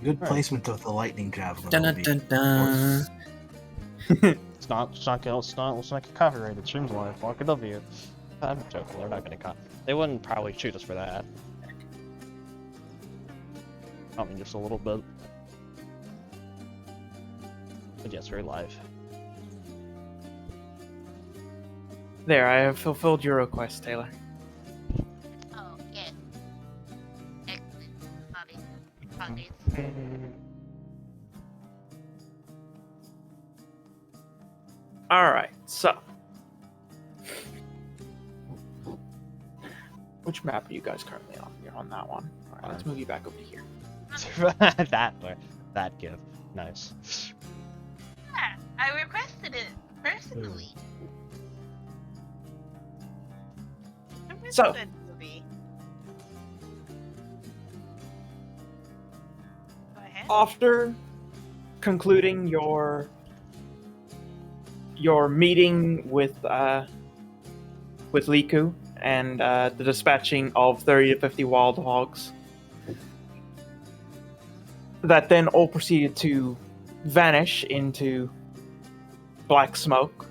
Good placement of the lightning javelin. Dun, dun, dun, dun. Let's not get copyrighted. Streams live. Walk a W. I'm joking. They're not gonna They wouldn't probably shoot us for that. I mean, just a little bit. But yes, very live. There, I have fulfilled your request, Taylor. Oh, yes. Excellent. Sorry. Alright, so. Which map are you guys currently on? You're on that one. Alright, let's move you back over to here. that gift. Nice. Yeah, I requested it personally. So- Good movie. Go ahead. After concluding your meeting with Liku and the dispatching of 30 to 50 wild hogs, that then all proceeded to vanish into black smoke.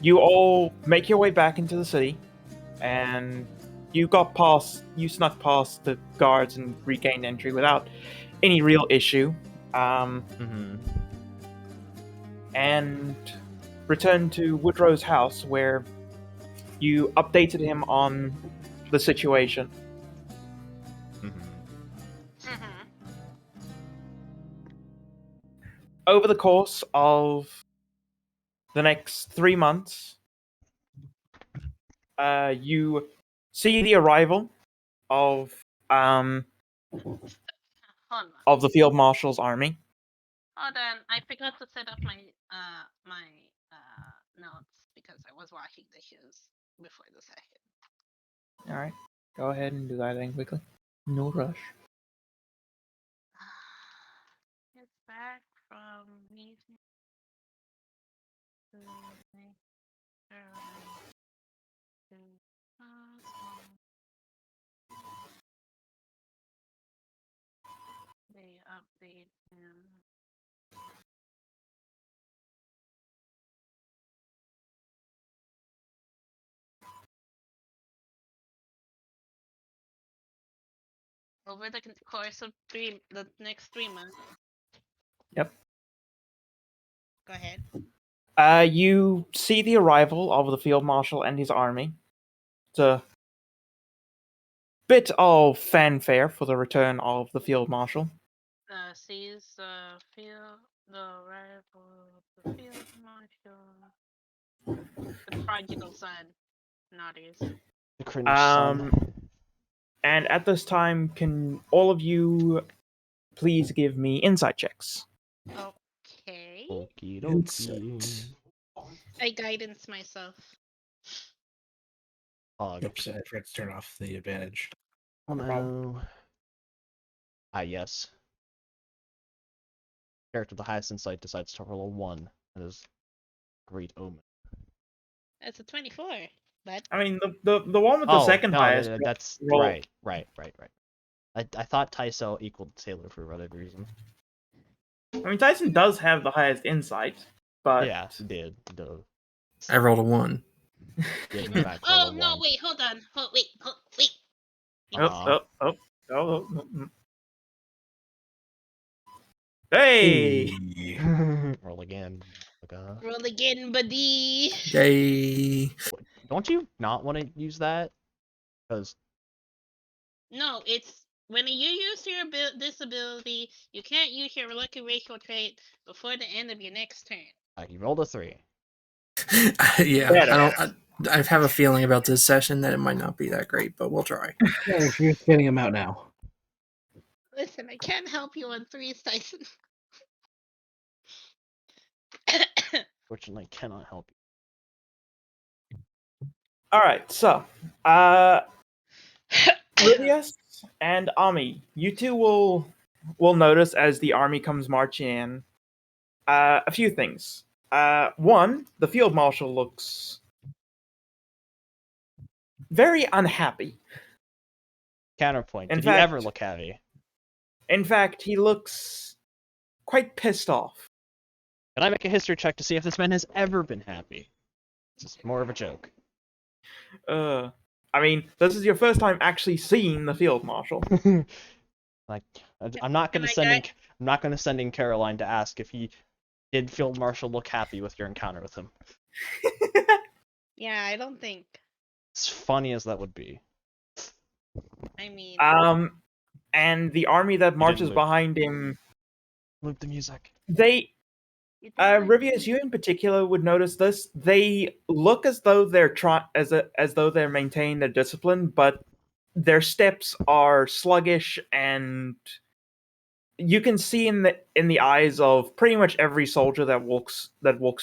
You all make your way back into the city, and you snuck past the guards and regained entry without any real issue, and returned to Woodrow's house, where you updated him on the situation. Over the course of the next 3 months, you see the arrival of Hold on. the field marshal's army. Hold on. I forgot to set up my notes because I was washing dishes before the session. All right, go ahead and do that thing quickly. No rush. It's back from meeting. They update him. Over the course of the next 3 months. Yep. Go ahead. You see the arrival of the field marshal and his army. It's a bit of fanfare for the return of the field marshal. Sees the arrival of the field marshal. The prodigal son. Naughties. The cringe son. And at this time, can all of you please give me insight checks? Okay. Okie Insight. dokie. I guidance myself. Hog. Oops, I forgot to turn off the advantage. Oh no. Ah, yes. Character with the highest insight decides to roll a 1. That is great omen. That's a 24. But I mean, the one with the second no, highest. that's roll. right. I thought Tyso equaled Taylor for whatever reason. I mean, Tyson does have the highest insight, but Yeah, he did. Duh. I rolled a 1. Yeah, in fact, oh roll a no! 1. Wait, hold on. Wait. Oh. Hey! Roll again. Okay. Roll again, buddy. Yay. Don't you not want to use that? Because No, it's when you use your this ability, you can't use your lucky racial trait before the end of your next turn. you rolled a 3. Yeah, I have a feeling about this session that it might not be that great, but we'll try. Yeah, if you're getting him out now. Listen, I can't help you on 3s, Tyson. Fortunately, cannot help you. Alright, so, Lydius and Ami, you two will notice as the army comes marching in, a few things. One, the field marshal looks very unhappy. Counterpoint. In Did he ever fact- look happy? In fact, he looks quite pissed off. Can I make a history check to see if this man has ever been happy? This is more of a joke. I mean, this is your first time actually seeing the field marshal. Like, I'm not Can gonna I send in. guide- I'm not gonna send in Caroline to ask if he did Field Marshal look happy with your encounter with him. Yeah, I don't think. As funny as that would be. I mean, And the army that marches loop. behind him, Loop the music. they you think like- Rivius, you in particular would notice this. They look as though they're as though they're maintaining their discipline, but their steps are sluggish, and you can see in the eyes of pretty much every soldier that walks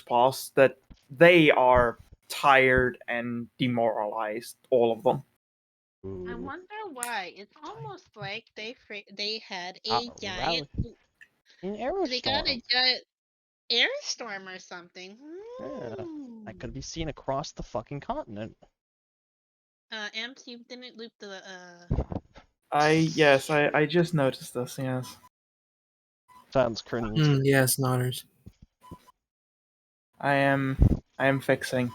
past that they are tired and demoralized. All of them. I Ooh. wonder why. It's almost like they had a Uh-oh, giant. An They got a aerostorm. giant airstorm or something. Yeah, I Hmm. could be seen across the fucking continent. Amps, you didn't loop the I just noticed this. Yes, Sounds cringe. Yes, Nodders. I am fixing.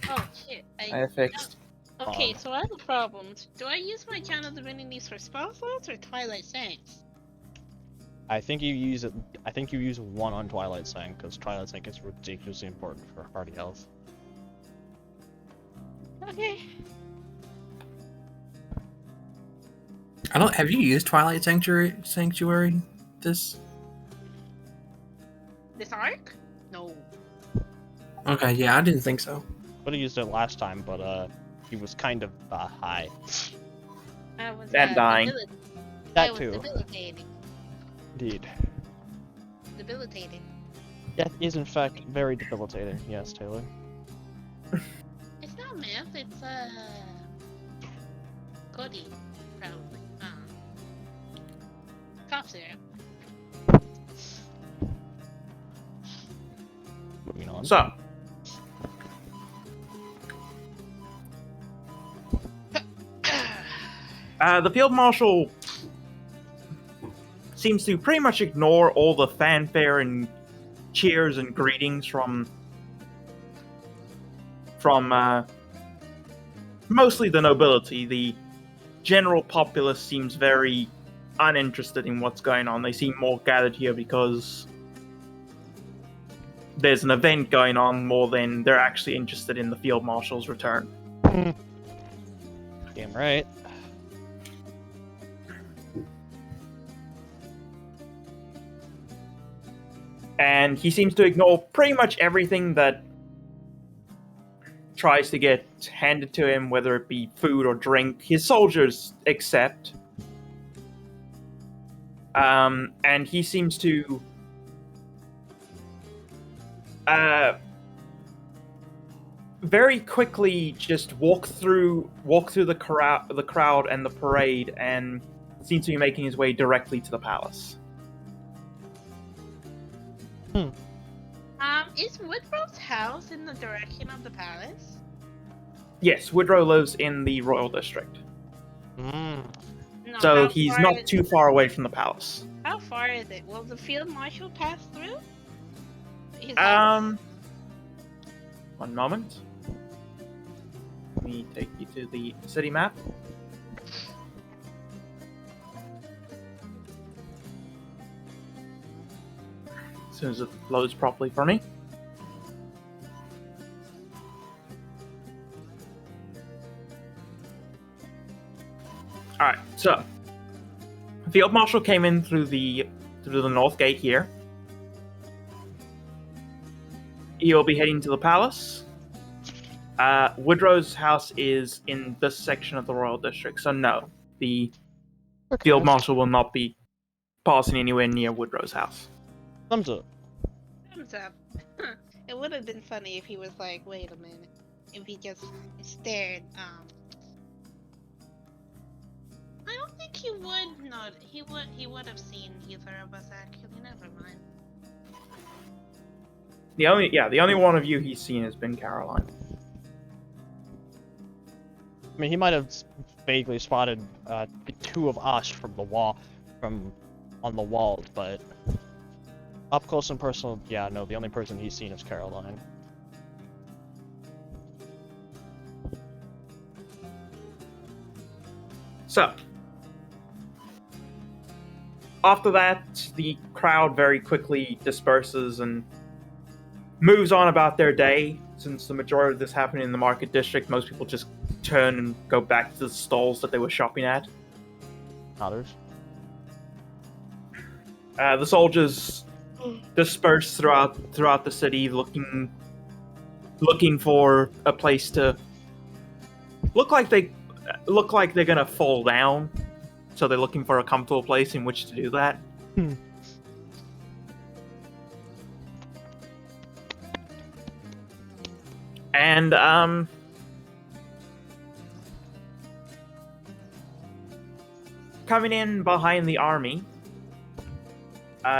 Oh shit! I have fixed. Okay, so I have a problem. Do I use my channel divinities for spell slots or Twilight Saints? I think you use it. I think you use one on Twilight Sank because Twilight Sank is ridiculously important for party health. Okay. I don't. Have you used Twilight Sanctuary? This. This arc? No. Okay, yeah, I didn't think so. Would have used it last time, but he was kind of high. I was And dying. That I was too. debilitated. Indeed. Debilitated. That is in fact very debilitating. Yes, Taylor. It's not meth, it's Cody, probably. Cough syrup. Moving on. So, the field marshal seems to pretty much ignore all the fanfare and cheers and greetings from mostly the nobility. The general populace seems very uninterested in what's going on. They seem more gathered here because there's an event going on more than they're actually interested in the field marshal's return. Damn right. And he seems to ignore pretty much everything that tries to get handed to him, whether it be food or drink. His soldiers accept. And he seems to very quickly just walk through the crowd and the parade, and seems to be making his way directly to the palace. Is Woodrow's house in the direction of the palace? Yes, Woodrow lives in the royal district, No, so how he's far not is- too far away from the palace. How far is it? Will the field marshal pass through? His house? One moment. Let me take you to the city map. As soon as it loads properly for me. Alright, so Field Marshal came in through the north gate here. He'll be heading to the palace. Woodrow's house is in this section of the royal district, so no, the Field Marshal will not be passing anywhere near Woodrow's house. Thumbs up. Thumbs up. It would have been funny if he was like, wait a minute. If he just stared, I don't think he would not. He would have seen either of us actually. Never mind. The only one of you he's seen has been Caroline. I mean, he might have vaguely spotted the two of us from on the walls, but up close and personal, yeah, no, the only person he's seen is Caroline. So, after that, the crowd very quickly disperses and moves on about their day. Since the majority of this happened in the market district, most people just turn and go back to the stalls that they were shopping at. Others? The soldiers disperse throughout the city, looking for a place to look like they're gonna fall down. So they're looking for a comfortable place in which to do that. And coming in behind the army,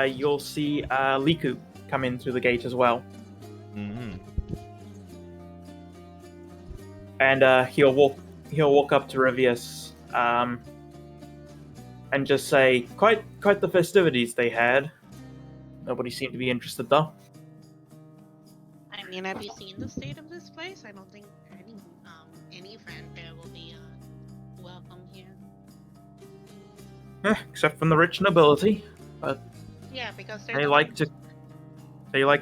you'll see Liku come in through the gate as well. Mm-hmm. And he'll walk up to Rivius and just say, quite the festivities they had. Nobody seemed to be interested though. I mean, have you seen the state of this place? I don't think any fanfare will be welcome here. Except from the rich nobility, but Yeah, because they're they the like ones-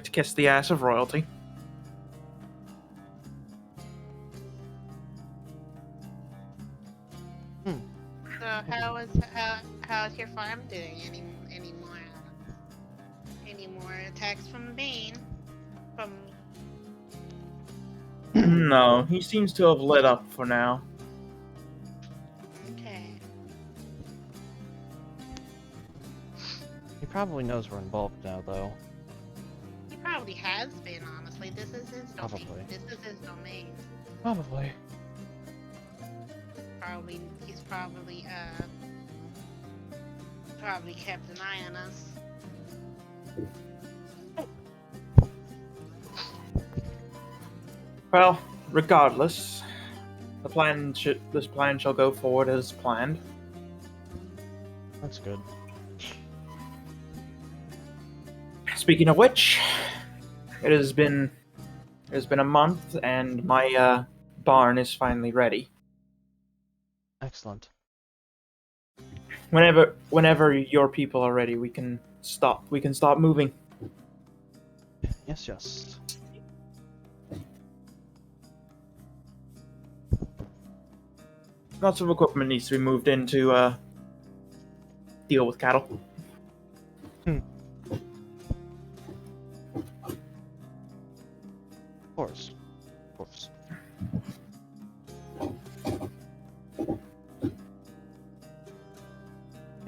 to kiss the ass of royalty. So how's your farm doing? Any more attacks from Bane? From No, he seems to have let up for now. okay. He probably knows we're involved now, though. He probably has been, honestly. This is his domain. Probably. This is his domain. Probably. He's probably kept an eye on us. Well, regardless, this plan shall go forward as planned. That's good. Speaking of which, it has been a month, and my barn is finally ready. Excellent. Whenever your people are ready, we can start moving. Yes, yes. Lots of equipment needs to be moved in to deal with cattle. Of course. Of course.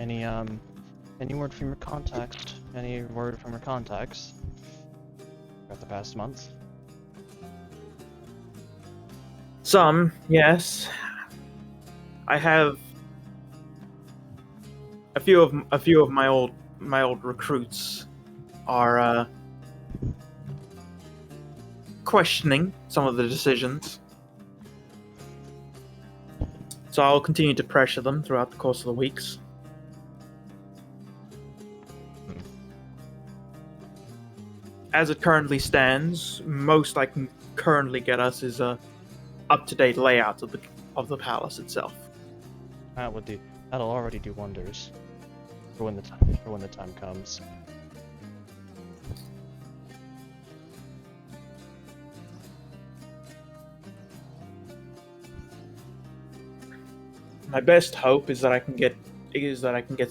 Any word from your contact? Any word from your contacts? About the past month? Some, yes. I have a few of my old recruits are questioning some of the decisions. So I'll continue to pressure them throughout the course of the weeks. As it currently stands, most I can currently get us is a up-to-date layout of the palace itself. That'll already do wonders for when the time comes. My best hope is that I can get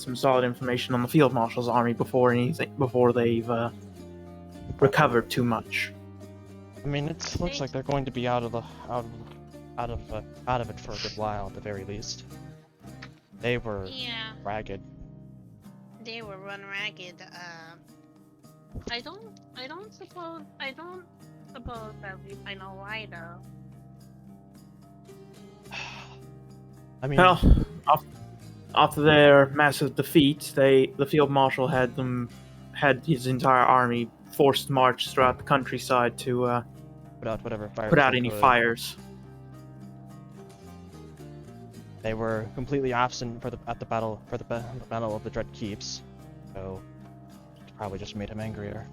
some solid information on the field marshal's army before they've recovered too much. I mean, it looks like they're going to be out of it for a good while at the very least. They were ragged. They were run ragged. I don't suppose that I know why though. I mean, Well, after their massive defeat, the field marshal had his entire army forced march throughout the countryside to Put out whatever fires. put out they any could. fires. They were completely absent at the battle the battle of the Dread Keeps, so it probably just made him angrier.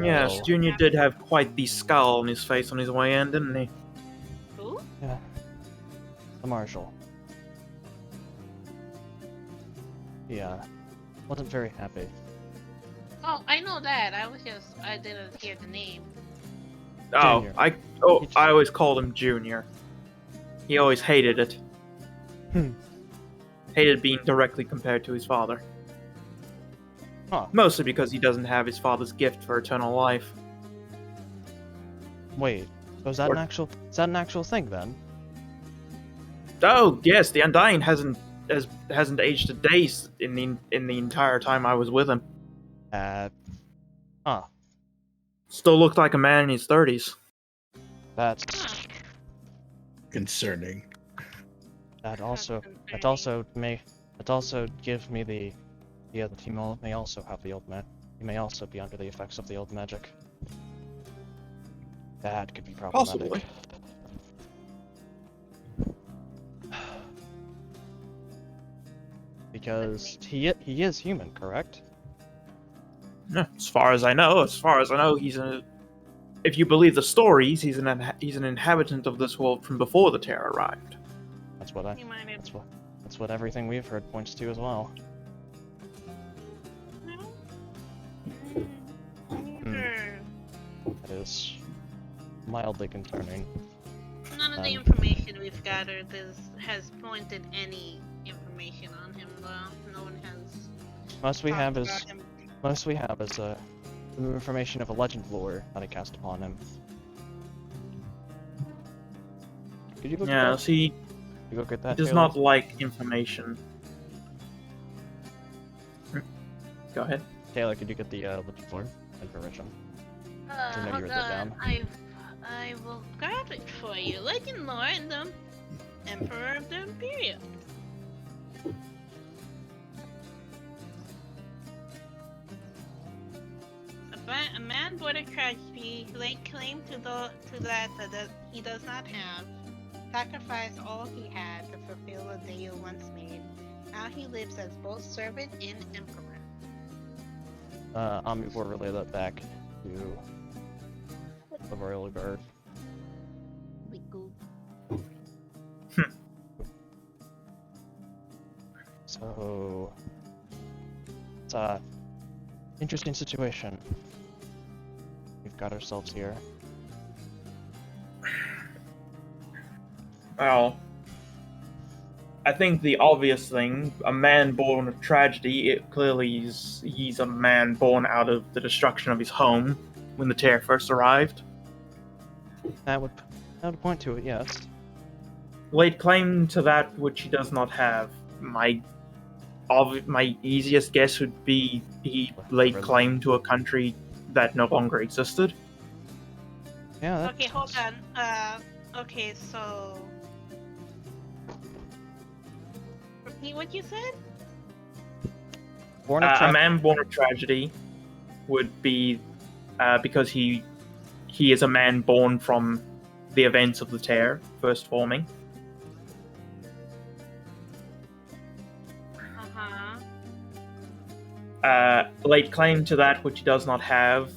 Yes, Oh. Junior did have quite the scowl on his face on his way in, didn't he? Who? Yeah. The Marshal. Yeah. Wasn't very happy. Oh, I know that. I didn't hear the name. Junior. I always called him Junior. He always hated it. Hated being directly compared to his father. Huh. Mostly because he doesn't have his father's gift for eternal life. Wait. So is that an actual thing then? Oh yes, the Undying hasn't aged a day in the entire time I was with him. Huh. Still looked like a man in his 30s. That Concerning. also gives me the idea that he may also have the old man. He may also be under the effects of the old magic. That could be problematic. Possibly. Because he is human, correct? Yeah, as far as I know, he's a. If you believe the stories, he's an inhabitant of this world from before the Terror arrived. That's what He might have. that's what everything we've heard points to as well. No. That is mildly concerning. None of the information we've gathered has pointed any information on him, though. No one has. Most we have talked is about him. the information of a legend lore that I cast upon him. Could you look Yeah, at that? see, You look at he that. does Taylor? not like information. Go ahead. Taylor, could you get the legend lore information? I know you Hold wrote that on. down. I will grab it for you. Legend lore and the Emperor of the Imperium. A man born a tragedy laid claim to that he does not have, sacrificed all he had to fulfill a deal once made. Now he lives as both servant and emperor. Before relay that back to the royal guard. We go. So it's a interesting situation we've got ourselves here. Well, I think the obvious thing, a man born of tragedy, it clearly he's a man born out of the destruction of his home when the Terror first arrived. That would point to it, yes. Laid claim to that which he does not have. My easiest guess would be he laid claim to a country that no longer existed. Yeah. That Okay, hold on. Okay, so repeat what you said. Born of A man born of tragedy would be because he is a man born from the events of the Terror first forming. Laid claim to that which he does not have.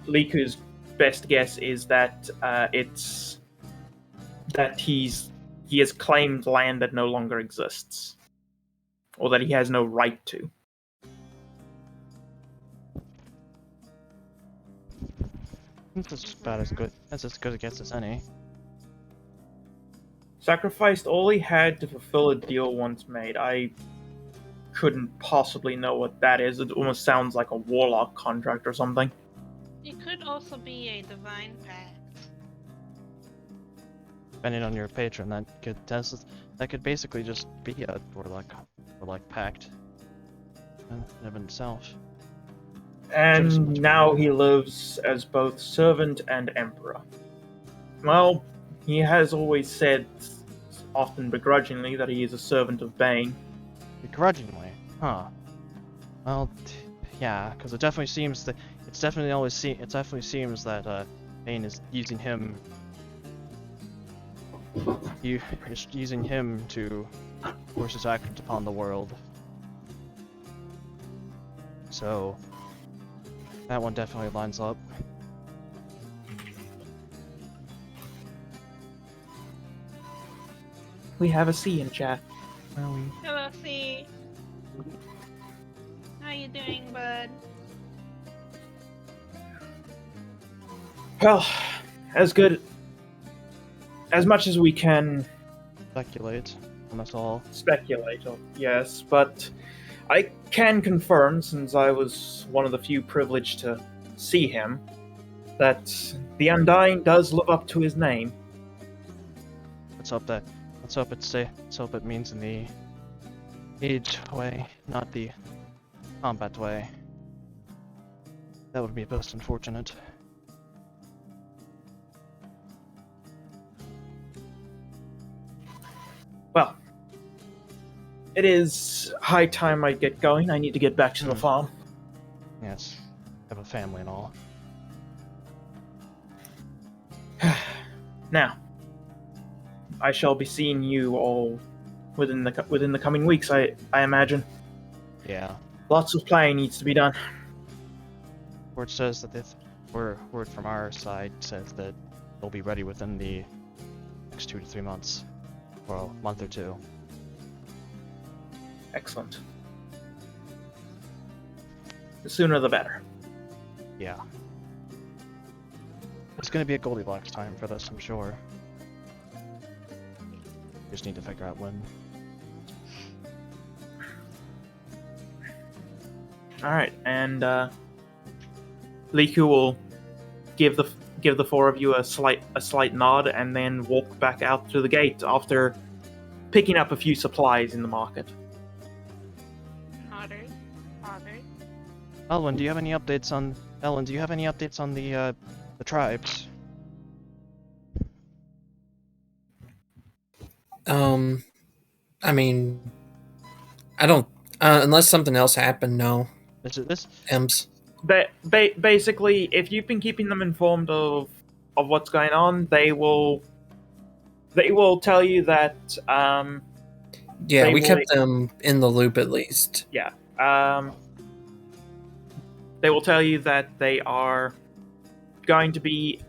Liku's best guess is that he has claimed land that no longer exists, or that he has no right to. That's about as good. That's as good a guess as any. Sacrificed all he had to fulfill a deal once made. I couldn't possibly know what that is. It almost sounds like a warlock contract or something. It could also be a divine pact. Depending on your patron, that could basically just be a warlock pact in of himself. And now he lives as both servant and emperor. Well, he has always said, often begrudgingly, that he is a servant of Bane. Begrudgingly, huh? Well, yeah, because it definitely seems that it definitely seems that Bane is using him. Is using him to force his actions upon the world. So that one definitely lines up. We have a C in chat. Hello, C. How you doing, bud? Well, as good as much as we can Speculate on us all. speculate, yes, but I can confirm, since I was one of the few privileged to see him, that the Undying does live up to his name. Let's hope it means in the age way, not the combat way. That would be most unfortunate. Well, it is high time I get going. I need to get back to the farm. Yes, have a family and all. Now, I shall be seeing you all within the coming weeks. I imagine. Yeah. Lots of planning needs to be done. Word says that word from our side says that they'll be ready within the next 2 to 3 months, or a month or two. Excellent. The sooner the better. Yeah. It's gonna be a Goldilocks time for this, I'm sure. Just need to figure out when. All right, and Liku will give the four of you a slight nod, and then walk back out through the gate after picking up a few supplies in the market. Otter. Elwin, do you have any updates on the tribes? I mean, I don't. Unless something else happened, no. Is it this? Ems. Basically, if you've been keeping them informed of what's going on, they will tell you that Yeah, They we will- kept them in the loop at least. they will tell you that they are going to be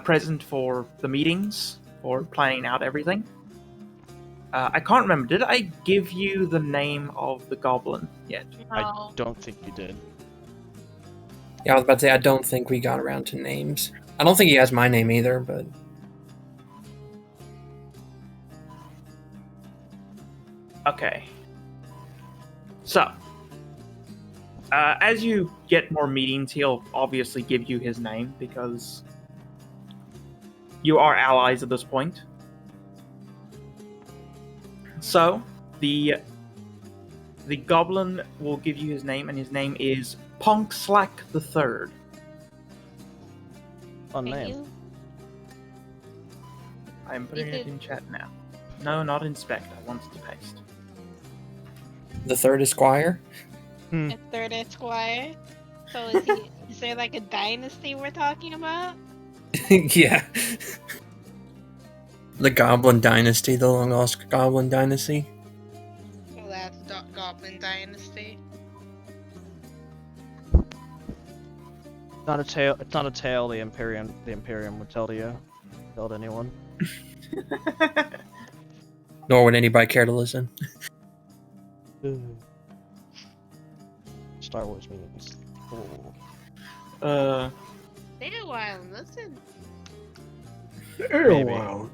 present for the meetings, for planning out everything. I can't remember. Did I give you the name of the goblin yet? I No. don't think you did. Yeah, I was about to say, I don't think we got around to names. I don't think he has my name either, but Okay. So, as you get more meetings, he'll obviously give you his name because you are allies at this point. So, the goblin will give you his name, and his name is Punkslack the Third. Fun Thank name. you. I'm putting Is it it- in chat now. No, not inspect. I want to paste. the third Esquire. A third Esquire. So is there like a dynasty we're talking about? Yeah. The Goblin Dynasty, the long lost Goblin Dynasty. Well, that's Goblin Dynasty. Not a tale. It's not a tale the Imperium would tell to you. Tell to anyone. Nor would anybody care to listen. Star Wars memes. Stay a while and listen. Maybe. Wow.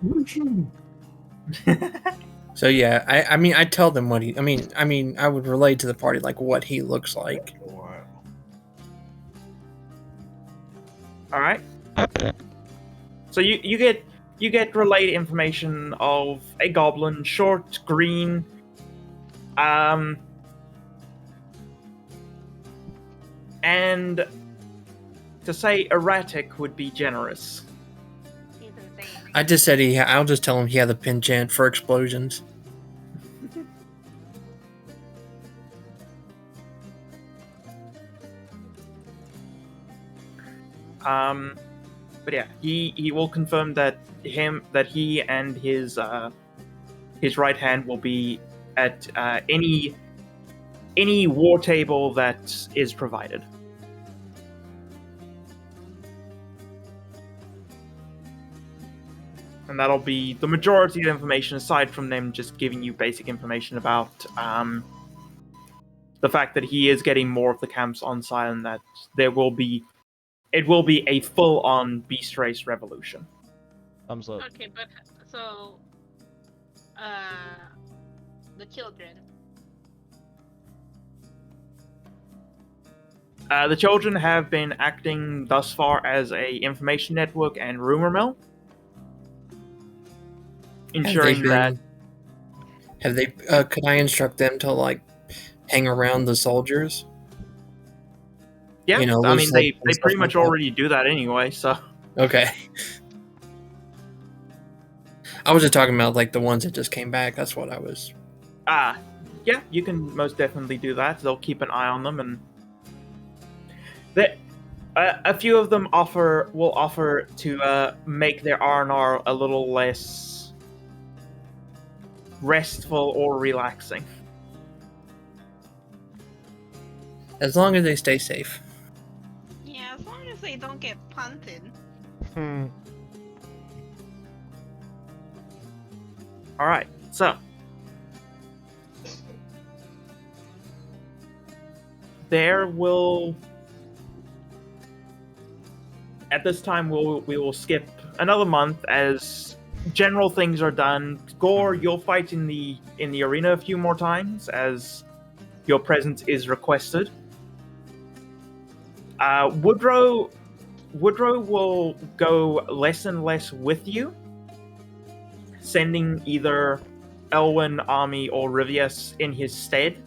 So yeah, I mean, I tell them what he. I mean, I would relate to the party like what he looks like. Wow. All right. So you get relayed information of a goblin, short, green, and To say erratic would be generous. He's insane. I just said I'll just tell him he had the penchant for explosions. But yeah, he will confirm that he and his right hand will be at any war table that is provided. And that'll be the majority of information, aside from them just giving you basic information about the fact that he is getting more of the camps on site, and that it will be a full-on beast race revolution. Thumbs up. Okay, but so, the children. The children have been acting thus far as a information network and rumor mill, ensuring that. Have they? Could I instruct them to like hang around the soldiers? Yeah, You know, I mean they stuff pretty like much that. already do that anyway. So Okay. I was just talking about like the ones that just came back. That's what I was. yeah, you can most definitely do that. They'll keep an eye on them, and a few of them will offer to make their R&R a little less restful or relaxing. As long as they stay safe. Yeah, as long as they don't get punted. All right, so there will. At this time, we will skip another month as general things are done. Gore, you'll fight in the arena a few more times as your presence is requested. Woodrow will go less and less with you, sending either Elwyn, Army, or Rivius in his stead,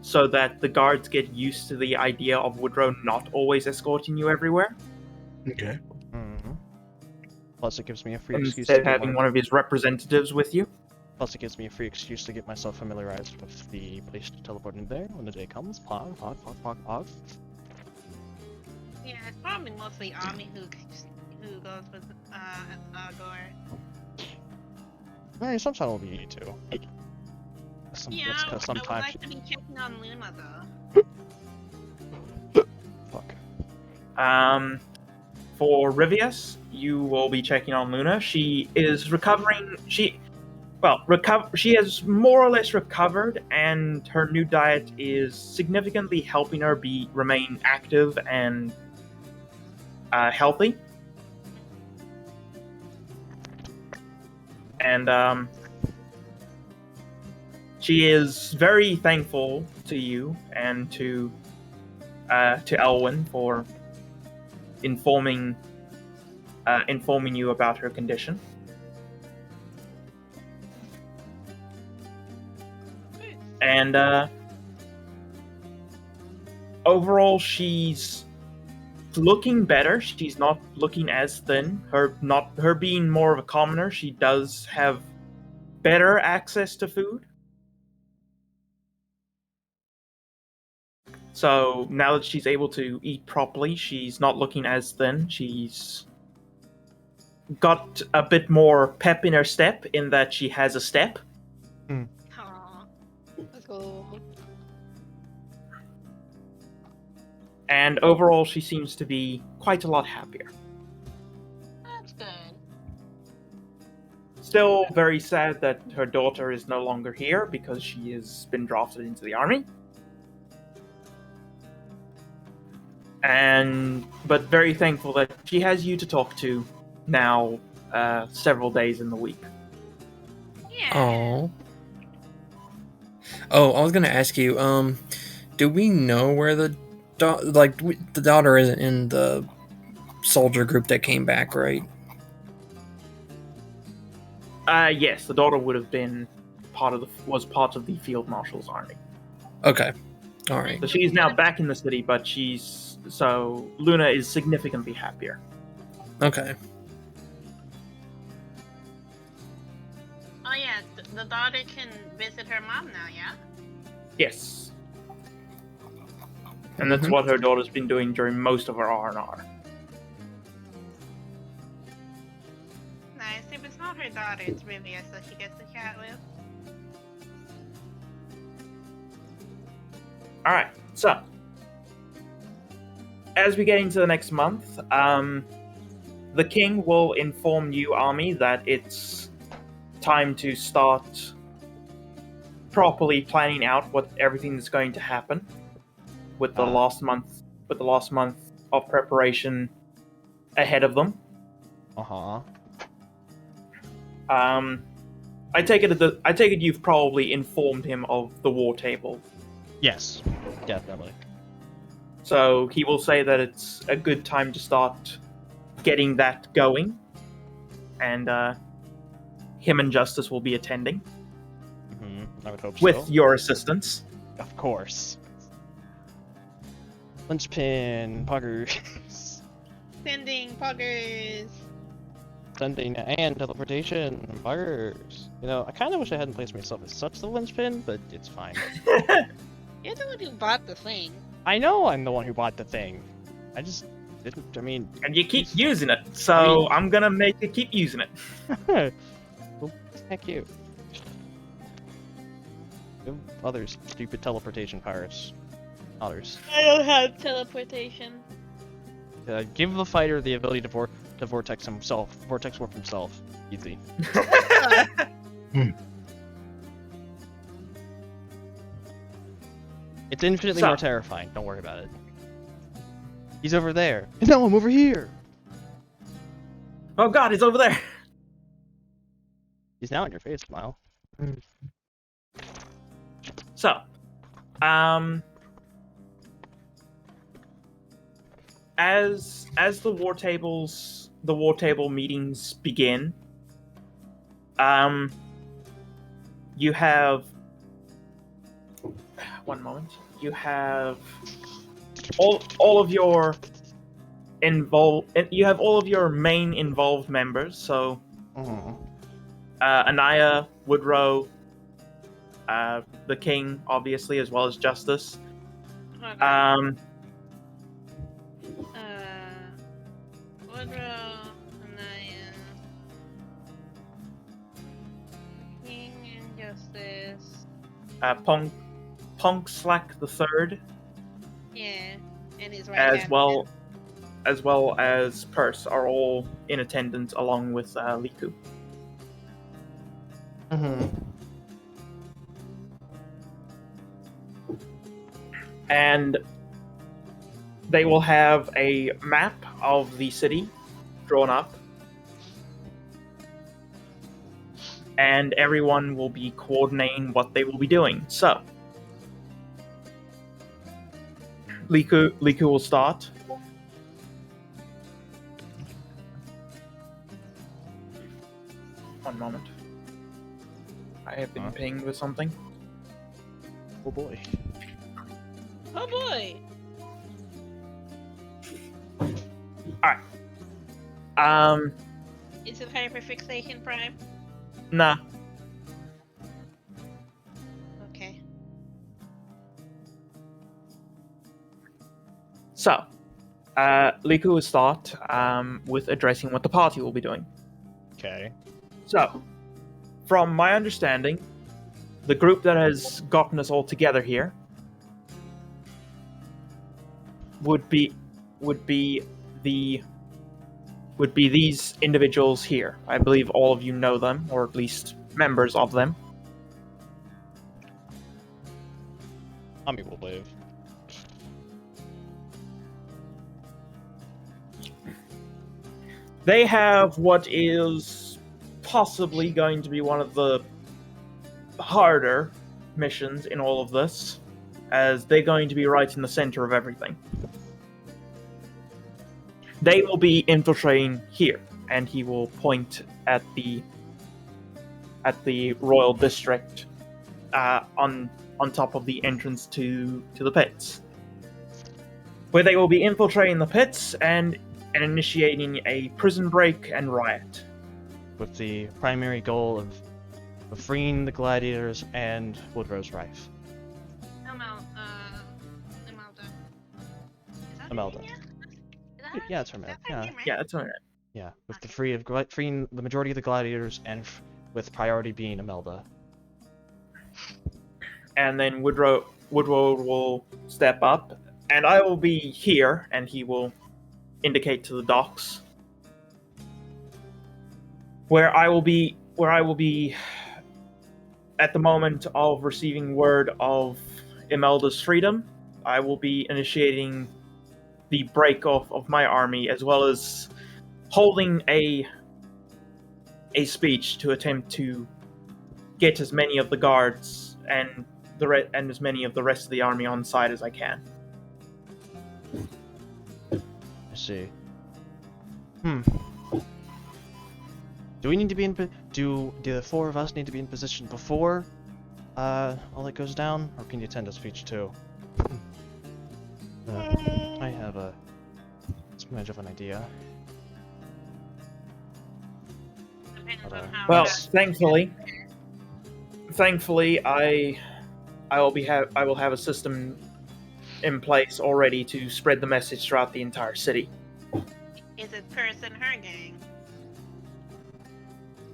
so that the guards get used to the idea of Woodrow not always escorting you everywhere. Okay. Mhm. Plus, it gives me a free excuse to Instead of get having one of his representatives with you. Plus, it gives me a free excuse to get myself familiarized with the place to teleport in there when the day comes. Pog, pog, pog, pog, pog. Yeah, it's probably mostly Ami who goes with Gore. I mean, sometimes it'll be you too. Yeah, That's 'cause I would sometimes. like to be checking on Luna though. Fuck. For Rivius, you will be checking on Luna. She is recovering. She has more or less recovered, and her new diet is significantly helping her remain active and healthy. And she is very thankful to you and to Elwyn for informing you about her condition. And overall, she's looking better. She's not looking as thin. Her being more of a commoner, she does have better access to food. So now that she's able to eat properly, she's not looking as thin. She's got a bit more pep in her step, in that she has a step. Aww. Let's go. And overall, she seems to be quite a lot happier. That's good. Still very sad that her daughter is no longer here because she has been drafted into the army. But very thankful that she has you to talk to now several days in the week. Yeah. Oh. Oh, I was gonna ask you. Do we know where the daughter isn't in the soldier group that came back, right? Yes, the daughter would have been part of the field marshal's army. Okay. All right. So she's now back in the city, but she's so Luna is significantly happier. Okay. Oh yeah, the daughter can visit her mom now, yeah? Yes. And that's Mhm. what her daughter's been doing during most of her R&R. Nice. If it's not her daughter, it's Rivia, so she gets to chat with. Alright, so as we get into the next month, the king will inform you, Army, that it's time to start properly planning out what everything is going to happen with the last month of preparation ahead of them. Uh-huh. I take it you've probably informed him of the war table. Yes, definitely. So he will say that it's a good time to start getting that going, and him and Justice will be attending I would hope with so. your assistance. Of course. Linchpin, puggers. Sending poggers. Sending and teleportation, puggers. You know, I kind of wish I hadn't placed myself as such the linchpin, but it's fine. You're the one who bought the thing. I know I'm the one who bought the thing. I just didn't, I mean... And you keep using it, so I'm gonna make you keep using it. Well, heck you. Give others stupid teleportation powers. Others. I don't have teleportation. Give the fighter the ability to vortex warp himself. Easy. It's infinitely more terrifying. Don't worry about it. He's over there. No, I'm over here. Oh god, he's over there. He's now in your face, Smile. So, as the war table meetings begin, you have one moment. You have all of your you have all of your main involved members. So, Anaya, Woodrow, the king, obviously, as well as Justice. Okay. Woodrow, Anaya, King and Justice. Punk Slack the Third, Yeah, and his right as hand well as Purse, are all in attendance along with Liku. And they will have a map of the city drawn up, and everyone will be coordinating what they will be doing. So, Liku will start. One moment. I have been pinged with something. Oh boy. Oh boy! Alright. Is it hyperfixation prime? Nah. Okay. So, Liku will start with addressing what the party will be doing. Okay. So, from my understanding, the group that has gotten us all together here would be these individuals here. I believe all of you know them, or at least members of them. Ami will live. They have what is possibly going to be one of the harder missions in all of this, as they're going to be right in the center of everything. They will be infiltrating here, and he will point at the royal district on top of the entrance to the pits. where they will be infiltrating the pits and initiating a prison break and riot. with the primary goal of freeing the gladiators and Woodrow's Rife. Imelda. Is that Imelda. her name? Is that her Yeah, name? it's her Is name, that her yeah. name, right? Yeah, that's all right. Yeah, with the freeing the majority of the gladiators and with priority being Imelda. And then Woodrow will step up, and I will be here, and he will indicate to the docks, where I will be at the moment of receiving word of Imelda's freedom. I will be initiating the break off of my army, as well as holding a speech to attempt to get as many of the guards and as many of the rest of the army on side as I can. I see. Do we need to be in do the four of us need to be in position before all that goes down, or can you attend a speech too? I have a smidge of an idea. Depends But, on how Well, fast- thankfully, I will have a system in place already to spread the message throughout the entire city. Is it person her gang?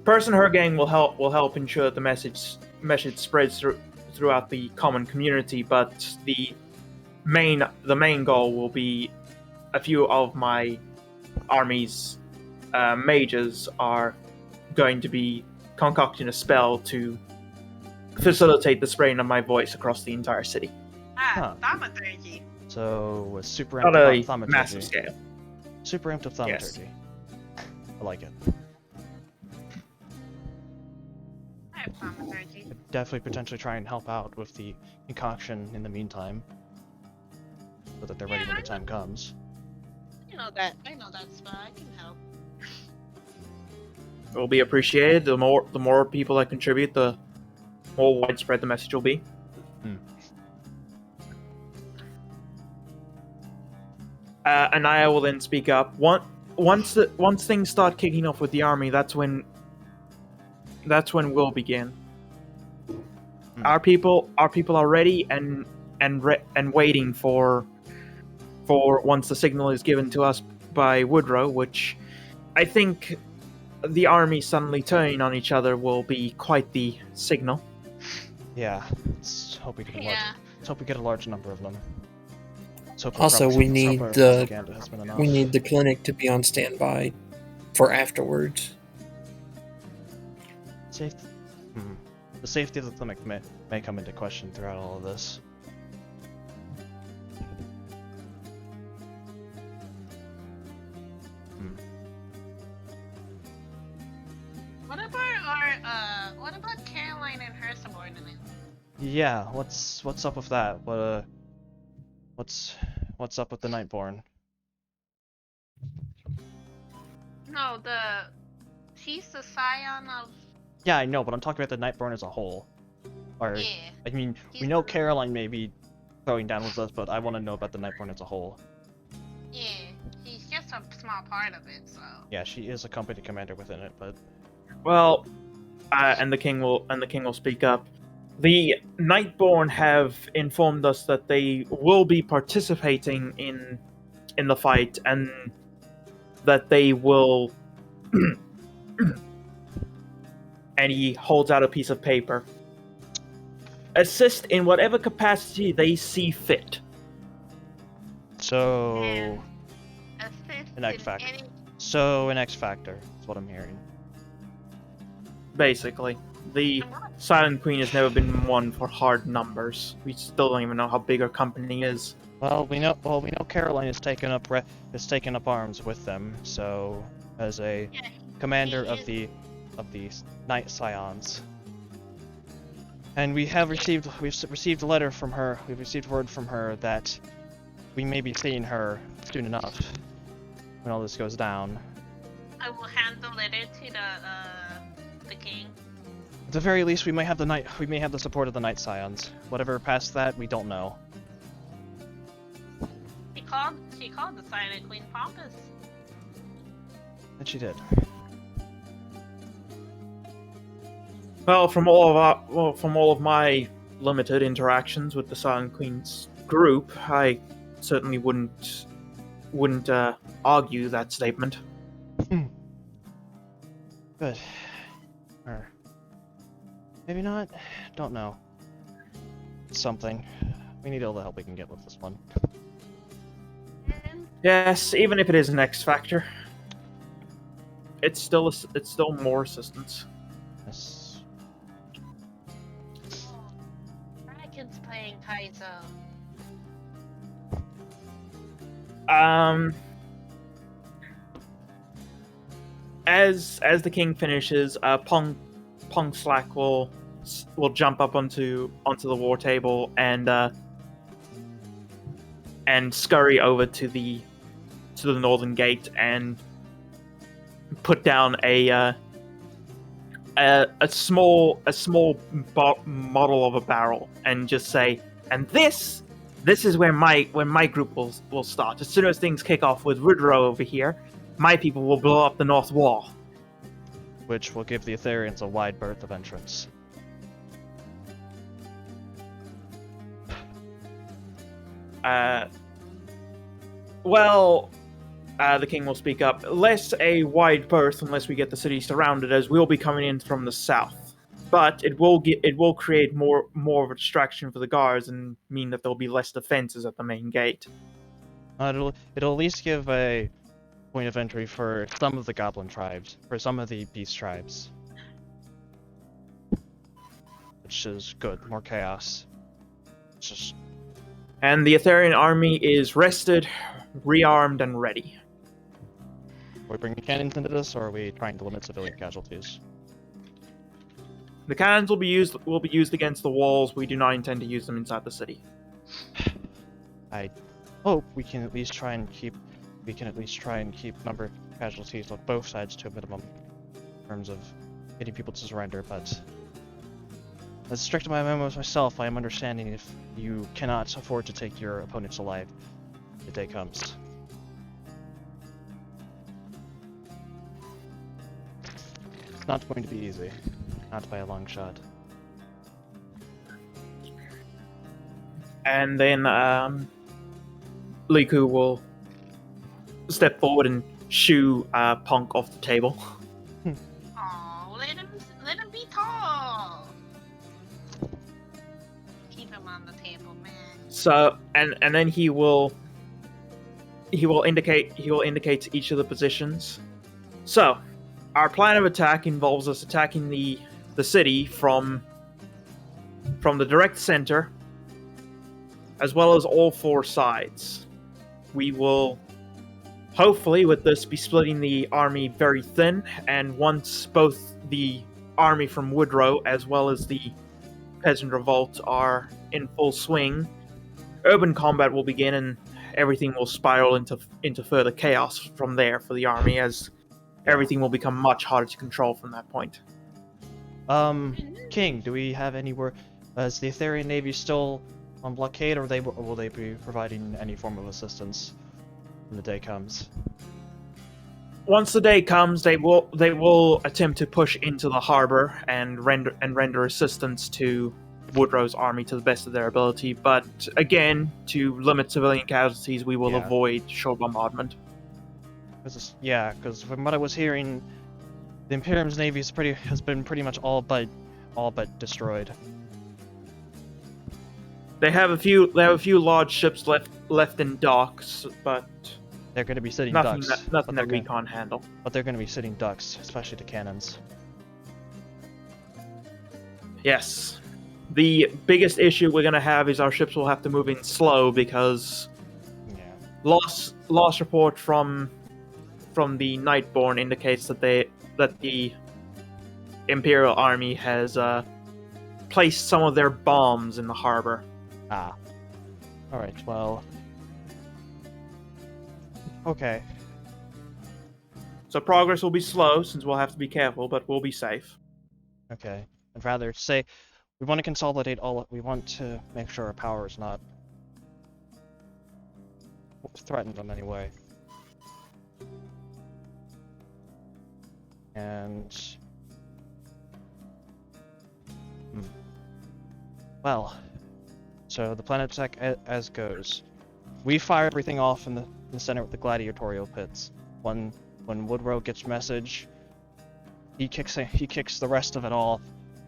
Person Her Gang will help ensure that the message spreads throughout the common community, but the main goal will be a few of my army's mages are going to be concocting a spell to facilitate the spreading of my voice across the entire city. Huh. Thaumaturgy. So with super Not amped a thaumaturgy. massive scale. Super amped of Yes. thaumaturgy. I like it. I have thaumaturgy. Could definitely potentially try and help out with the concoction in the meantime, so that they're ready when the time comes. I know that spot. I can help. It will be appreciated. The more people that contribute, the more widespread the message will be. And I will then speak up. Once things start kicking off with the army, that's when we'll begin. Our people are ready and waiting for once the signal is given to us by Woodrow, which I think the army suddenly turning on each other will be quite the signal. Yeah, let's hope we get Yeah. let's hope we get a large number of them. Let's hope Also, proper- we need proper the- propaganda has been enough. We need the clinic to be on standby for afterwards. Safety. The safety of the clinic may come into question throughout all of this. What about Caroline and her subordinates? Yeah, what's up with that? What's up with the Nightborn? No, she's the scion of. Yeah, I know, but I'm talking about the Nightborn as a whole. Or, Yeah. I mean, we She's know the- Caroline may be throwing down with us, but I want to know about the Nightborn as a whole. Yeah, she's just a small part of it, so. Yeah, she is a company commander within it, but Well, and the king will speak up. The Nightborn have informed us that they will be participating in the fight, and that they will. And he holds out a piece of paper. Assist in whatever capacity they see fit. so And assist An X in Factor. any. so an X Factor is what I'm hearing. Basically, the Silent Queen has never been one for hard numbers. We still don't even know how big our company is. Well, we know Caroline has taken up arms with them. So, as a Yeah, commander he of the Night Scions, and we've received a letter from her. We've received word from her that we may be seeing her soon enough when all this goes down. I will hand the letter to the king. At the very least, we may have the support of the Night Scions. Whatever past that, we don't know. The called the Silent Queen pompous. And she did. Well, from all of my limited interactions with the Silent Queen's group, I certainly wouldn't argue that statement. Good. Or maybe not. Don't know. Something. We need all the help we can get with this one. And Yes, even if it is an X factor, it's still more assistance. Yes. Dragon's playing Kaizo. As the king finishes, Pong Slack will jump up onto the war table and scurry over to the northern gate and put down a small model of a barrel and just say, and this is where my group will start. As soon as things kick off with Woodrow over here, my people will blow up the north wall. Which will give the Elerians a wide berth of entrance. The king will speak up. Less a wide berth unless we get the city surrounded, as we'll be coming in from the south. But it will create more of a distraction for the guards and mean that there'll be less defenses at the main gate. It'll at least give a point of entry for some of the goblin tribes, for some of the beast tribes. Which is good, more chaos. It's just... And the Elerian army is rested, rearmed, and ready. Are we bringing cannons into this, or are we trying to limit civilian casualties? The cannons will be used against the walls. We do not intend to use them inside the city. I hope we can at least try and keep number of casualties on both sides to a minimum in terms of getting people to surrender, but as strict to my memos myself, I am understanding if you cannot afford to take your opponents alive, the day comes. It's not going to be easy. Not by a long shot. And then Liku will step forward and shoo Punk off the table. Oh, let him be tall. Keep him on the table, man. So and then he will indicate each of the positions. So our plan of attack involves us attacking the city from the direct center, as well as all four sides. We will, hopefully, with this, be splitting the army very thin, and once both the army from Woodrow as well as the Peasant Revolt are in full swing, urban combat will begin, and everything will spiral into further chaos from there for the army, as everything will become much harder to control from that point. King, do we have any word? Is the Elerian Navy still on blockade, or will they be providing any form of assistance when the day comes? Once the day comes, they will attempt to push into the harbor and render assistance to Woodrow's army to the best of their ability. But again, to limit civilian casualties, we will avoid shore bombardment. Because from what I was hearing, the Imperium's navy has been pretty much all but destroyed. They have a few large ships left in docks, but they're going to be sitting nothing ducks. that we can't handle. But they're going to be sitting ducks, especially the cannons. Yes. The biggest issue we're going to have is our ships will have to move in slow because last report from the Nightborn indicates that the Imperial army has placed some of their bombs in the harbor. Ah. Alright, well... Okay. So progress will be slow, since we'll have to be careful, but we'll be safe. Okay. I'd rather say we want to consolidate we want to make sure our power is not threaten them anyway. And well, so the planet attack as goes. We fire everything off in the center with the gladiatorial pits. When Woodrow gets message, he kicks the rest of it off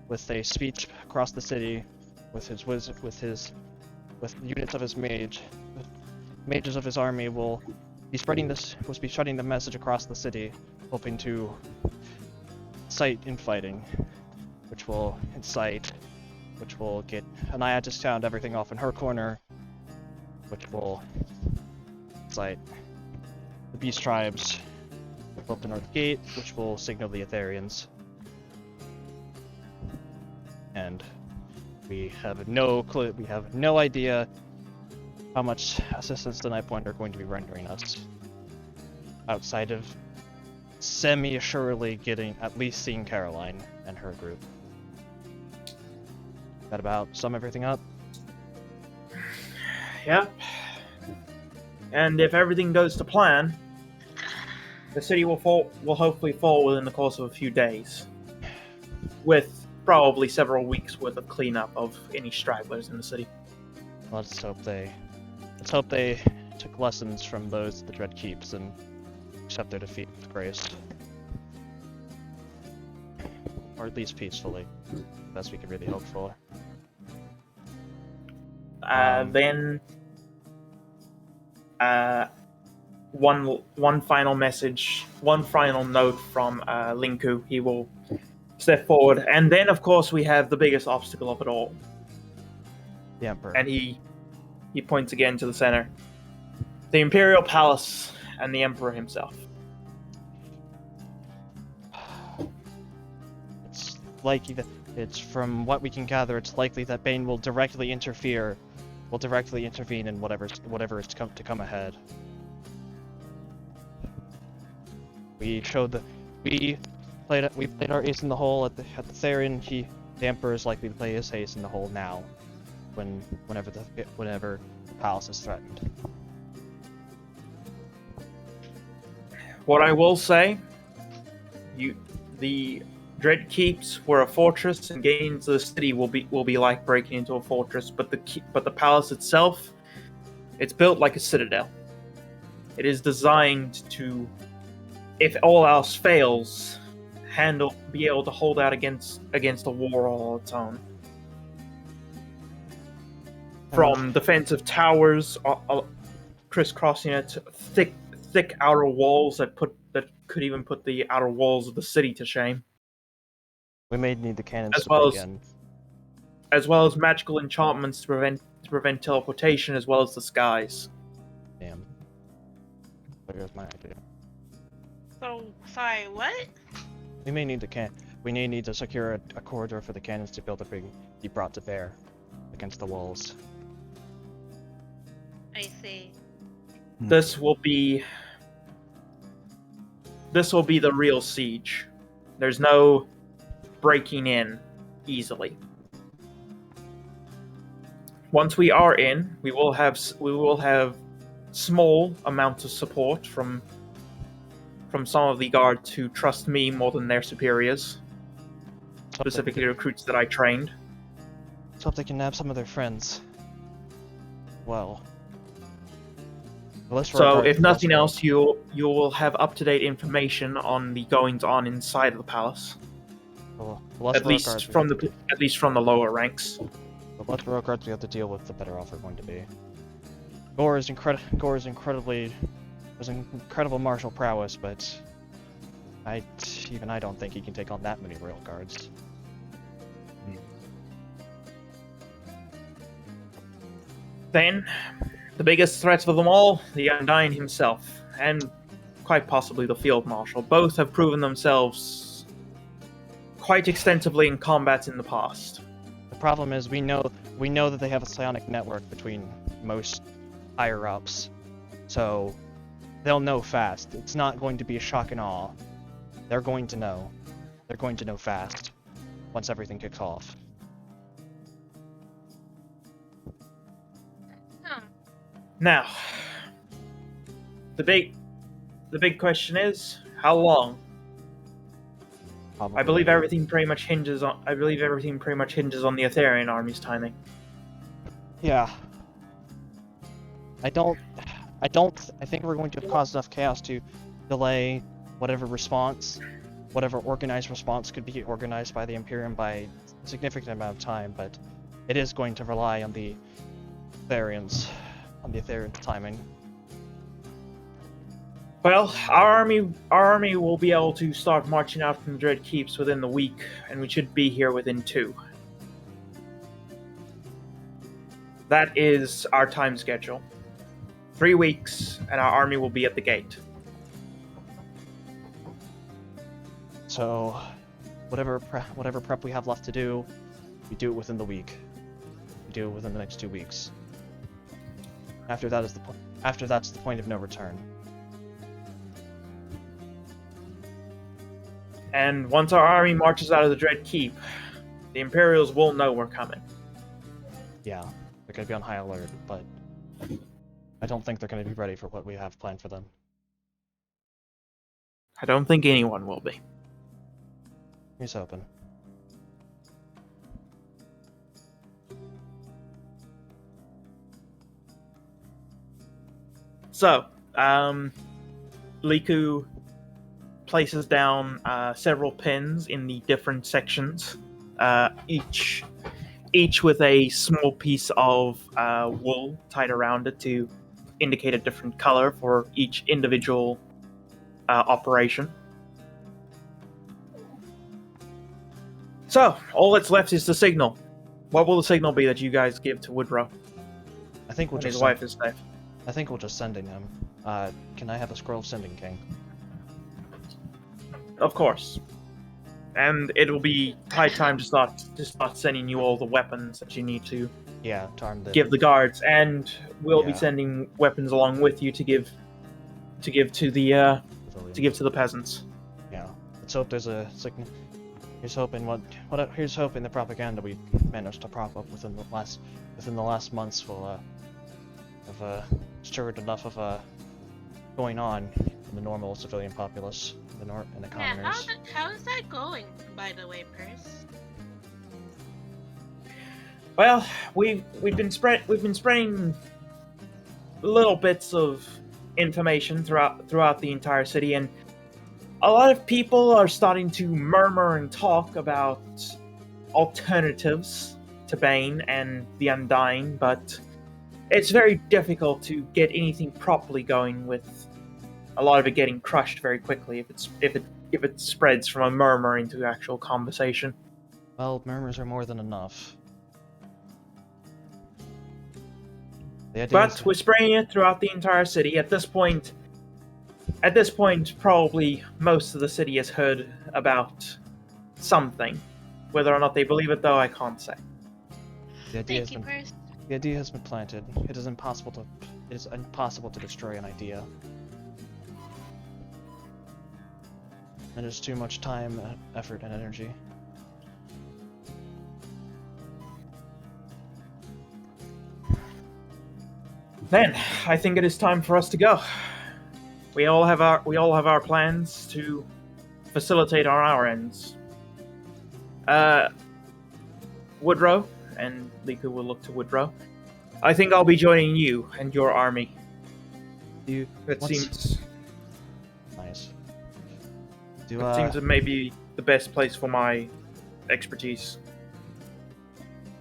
with a speech across the city, with units of his mages of his army will be spreading the message across the city, hoping to incite infighting, which will get Anaya to sound everything off in her corner, which will incite the Beast Tribes to open the North Gate, which will signal the Elerians. And we have no clue. We have no idea how much assistance the Nightpoint are going to be rendering us, outside of semi-assuredly getting at least seeing Caroline and her group. That about sum everything up? Yep. And if everything goes to plan, the city will hopefully fall within the course of a few days, with probably several weeks worth of cleanup of any stragglers in the city. Let's hope they took lessons from those the Dread Keeps and accept their defeat with grace. Or at least peacefully. Best we could really hope for. Then one final message, one final note from Linku. He will step forward, and then of course we have the biggest obstacle of it all. The Emperor. And he points again to the center. The Imperial Palace and the Emperor himself. It's likely that from what we can gather, it's likely that Bane will directly intervene in whatever is to come ahead. We played our ace in the hole at the Therian. The Emperor is likely to play his ace in the hole now, whenever the palace is threatened. What I will say, the Dread Keeps were a fortress, and getting into the city will be like breaking into a fortress. But the palace itself, it's built like a citadel. It is designed to, if all else fails, be able to hold out against a war all its own. From defensive towers, crisscrossing it, thick outer walls that could even put the outer walls of the city to shame. We may need the cannons to break in. As well as magical enchantments to prevent teleportation, as well as the skies. Damn. There's my idea. So, sorry, what? We may need to secure a corridor for the cannons to be brought to bear against the walls. I see. This will be the real siege. There's no breaking in easily. Once we are in, we will have small amounts of support from some of the guards who trust me more than their superiors, specifically recruits that I trained. Let's hope they can nab some of their friends. Well. So, if nothing else, you will have up-to-date information on the goings-on inside of the palace. At least from the lower ranks. The less royal guards we have to deal with, the better off we're going to be. Gore is incredibly incredible martial prowess, but I don't think he can take on that many royal guards. Then, the biggest threats of them all, the Undying himself, and quite possibly the Field Marshal. Both have proven themselves quite extensively in combat in the past. The problem is we know that they have a psionic network between most higher ups, so they'll know fast. It's not going to be a shock and awe. They're going to know. They're going to know fast once everything kicks off. Now, the big question is how long. Probably. I believe everything pretty much hinges on the Elerian army's timing. Yeah. I think we're going to have caused enough chaos to delay whatever organized response could be organized by the Imperium by a significant amount of time, but it is going to rely on the Elerians, on the Elerian timing. Well, our army will be able to start marching out from the Dread Keeps within the week, and we should be here within 2. That is our time schedule. 3 weeks, and our army will be at the gate. So, whatever prep we have left to do, we do it within the week. We do it within the next 2 weeks. After that's the point of no return. And once our army marches out of the Dread Keep, the Imperials will know we're coming. Yeah, they're going to be on high alert, but I don't think they're going to be ready for what we have planned for them. I don't think anyone will be. Here's hoping. So, Liku places down several pins in the different sections, each with a small piece of wool tied around it to indicate a different color for each individual operation. So, all that's left is the signal. What will the signal be that you guys give to Woodrow I think we'll when just his wife is safe? I think we'll just sending him. Can I have a scroll of sending, King? Of course. And it will be high time to start sending you all the weapons that you need to Yeah, to arm the give the guards, and we'll be Yeah. sending weapons along with you to give to the peasants. Yeah. Let's hope there's a signal. Here's hoping here's hoping the propaganda we managed to prop up within the last months will have stirred enough of going on in the normal civilian populace, in the Yeah, commoners. how is that going, by the way, Purse? Well, we've been spreading little bits of information throughout the entire city, and a lot of people are starting to murmur and talk about alternatives to Bane and the Undying, but it's very difficult to get anything properly going, with a lot of it getting crushed very quickly if it spreads from a murmur into actual conversation. Well, murmurs are more than enough. The idea But we're spreading it throughout the entire city. At this point, probably most of the city has heard about something. Whether or not they believe it, though, I can't say. the idea Thank you, Purse. the idea has been planted. It is impossible to destroy an idea. And there's too much time, effort, and energy. Then, I think it is time for us to go. We all have our plans to facilitate our ends. Woodrow, and Liku will look to Woodrow. I think I'll be joining you and your army. That What's- seems Nice. it may be the best place for my expertise.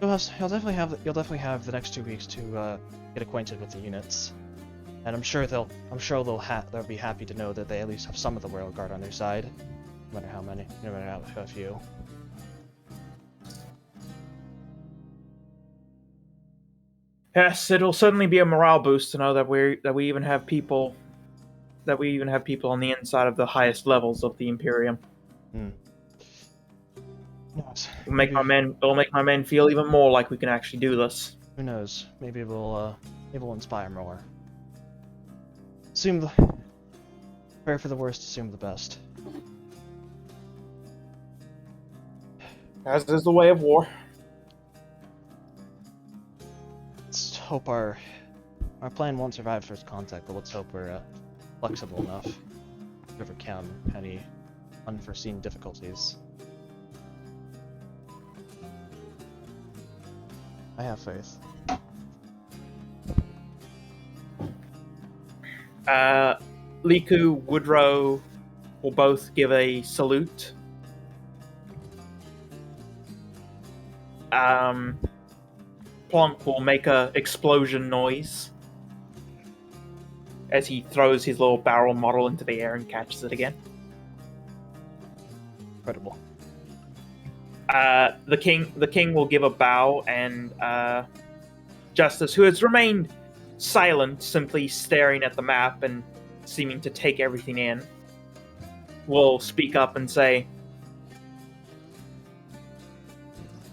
You'll definitely have the next 2 weeks to get acquainted with the units, and I'm sure they'll be happy to know that they at least have some of the Royal Guard on their side, no matter how many, no matter how few. Yes, it'll certainly be a morale boost to know that we even have people on the inside of the highest levels of the Imperium. Yes. It'll make my men feel even more like we can actually do this. Who knows? Maybe we'll inspire more. Prepare for the worst, assume the best. As is the way of war. Let's hope our plan won't survive first contact, but let's hope flexible enough to overcome any unforeseen difficulties. I have faith. Liku, Woodrow will both give a salute. Plonk will make a explosion noise as he throws his little barrel model into the air and catches it again. Incredible. The king will give a bow, and Justice, who has remained silent, simply staring at the map and seeming to take everything in, will speak up and say,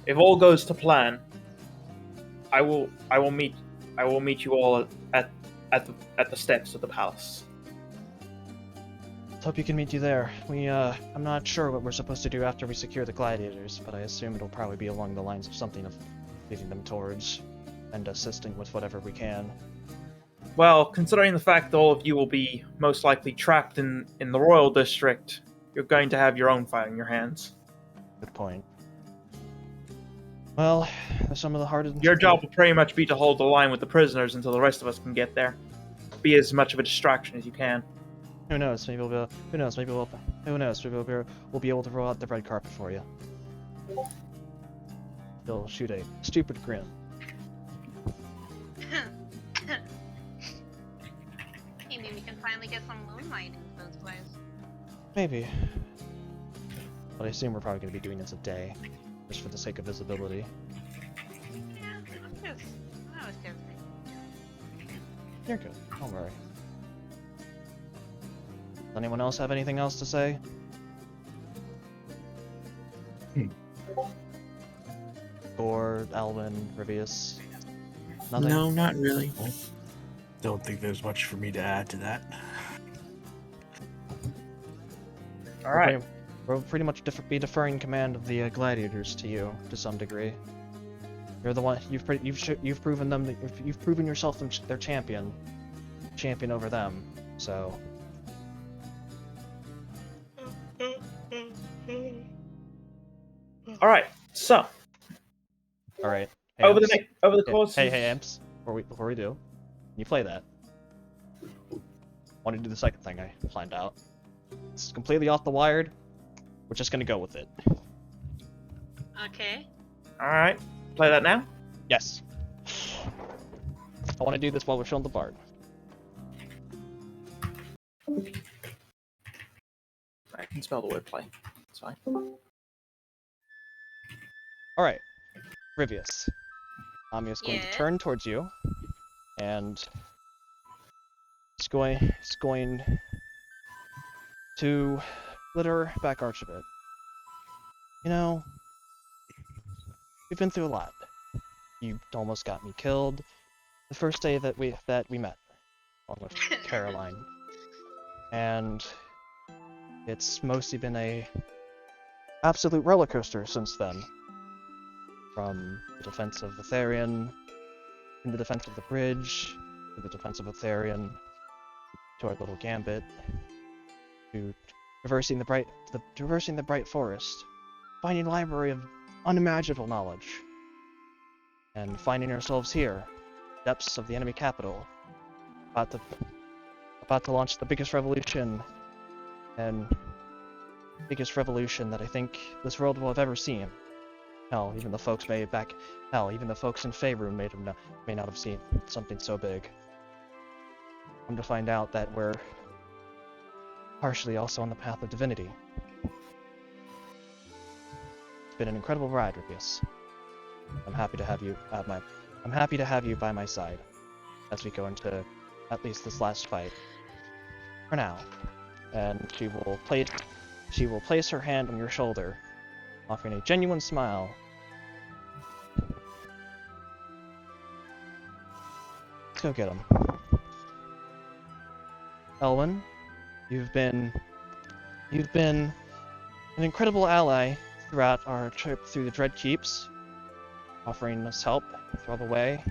"If all goes to plan, I will meet you all at the steps of the palace." Hope you can meet you there. I'm not sure what we're supposed to do after we secure the gladiators, but I assume it'll probably be along the lines of something of leading them towards and assisting with whatever we can. Well, considering the fact that all of you will be most likely trapped in the royal district, you're going to have your own fight on your hands. Good point. Well, some of the hardest. Your job will pretty much be to hold the line with the prisoners until the rest of us can get there. Be as much of a distraction as you can. Who knows? Maybe we'll be able to roll out the red carpet for you. He'll shoot a stupid grin. Maybe we can finally get some moonlight in those places. Maybe. But I assume we're probably going to be doing this a day, just for the sake of visibility. Yeah, that was just me. You're good. Don't worry. Does anyone else have anything else to say? Or Alvin, Rivius? Nothing? No, not really. Don't think there's much for me to add to that. All right. We'll pretty much be deferring command of the gladiators to you to some degree. You're the one. You've proven them. You've proven yourself their champion over them. So. All right. So All right. Hey, over Amps. the course. Hey, Amps. Before we do, can you play that? Want to do the second thing I planned out? It's completely off the wired. We're just gonna go with it. Okay. All right. Play that now. Yes. I want to do this while we're showing the bard. I can spell the word play. It's fine. All right, Rivius. Ami is going to Yeah? turn towards you, and it's going to let her back arch a bit. You know, we've been through a lot. You almost got me killed the first day that we met, along with Caroline, and it's mostly been a absolute roller coaster since then. From the defense of Elerian, in the defense of the bridge, to the defense of Elerian, to our little gambit, to traversing the bright forest, finding a library of unimaginable knowledge, and finding ourselves here, depths of the enemy capital, about to launch the biggest revolution, that I think this world will have ever seen. Hell, even the folks in Faerun may not have seen something so big. Come to find out that we're partially also on the path of divinity. It's been an incredible ride, Rivius. I'm happy to have you by my side as we go into at least this last fight. For now. And she will place her hand on your shoulder, offering a genuine smile. Let's go get him. Elwyn, you've been an incredible ally throughout our trip through the Dread Keeps, offering us help throughout the way,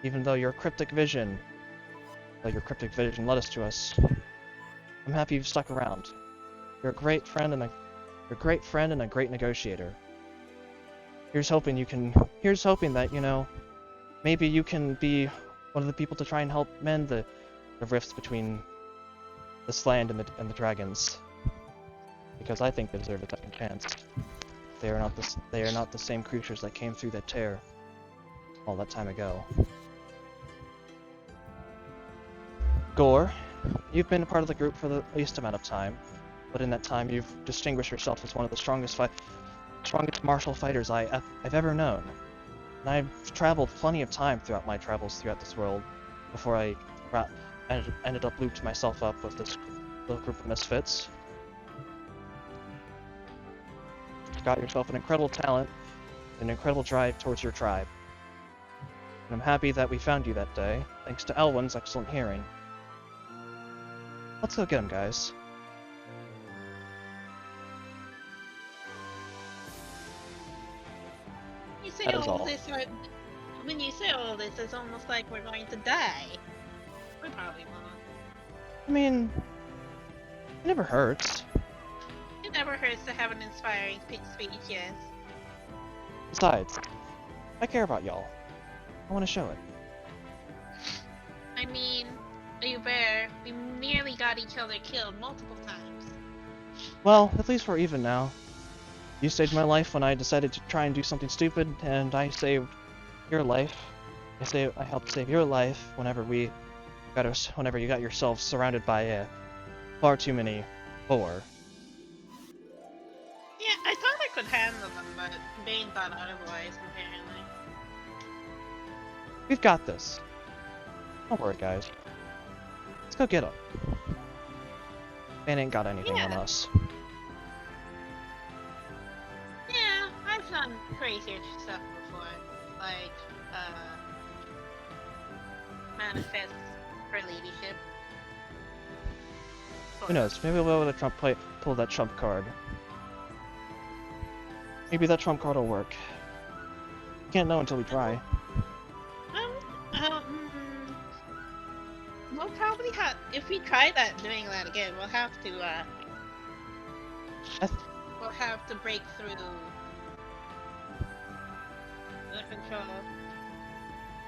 even though your cryptic vision led us to us, I'm happy you've stuck around. You're a great friend and a great negotiator. Here's hoping that, you know, maybe you can be one of the people to try and help mend the rifts between this land and the dragons. Because I think they deserve a second chance. They are not the same creatures that came through that tear all that time ago. Gore, you've been a part of the group for the least amount of time, but in that time you've distinguished yourself as one of the strongest martial fighters I've ever known. And I've traveled plenty of time throughout my travels throughout this world before I ended up looped myself up with this little group of misfits. You've got yourself an incredible talent, an incredible drive towards your tribe. And I'm happy that we found you that day, thanks to Elwyn's excellent hearing. Let's go get him, guys. You say That is all all. this, when you say all this, it's almost like we're going to die. We probably won't. I mean, it never hurts. It never hurts to have an inspiring speech, yes. Besides, I care about y'all. I want to show it. I mean, are you aware? We nearly got each other killed multiple times. Well, at least we're even now. You saved my life when I decided to try and do something stupid, and I saved your life. I helped save your life whenever you got yourselves surrounded by far too many boar. Yeah, I thought I could handle them, but Bane thought otherwise, apparently. We've got this. Don't worry, guys. Let's go get them. Bane ain't got anything on us. Yeah, I've done crazier stuff before. Like, manifest her ladyship. Who knows? Maybe we'll be able to pull that trump card. Maybe that trump card will work. You can't know until we try. We'll probably have, if we try doing that again, we'll have to break through the control.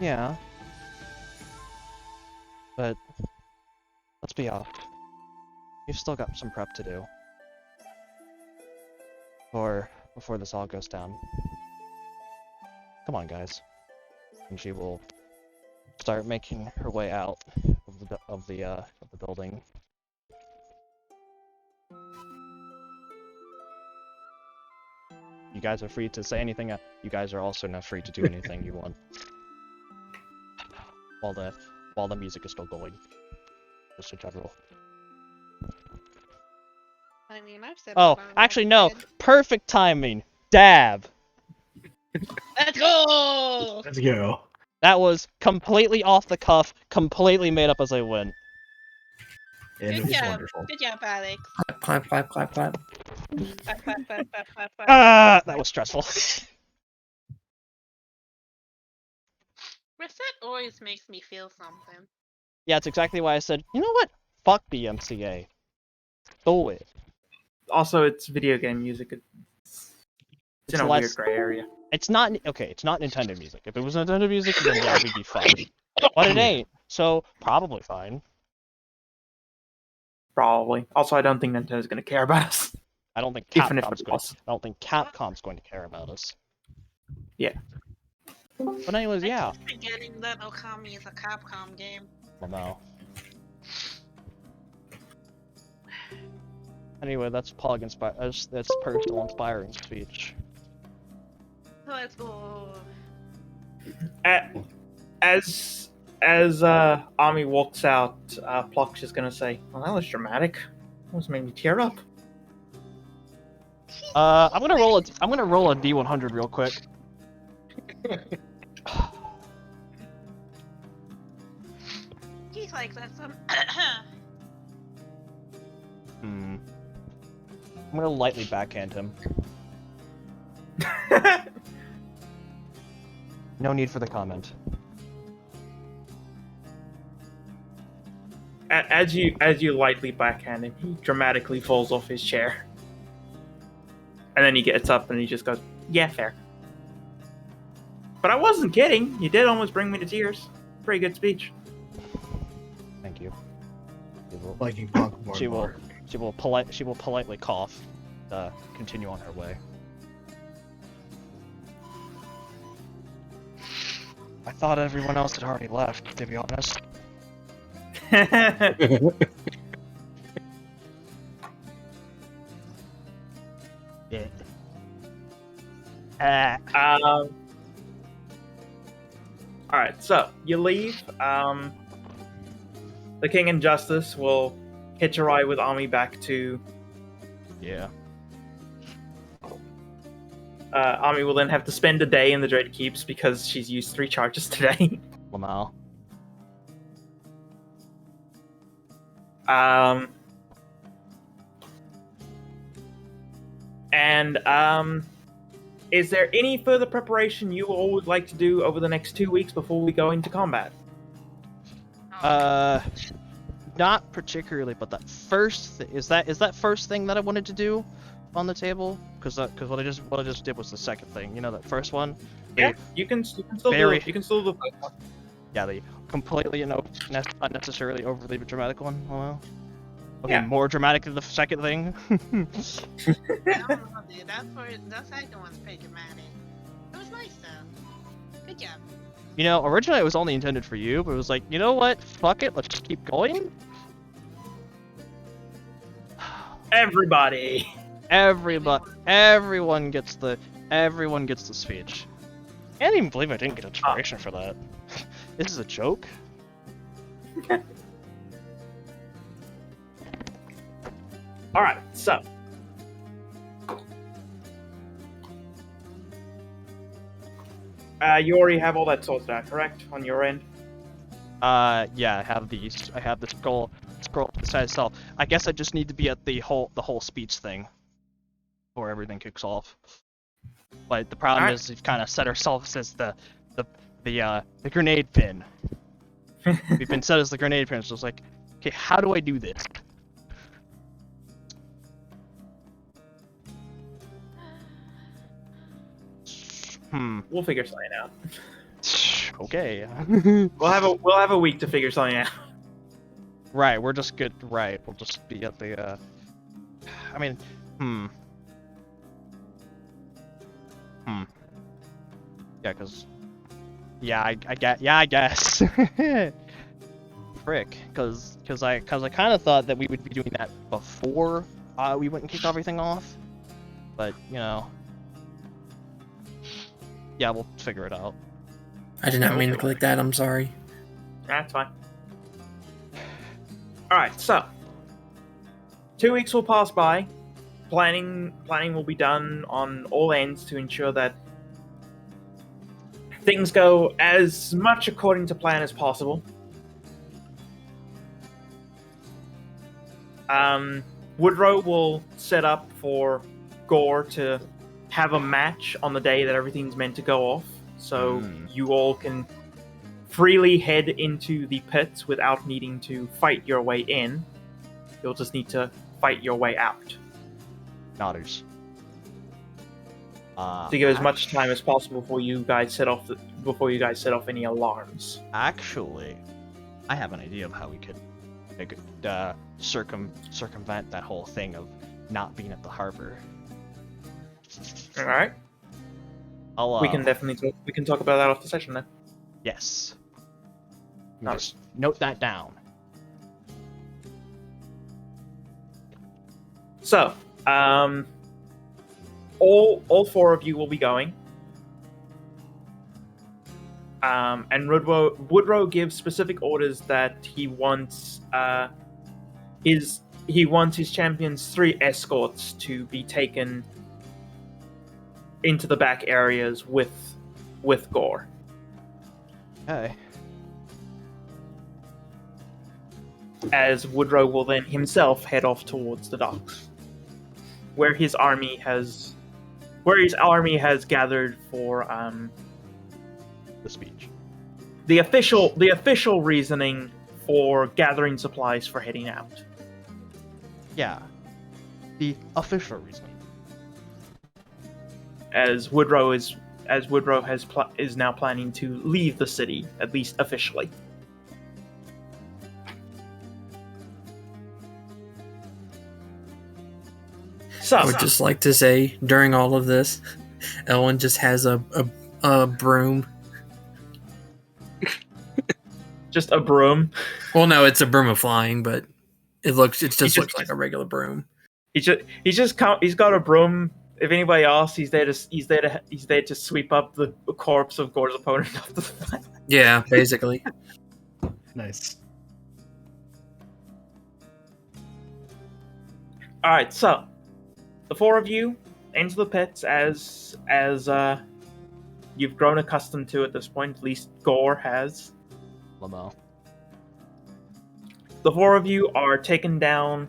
Yeah. But let's be off. You've still got some prep to do. Before this all goes down. Come on, guys. And she will start making her way out of the building. You guys are free to say anything. You guys are also now free to do anything you want. While the music is still going. Just in general. I mean, I've said. Oh, actually no. Perfect timing. Dab. Let's go. Let's go. That was completely off the cuff, completely made up as I went. And it Good was job. wonderful. Good job, Alex. Clap, clap, clap, clap. Clap, clap, clap, clap, clap, clap. That was stressful. Reset always makes me feel something. Yeah, it's exactly why I said, you know what? Fuck the MCA. Do it. Also, it's video game music. It's in a weird gray area. It's not okay. It's not Nintendo music. If it was Nintendo music, then yeah, we'd be fine. But it ain't, so probably fine. Probably. Also, I don't think Nintendo's going to care about us. I don't think Even if Capcom's it going. was. I don't think Capcom's going to care about us. Yeah. But anyways, yeah. I keep forgetting that Okami is a Capcom game. Well, no. Anyway, that's that's personal inspiring speech. Let's go. As Ami walks out, Pluck's just gonna say, "Well, that was dramatic. Almost made me tear up." I'm gonna roll a D100 real quick. He's like, that's some. I'm gonna lightly backhand him. No need for the comment. As you lightly backhand him, he dramatically falls off his chair, and then he gets up and he just goes, "Yeah, fair." But I wasn't kidding. You did almost bring me to tears. Pretty good speech. Thank you. Liking Punk more She and will. more. She will politely cough. Continue on her way. I thought everyone else had already left. To be honest. Yeah. Alright, so you leave. The King and Justice will hitch a ride with Ami back to. Yeah. Ami will then have to spend a day in the Dread Keeps because she's used 3 charges today. Lamal. Is there any further preparation you all would like to do over the next 2 weeks before we go into combat? Not particularly, but that first is that first thing that I wanted to do on the table? Because what I just did was the second thing. You know, that first one. Yeah, you can still do very- it. You can still do the first one. Yeah, the completely unnecessarily overly dramatic one. Oh, well. Okay, Yeah. more dramatic than the second thing. I don't know, dude. That second one's pretty dramatic. It was nice though. Good job. You know, originally it was only intended for you, but it was like, you know what? Fuck it, let's just keep going. Everybody. Everyone gets the speech. I can't even believe I didn't get inspiration for that. This is a joke. All right, so you already have all that sorted out, correct, on your end? Yeah, I have the scroll beside itself. I guess I just need to be at the whole speech thing before everything kicks off. But the problem Alright. is we've kind of set ourselves as the grenade pin. We've been set as the grenade pin, so it's like, okay, how do I do this? We'll figure something out. Okay. We'll have a week to figure something out. Right, we're just good. Right, we'll just be at the. I mean, Yeah, cause. Yeah, I guess. Frick, cause I kind of thought that we would be doing that before we went and kicked everything off, but you know. Yeah, we'll figure it out. I did not mean to click that. I'm sorry. That's fine. All right, so 2 weeks will pass by. Planning will be done on all ends to ensure that things go as much according to plan as possible. Woodrow will set up for Gore to have a match on the day that everything's meant to go off, so you all can freely head into the pits without needing to fight your way in. You'll just need to fight your way out Nodders. to give as much time as possible before you guys set off any alarms. Actually, I have an idea of how we could circumvent that whole thing of not being at the harbor. All right, we can definitely talk about that off the session then. Yes. Nice. Just note that down. So, all 4 of you will be going. And Woodrow gives specific orders that he wants his champion's 3 escorts to be taken into the back areas with Gore. Okay. As Woodrow will then himself head off towards the docks, where his army has gathered for The speech. the official reasoning or gathering supplies for heading out? Yeah. The official reason. As Woodrow is now planning to leave the city, at least officially. So, I would just like to say, during all of this, Ellen just has a broom. just a broom. Well, no, it's a broom of flying, but it looks looks like a regular broom. He's got a broom. If anybody asks, he's there to sweep up the corpse of Gore's opponent off the fight. Yeah, basically. Nice. All right, so the four of you enter the pits as you've grown accustomed to at this point. At least Gore has. Lamau. The four of you are taken down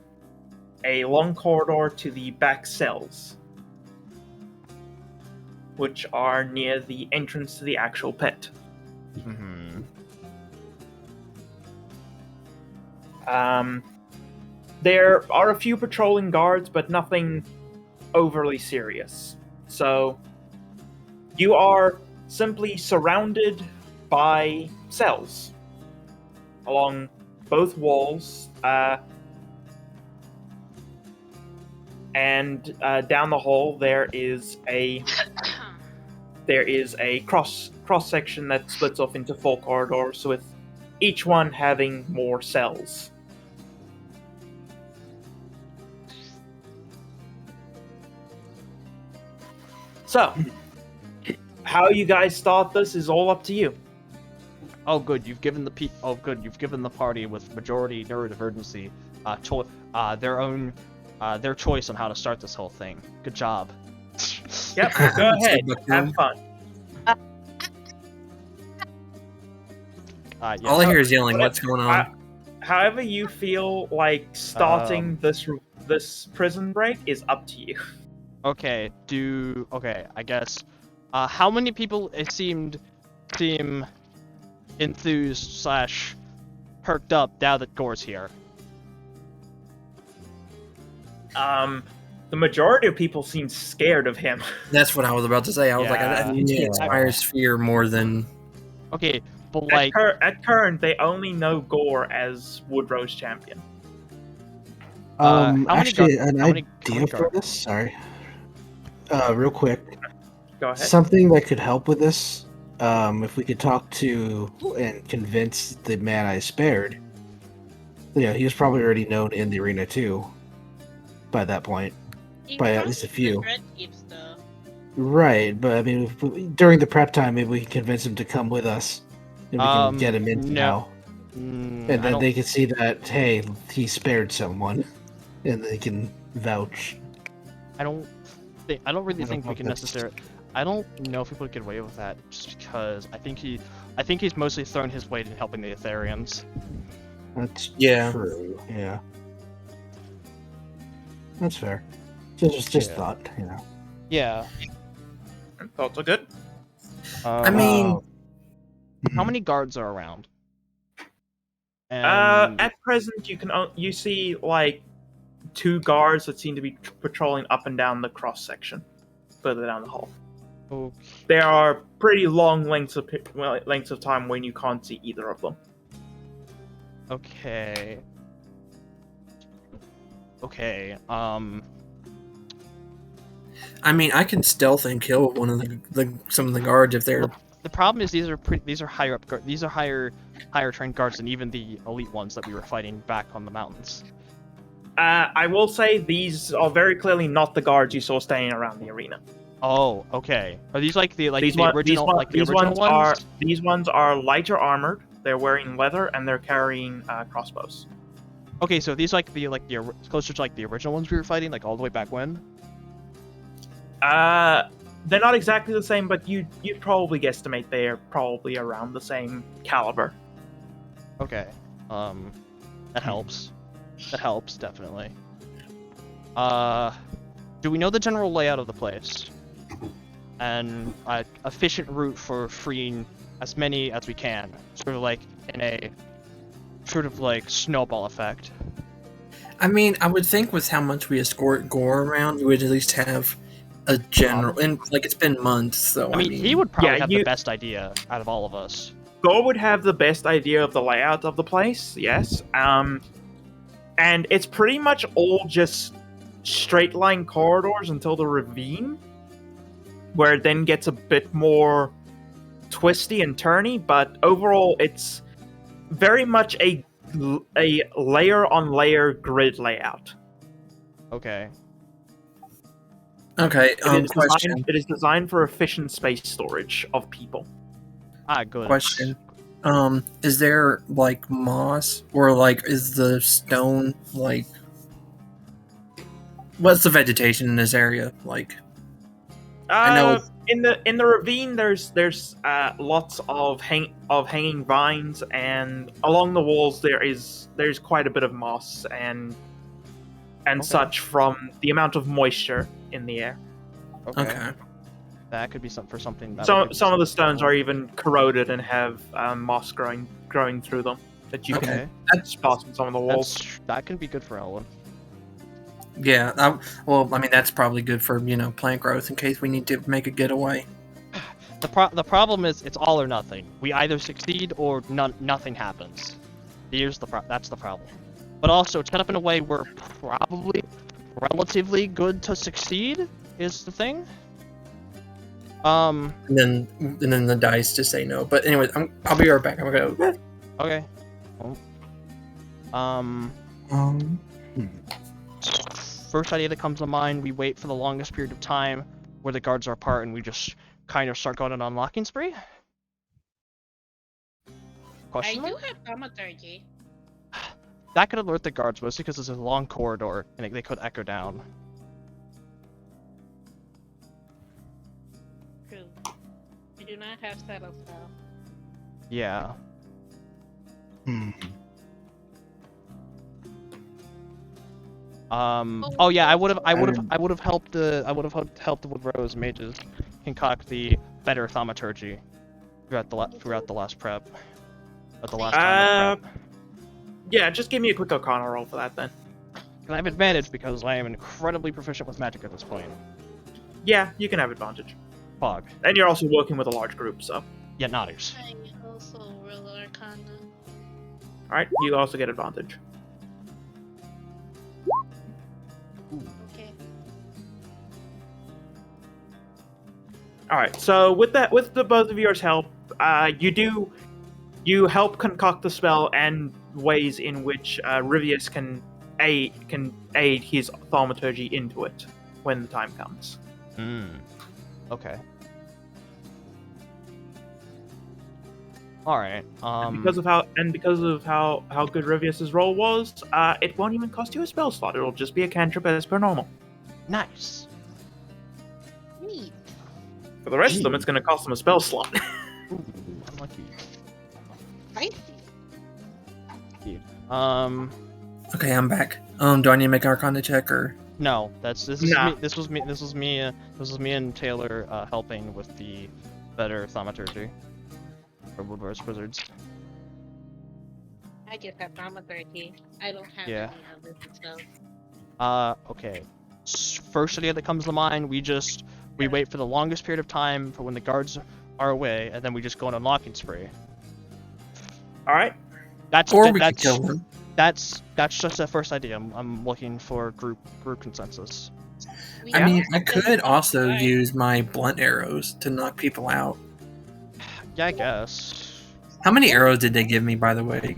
a long corridor to the back cells, which are near the entrance to the actual pit. Mm-hmm. There are a few patrolling guards, but nothing overly serious. So you are simply surrounded by cells along both walls, and down the hall there is a cross section that splits off into 4 corridors, with each one having more cells. So, how you guys start this is all up to you. Oh, good. You've given the party with majority neurodivergency their choice on how to start this whole thing. Good job. Yep. Go ahead. Have fun. Yeah. All I hear is yelling. What's going on? However you feel like starting this prison break is up to you. Okay. I guess. How many people seem enthused / perked up now that Gore's here? The majority of people seem scared of him. That's what I was about to say. I was like, I think he inspires fear more than. Okay, but like at current, they only know Gore as Woodrow's champion. Actually, an how many idea for guards? this. Sorry. Real quick. Go ahead. Something that could help with this. If we could talk to and convince the man I spared. Yeah, he was probably already known in the arena too. By that point. By at least a few. Right, but I mean, during the prep time, maybe we can convince him to come with us, and we can get him in now, and then they can see that hey, he spared someone, and they can vouch. I don't really think we can necessarily. I don't know if we could get away with that, just because I think he's mostly thrown his weight in helping the Elerians. That's true. Yeah, that's fair. Just thought, you know. Yeah. Thoughts are good. I mean, how many guards are around? And... At present, you see like 2 guards that seem to be patrolling up and down the cross section, further down the hall. Okay. There are pretty long lengths of time when you can't see either of them. Okay. I mean, I can stealth and kill one of some of the guards if they're. The problem is these are higher up these are higher trained guards than even the elite ones that we were fighting back on the mountains. I will say these are very clearly not the guards you saw standing around the arena. Oh, okay. Are these like the These original ones? These ones are lighter armored. They're wearing leather and they're carrying crossbows. Okay, so these like the closer to like the original ones we were fighting, like all the way back when. They're not exactly the same, but you'd probably guesstimate they're probably around the same caliber. Okay, that helps. That helps definitely. Do we know the general layout of the place? And an efficient route for freeing as many as we can, sort of like in a sort of like snowball effect. I mean, I would think with how much we escort Gore around, we would at least have a general. And like it's been months, so I mean, he would probably have you- the best idea out of all of us. Gore would have the best idea of the layout of the place, yes. And it's pretty much all just straight line corridors until the ravine, where it then gets a bit more twisty and turny. But overall, it's very much a layer on layer grid layout. Okay. Okay. Question. It is designed for efficient space storage of people. Ah, good. Question. Is there like moss or like is the stone like? What's the vegetation in this area like? I know in the ravine there's lots of hanging vines, and along the walls there's quite a bit of moss and such from the amount of moisture in the air. Okay. That could be something. Some of the stones are even corroded and have moss growing through them that you can spot on some of the walls. That can be good for Ellen. Yeah. Well, I mean that's probably good for plant growth in case we need to make a getaway. The problem is it's all or nothing. We either succeed or nothing happens. That's the problem. But also, it's set up in a way we're probably relatively good to succeed is the thing. And then the dice to say no. But anyway, I'll be right back. I'm gonna go. Okay. First idea that comes to mind: we wait for the longest period of time where the guards are apart, and we just kind of start going on an unlocking spree. Question I mark? do have thaumaturgy. That could alert the guards, mostly because it's a long corridor and they could echo down. True. I do not have settle spell. Yeah. Oh yeah, I would have helped the Rose mages concoct the better thaumaturgy throughout the last prep. At the last time prep. Yeah, just give me a quick Arcana roll for that then. And I have advantage because I am incredibly proficient with magic at this point. Yeah, you can have advantage. Fog. And you're also working with a large group, so. Yeah, nodders. I also roll Arcana. Alright, you also get advantage. Okay. Alright, so with the both of yours help, you help concoct the spell and ways in which Rivius can aid his thaumaturgy into it when the time comes. Okay. All right. And because of how good Rivius's roll was, it won't even cost you a spell slot. It'll just be a cantrip as per normal. Nice. Neat. For the rest of them, it's going to cost them a spell slot. Ooh, unlucky. Spicy. Okay, I'm back. Do I need to make an Arcana check or? No, this was me and Taylor helping with the better thaumaturgy for Woodward's Wizards. I just have thaumaturgy. I don't have Yeah. any other spells. Okay. First idea that comes to mind, we wait for the longest period of time for when the guards are away, and then we just go on an unlocking spree. All right. That's kill them. That's just a first idea. I'm looking for group consensus. I mean, I could also use my blunt arrows to knock people out. Yeah, I guess. How many arrows did they give me, by the way?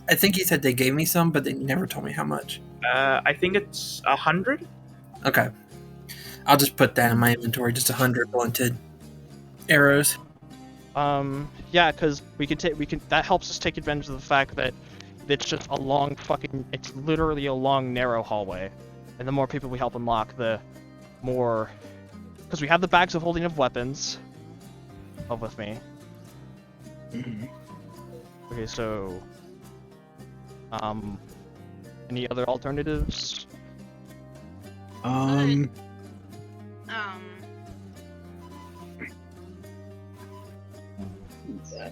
I think he said they gave me some, but they never told me how much. I think it's 100. Okay. I'll just put that in my inventory, just 100 blunted arrows. Yeah, because that helps us take advantage of the fact that it's just a long it's literally a long, narrow hallway. And the more people we help unlock, the more, because we have the bags of holding of weapons. Up with me. Okay, so, any other alternatives?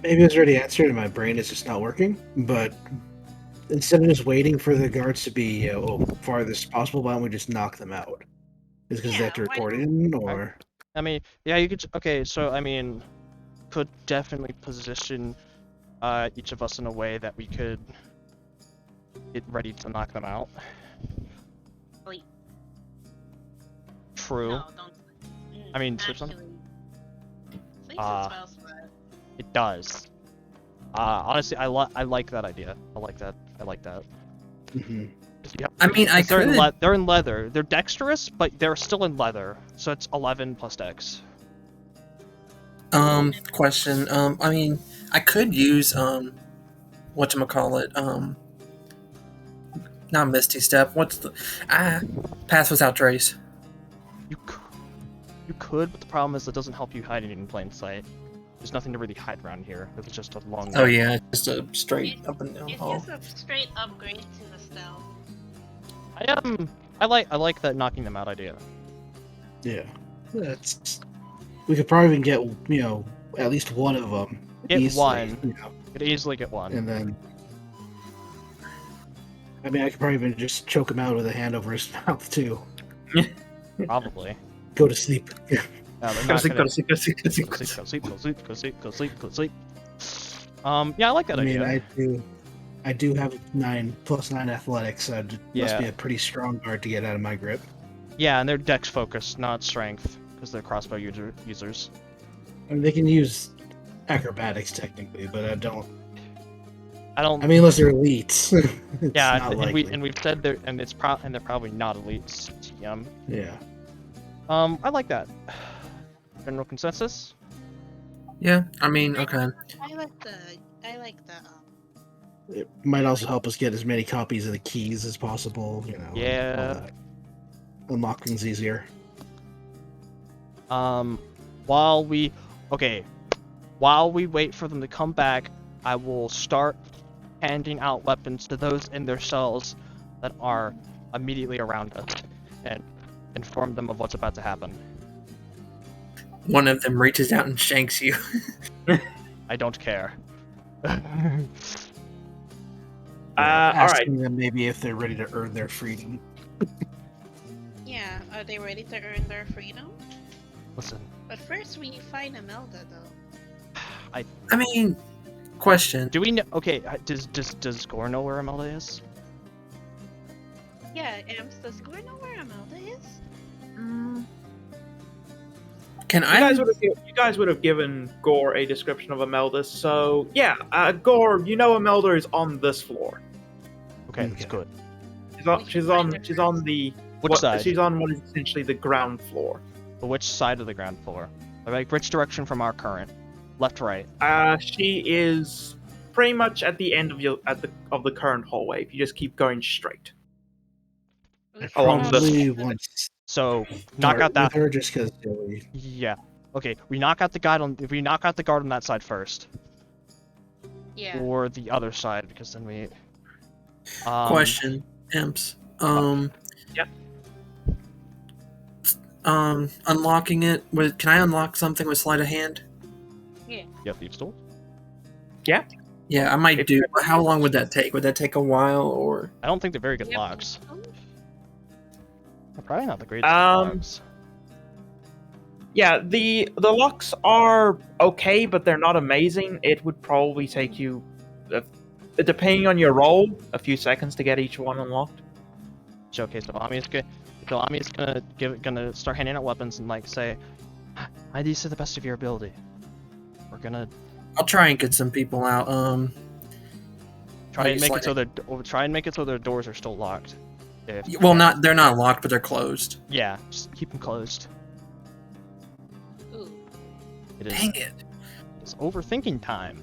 Maybe it's already answered and my brain is just not working, but instead of just waiting for the guards to be farthest possible, why don't we just knock them out? Is because they have to Yeah, why report not? in, or I mean, yeah, you could. Okay, so I mean, could definitely position each of us in a way that we could get ready to knock them out. Sleep. True. No, don't. I mean, sleep's not- actually, sleep's Ah. a spell slot. It does. Honestly, I like that idea. I like that. Mhm. Yeah. I mean, I They're in, could. they're in leather. They're dexterous, but they're still in leather. So it's 11 plus dex. Question. I mean, I could use whatchamacallit, not Misty Step. What's the Pass Without Trace. You could, but the problem is it doesn't help you hiding in plain sight. There's nothing to really hide around here. It's just a long. Oh yeah, just a straight up and down It's hall. just a straight upgrade to the stealth. I like that knocking them out idea. Yeah, we could probably even get at least one of them. Get easily, one. You could easily get one. and then I mean I could probably even just choke him out with a hand over his mouth too. Probably. Go to sleep. No, they're Go not sleep, gonna- go sleep, go sleep, go sleep, Go go sleep, sleep. go sleep, go sleep, go sleep, go sleep, go sleep. Yeah, I like that I mean, idea. I do have 9+9 athletics, so it must Yeah. be a pretty strong guard to get out of my grip. Yeah, and they're dex focused, not strength, because they're crossbow users. I mean, they can use acrobatics technically, but I don't. I don't. I mean, unless they're elites. It's yeah, not and likely. we've said they're and they're probably not elites. TM. Yeah. I like that. General consensus. Yeah, I mean, okay. I like the. It might also help us get as many copies of the keys as possible. Yeah. all that. Unlock things easier. While we wait for them to come back, I will start handing out weapons to those in their cells that are immediately around us, and inform them of what's about to happen. One of them reaches out and shanks you. I don't care. All right. Asking them maybe if they're ready to earn their freedom. Yeah, are they ready to earn their freedom? Listen, But first, we find Imelda, though. I mean, question. do we know? Okay, does Gore know where Imelda is? Yeah, does Gore know where Imelda is? Can You I? guys would have given Gore a description of Imelda, so yeah, Gore, you know Imelda is on this floor. Okay, that's Okay. good. She's on the Which side? She's on what is essentially the ground floor. But which side of the ground floor? Like which direction from our current? Left, right. She is pretty much at the end of the current hallway. If you just keep going straight. I Along this probably want to So knock start out that. with her just because. Yeah. Okay, we knock out the guard on. If we knock out the guard on that side first, Yeah. or the other side, because then we. Question, imps. Yep. Unlocking it with. Can I unlock something with sleight of hand? Yeah, thieves' tool. Yeah, I might do. How long would that take? Would that take a while, or? I don't think they're very good Yep. locks. They're probably not the greatest Um, locks. Yeah, the locks are okay, but they're not amazing. It would probably take you, depending on your roll, a few seconds to get each one unlocked. Showcase of Ami is good. So Ami's gonna start handing out weapons and like say, "Hide these to the best of your ability." We're gonna I'll try and get some people out. try Like and make it so sleight- try and make it so their doors are still locked. If, Well, they're not locked, but they're closed. Yeah, just keep them closed. Ooh. It is. Dang it! It's overthinking time.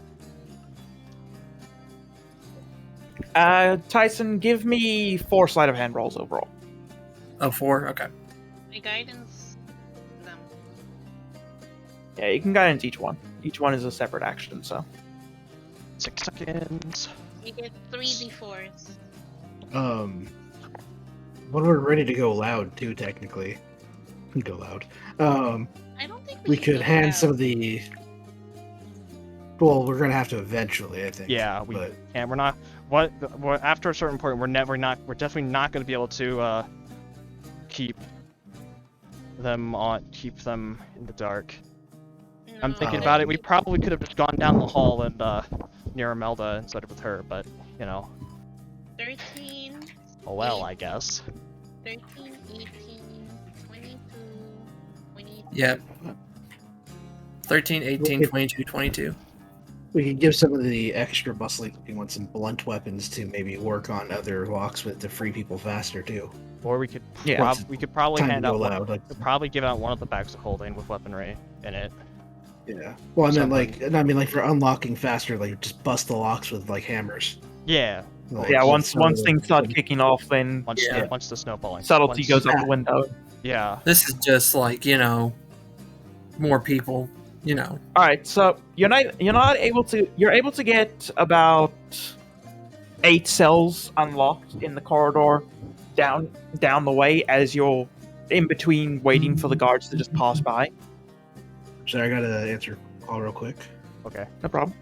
Tyson, give me 4 sleight of hand rolls overall. Oh, 4? Okay. My guidance. Them. Yeah, you can guidance each one. Each one is a separate action, so. 6 seconds. You get 3d4s. When we're ready to go loud too, technically, go loud. I don't think We should could go hand loud. some of the. Well, we're gonna have to eventually, I think. Yeah, but and we're not. After a certain point, we're definitely not going to be able to keep them in the dark. I'm thinking Oh. about it. We probably could have just gone down the hall and near Imelda instead of with her, but 13, oh well, I guess. 13, 18, 22, 23. Yep. 13, 18, 22, 22. we could give some of the extra bustling looking ones some blunt weapons to maybe work on other locks with to free people faster too. Or we could Yeah. we could probably Time to hand go out loud. Like, could probably give out one of the bags of holding with weaponry in it. yeah. Well, I meant Someone- like for unlocking faster, like just bust the locks with like hammers. Yeah. Like, Yeah, just once so things start that- kicking off, then Once Yeah. once the snowballing. subtlety once- goes out the window. Yeah. This is just like, more people, All right, so you're able to get about 8 cells unlocked in the corridor down the way as you're in between waiting for the guards to just pass by. Sorry, I gotta answer a call real quick. Okay. No problem.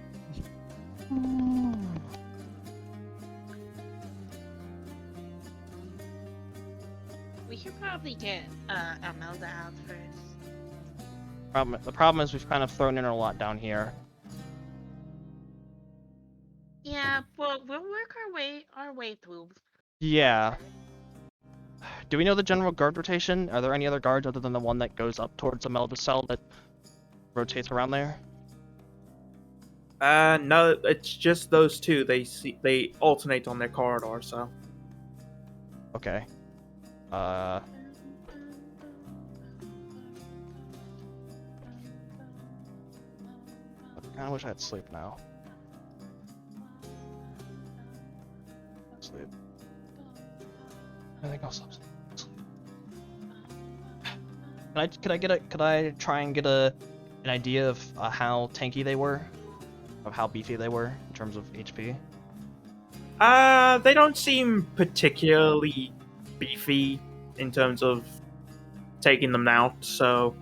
We should probably get Imelda out first. The problem is we've kind of thrown in a lot down here. Yeah, but we'll work our way through. Yeah. Do we know the general guard rotation? Are there any other guards other than the one that goes up towards the Imelda cell that rotates around there? No, it's just those two. They alternate on their corridor, so. Okay. I kinda wish I had sleep now. Sleep. I think I'll sleep. Could I try and get an idea of how tanky they were? Of how beefy they were in terms of HP? They don't seem particularly beefy in terms of taking them out, so.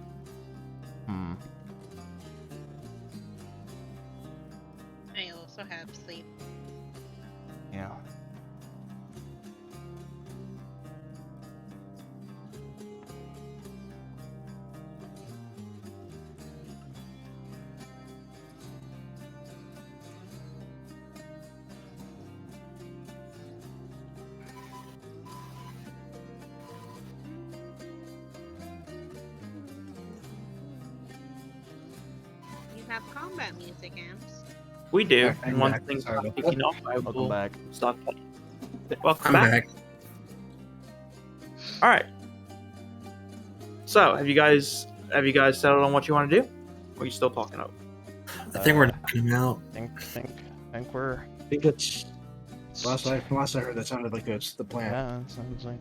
I also have sleep. Yeah. You have combat music, Amps. We do, I'm and once back. things Sorry start about kicking off, I Welcome will back. start playing. Welcome I'm back. back. All right. So, have you guys settled on what you want to do? Or are you still talking out? I think we're knocking them out. Think we're I think it's last I heard that sounded like it's the plan. yeah.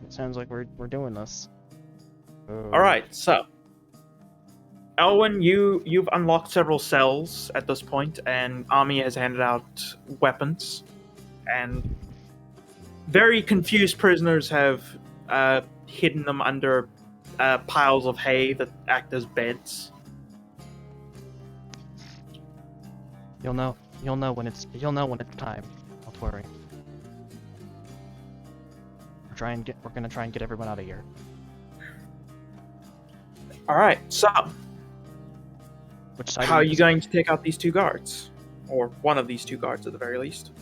It sounds like we're doing this. All right. So, Elwyn, you've unlocked several cells at this point, and Ami has handed out weapons, and very confused prisoners have hidden them under piles of hay that act as beds. You'll know when it's time. Don't worry. We're gonna try and get everyone out of here. All right. So, Which side how are you going to take out these two guards, or one of these two guards at the very least?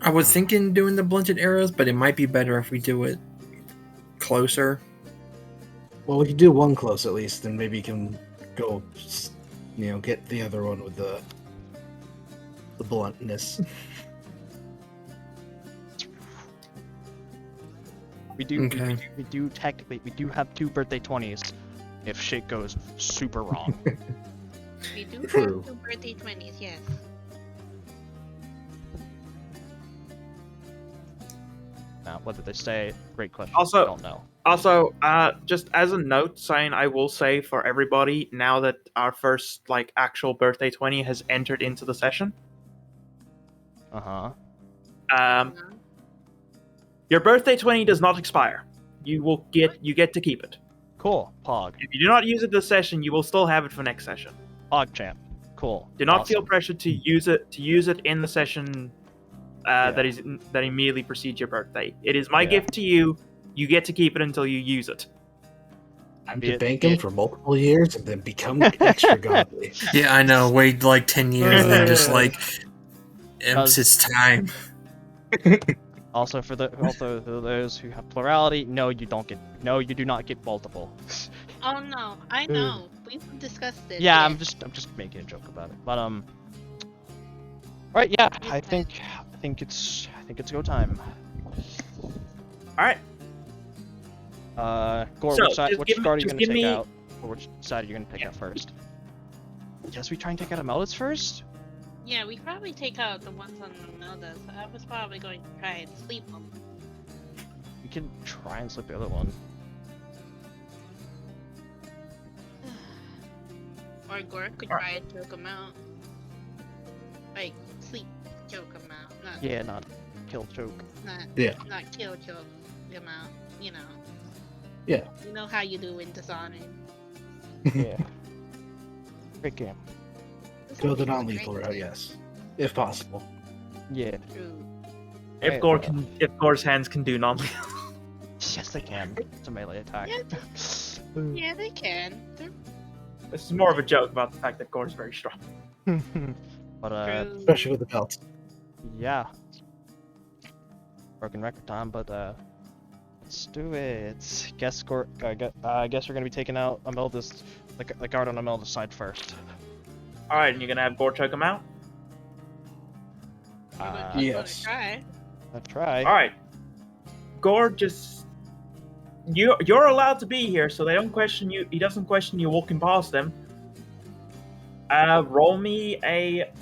I was thinking doing the blunted arrows, but it might be better if we do it closer. Well, we could do one close at least, and maybe you can go, get the other one with the bluntness. We do Okay. we do technically have 2 birthday 20s if shit goes super wrong. We do True. have 2 birthday 20s, yes. Now, whether they stay, great question. Also- I don't know. Also, just as a note, saying I will say for everybody, now that our first actual birthday 20 has entered into the session, Uh-huh. your birthday 20 does not expire. You get to keep it. Cool. Pog. If you do not use it this session, you will still have it for next session. Pog champ. Cool. Do not Awesome. feel pressured to use it in the session Yeah. that immediately precedes your birthday. It is my Yeah. gift to you. You get to keep it until you use it. I'm Be to it- bank be him it- for multiple years and then become extra godly. Yeah, I know. Wait like 10 years and then just like it's time. Also for those who have plurality, no, you do not get multiple. Oh no, I know. We've discussed this. Yeah, yes. I'm just making a joke about it. But Alright, yeah, I think it's go time. All right. Gore, So, which card are you just gonna give take me- out? Or which side are you gonna take out first? Guess we try and take out Amelis first? Yeah, we probably take out the ones on Melda's. I was probably going to try and sleep them. We can try and slip the other one. Or Gore could try and choke them out. Like, sleep choke them out. Not, Yeah, not kill choke. not, Yeah. not kill choke them out. You know. Yeah. You know how you do in Dishonored. Yeah. Great game. Go the Dishonored's a non-lethal great route, game. yes, if possible. Yeah. True. If Right, if Gore's hands can do non-lethal. Yes, they can. It's a melee attack. Yeah, they can. They're This is more of a joke about the fact that Gore's very strong. But true. Especially with the belt. yeah. Broken record time, but let's do it. Guess I guess we're gonna be taking out Amelda's the guard on Amelda's side first. All right, and you're gonna have Gore choke him out. I'm Yes. gonna try. Let's try. All right, Gore, just you're allowed to be here, so they don't question you. He doesn't question you walking past them. Roll me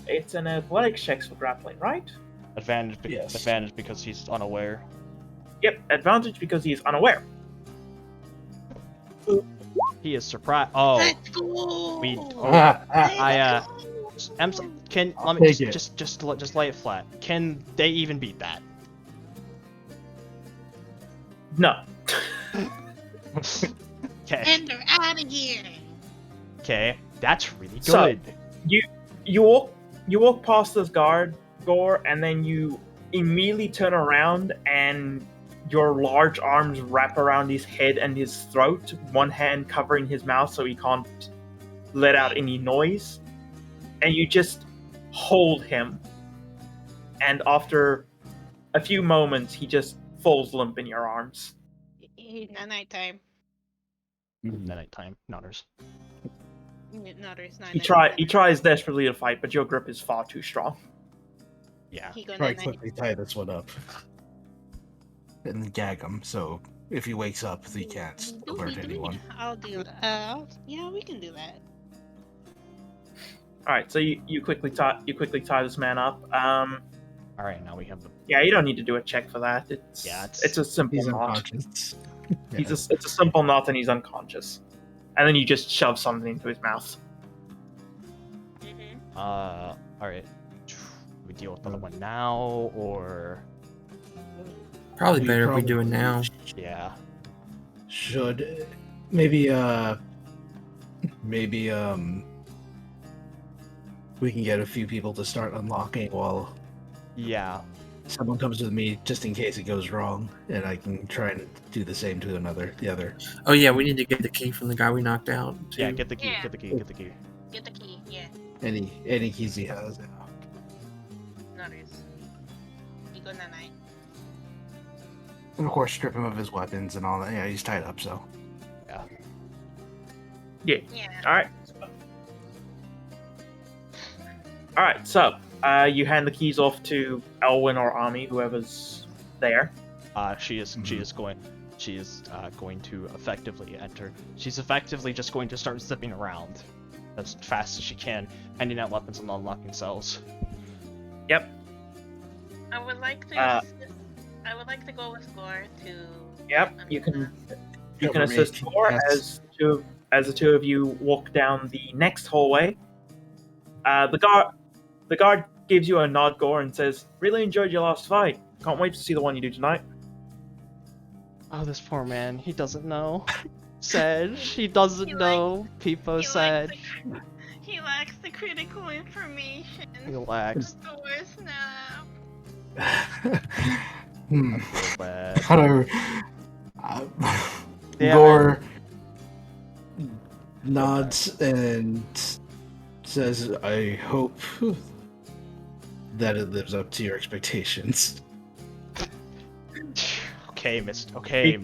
it's an athletics checks for grappling, right? Advantage. Yes. Advantage because he's unaware. Yep, advantage because he is unaware. He is surprised. Oh, Let's go. we- Let's I, go. can I'll let me take it. just lay it flat. Can they even beat that? No. Okay. And they're out of here. Okay. That's really So- good. You walk past this guard, Gore, and then you immediately turn around and your large arms wrap around his head and his throat, one hand covering his mouth so he can't let out any noise. And you just hold him. And after a few moments, he just falls limp in your arms. Nighttime. Nighttime. Nodders. Nutters, He tries desperately to fight, but your grip is far too strong. Yeah. He gonna Probably night. quickly tie this one up. And then gag him, so if he wakes up, he can't alert anyone. I'll do that. Yeah, we can do that. All right, so you quickly tie this man up. All right. Now we have the. Yeah, you don't need to do a check for that. It's Yeah, it's- it's a simple He's knot. unconscious. It's a simple knot, and he's unconscious. And then you just shove something into his mouth. Mm-hmm. All right. We deal with the other one now, or Probably We better if we probably do it now. yeah. Should maybe we can get a few people to start unlocking while Yeah. someone comes with me, just in case it goes wrong, and I can try and do the same to the other. Oh yeah, we need to get the key from the guy we knocked out. Too. Yeah. Get the key. Yeah. Get the key. Get the key. Get the key. Yeah, Any keys he has. Nutters. You go night. And of course, strip him of his weapons and all that. Yeah, he's tied up, so. Yeah. All right. All right. So you hand the keys off to Elwyn or Ami, whoever's there. She is going to effectively enter. She's effectively just going to start zipping around as fast as she can, handing out weapons and unlocking cells. Yep. I would like to. Uh, I would like to go with Gore to. Yep. You can Cover me. assist Gore Yes. as the two of you walk down the next hallway. The guard gives you a nod, Gore, and says, "Really enjoyed your last fight. Can't wait to see the one you do tonight." Oh, this poor man. He doesn't know. said she doesn't He know. People he said He lacks the critical information. relax. Doors now. Hmm. I feel bad. How do Damn Gore nods and says, "I hope that it lives up to your expectations." Okay, Mr. Okay.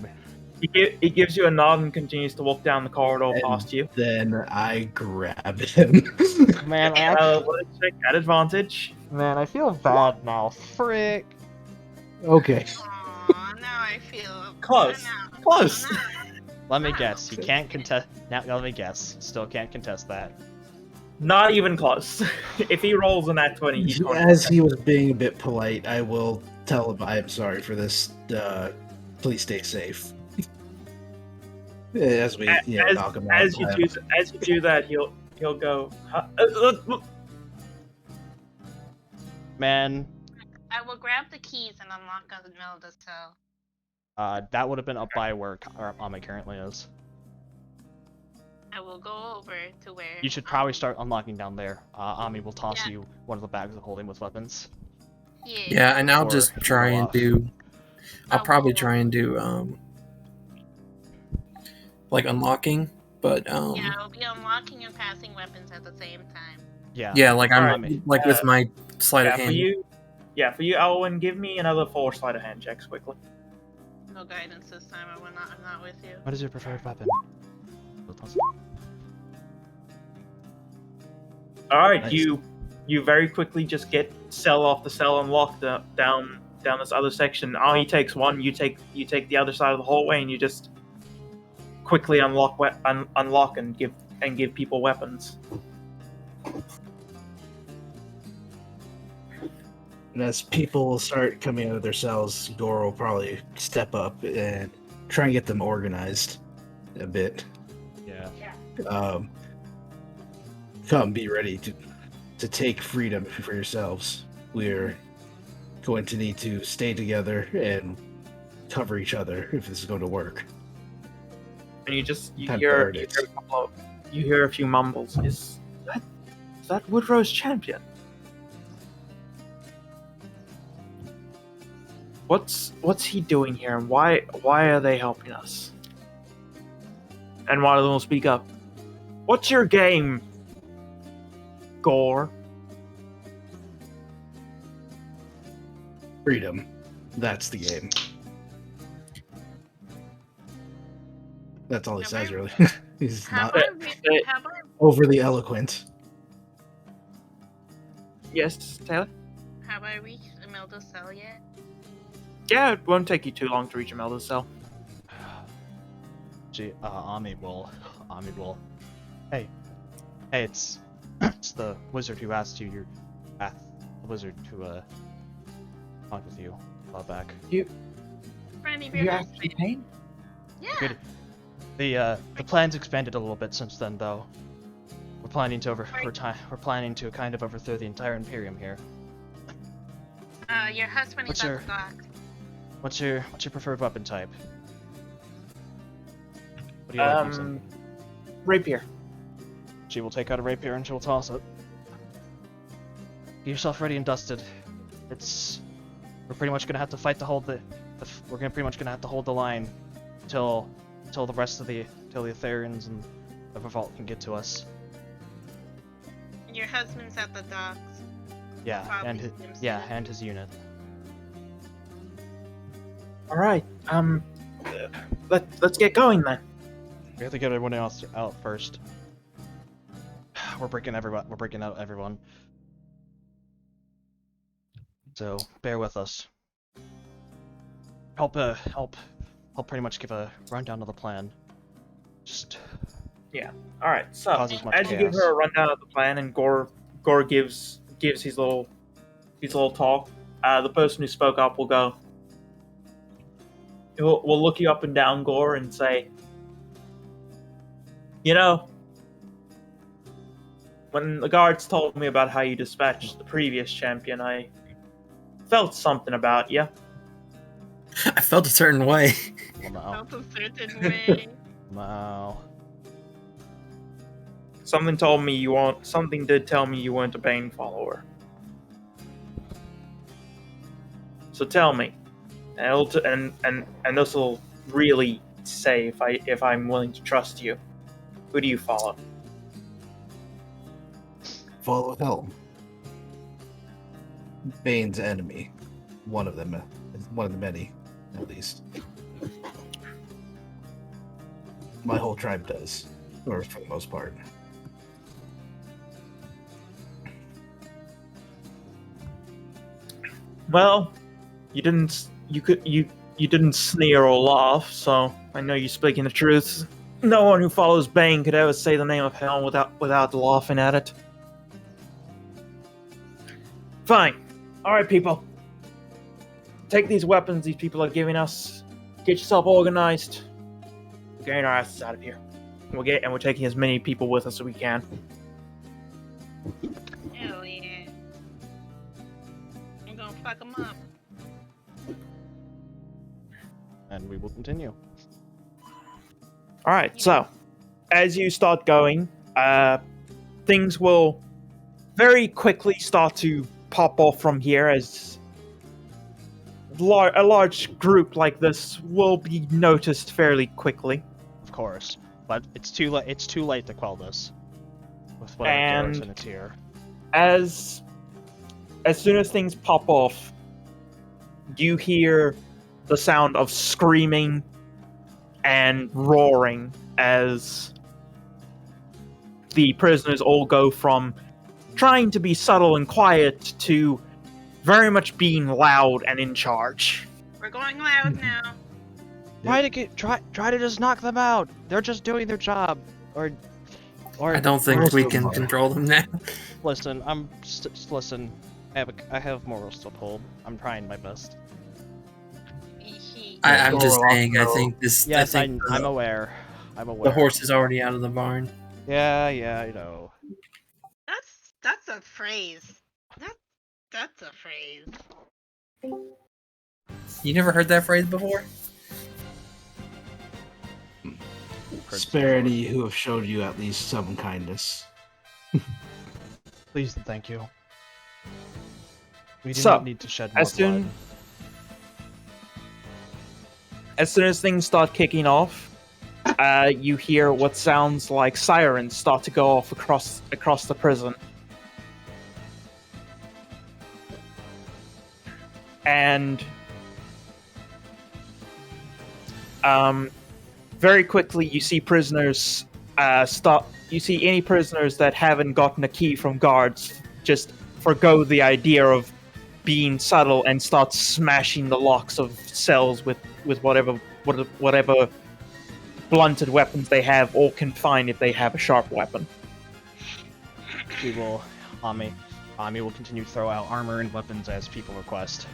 He gives you a nod and continues to walk down the corridor And past you. then I grab him. Man, Let's check at advantage. man, I feel bad now. Frick. Okay. Aw, now I feel Close. now- Close. now- Let me guess. He can't contest. Now, let me guess. Still can't contest that. Not even close. If he rolls a nat 20, he's going As he was being a bit polite, I will tell him I am sorry for this. Please stay safe. As we talk about as you do that, he'll go. Man, I will grab the keys and unlock the middle of the cell. that would have been up by where Ami currently is. I will go over to where. You should probably start unlocking down there. Ami will toss Yeah. you one of the bags of holding with weapons. Yeah, and I'll Or just you try go and off. do. I'll Oh, probably cool. try and do like unlocking, but Yeah, I'll be unlocking and passing weapons at the same time. Yeah. yeah, like I'm Alright. like with my sleight of Yeah, hand. for you, Elwin, give me another 4 sleight of hand checks quickly. No guidance this time. I'm not with you. What is your preferred weapon? All right, Nice. you very quickly just get cell off the cell unlocked down this other section. Ami takes one, you take the other side of the hallway, and you just quickly unlock and give people weapons. And as people start coming out of their cells, Gore will probably step up and try and get them organized a bit. Yeah. Come, be ready to take freedom for yourselves. We're going to need to stay together and cover each other if this is going to work. And you Time hear to earn it. you hear a few mumbles. Is that Woodrow's champion? What's he doing here, and why are they helping us? And one of them will speak up. What's your game, Gore? Freedom. That's the game. That's all he says, really. He's Have not I overly eloquent. Yes, Taylor? reached Imelda's cell yet? Yeah, it won't take you too long to reach Imelda's cell. Gee, Ami will. Hey, it's the wizard who asked you. Your the wizard who talked with you a while back. Friendly You actually came? Yeah. Good. The plan's expanded a little bit since then, though. We're planning to kind of overthrow the entire Imperium here. Your husband What's is your- at the dock. What's your preferred weapon type? What do you like using? Rapier. She will take out a rapier and she will toss it. Get yourself ready and dusted. We're pretty much gonna have to fight to hold we're pretty much gonna have to hold the line until the rest of the Elerians and the revolt can get to us. Your husband's at the docks. Yeah, Probably and seems and his unit. All right. Let's get going then. We have to get everyone else out first. We're breaking out everyone. So bear with us. Help pretty much give a rundown of the plan. Just All right. So cause as much as you give chaos. her a rundown of the plan, and Gore gives his little talk, the person who spoke up will go. We'll look you up and down, Gore, and say, you know, when the guards told me about how you dispatched the previous champion, I felt something about you. I felt a certain way. Well, no. Felt a certain way. Wow. Something did tell me you weren't a Bane follower. So tell me, and this will really say if I'm willing to trust you. Who do you follow? Follow Helm. Bane's enemy. One of them. One of the many, at least. My whole tribe does. Or for the most part. Well, you didn't sneer or laugh, so I know you're speaking the truth. No one who follows Bane could ever say the name of Helm without laughing at it. Fine. Alright, people. Take these weapons these people are giving us. Get yourself organized. We're getting our asses out of here. We're taking as many people with us as we can. Hell yeah. I'm gonna fuck them up. And we will continue. Alright, so, as you start going, things will very quickly start to pop off from here as a large group like this will be noticed fairly quickly. Of course. But it's too late. It's too late to quell this. With whatever garrison it's here. As soon as things pop off, you hear the sound of screaming and roaring as the prisoners all go from trying to be subtle and quiet to very much being loud and in charge. We're going loud now. Try to just knock them out. They're just doing their job. Or I don't think we can control them now. listen. Listen. I have morals to uphold. I'm trying my best. I'm just saying. I think this. Yes, I think I'm aware. I'm aware. the horse is already out of the barn. Yeah, I know. That's a phrase. That's a phrase. You never heard that phrase before? Spare any who have showed you at least some kindness. Please and thank you. We do So, not need to shed more blood. As soon as things start kicking off, you hear what sounds like sirens start to go off across the prison. And very quickly you see prisoners you see any prisoners that haven't gotten a key from guards just forgo the idea of being subtle and start smashing the locks of cells with whatever blunted weapons they have, or can find if they have a sharp weapon. We will, Ami will continue to throw out armor and weapons as people request.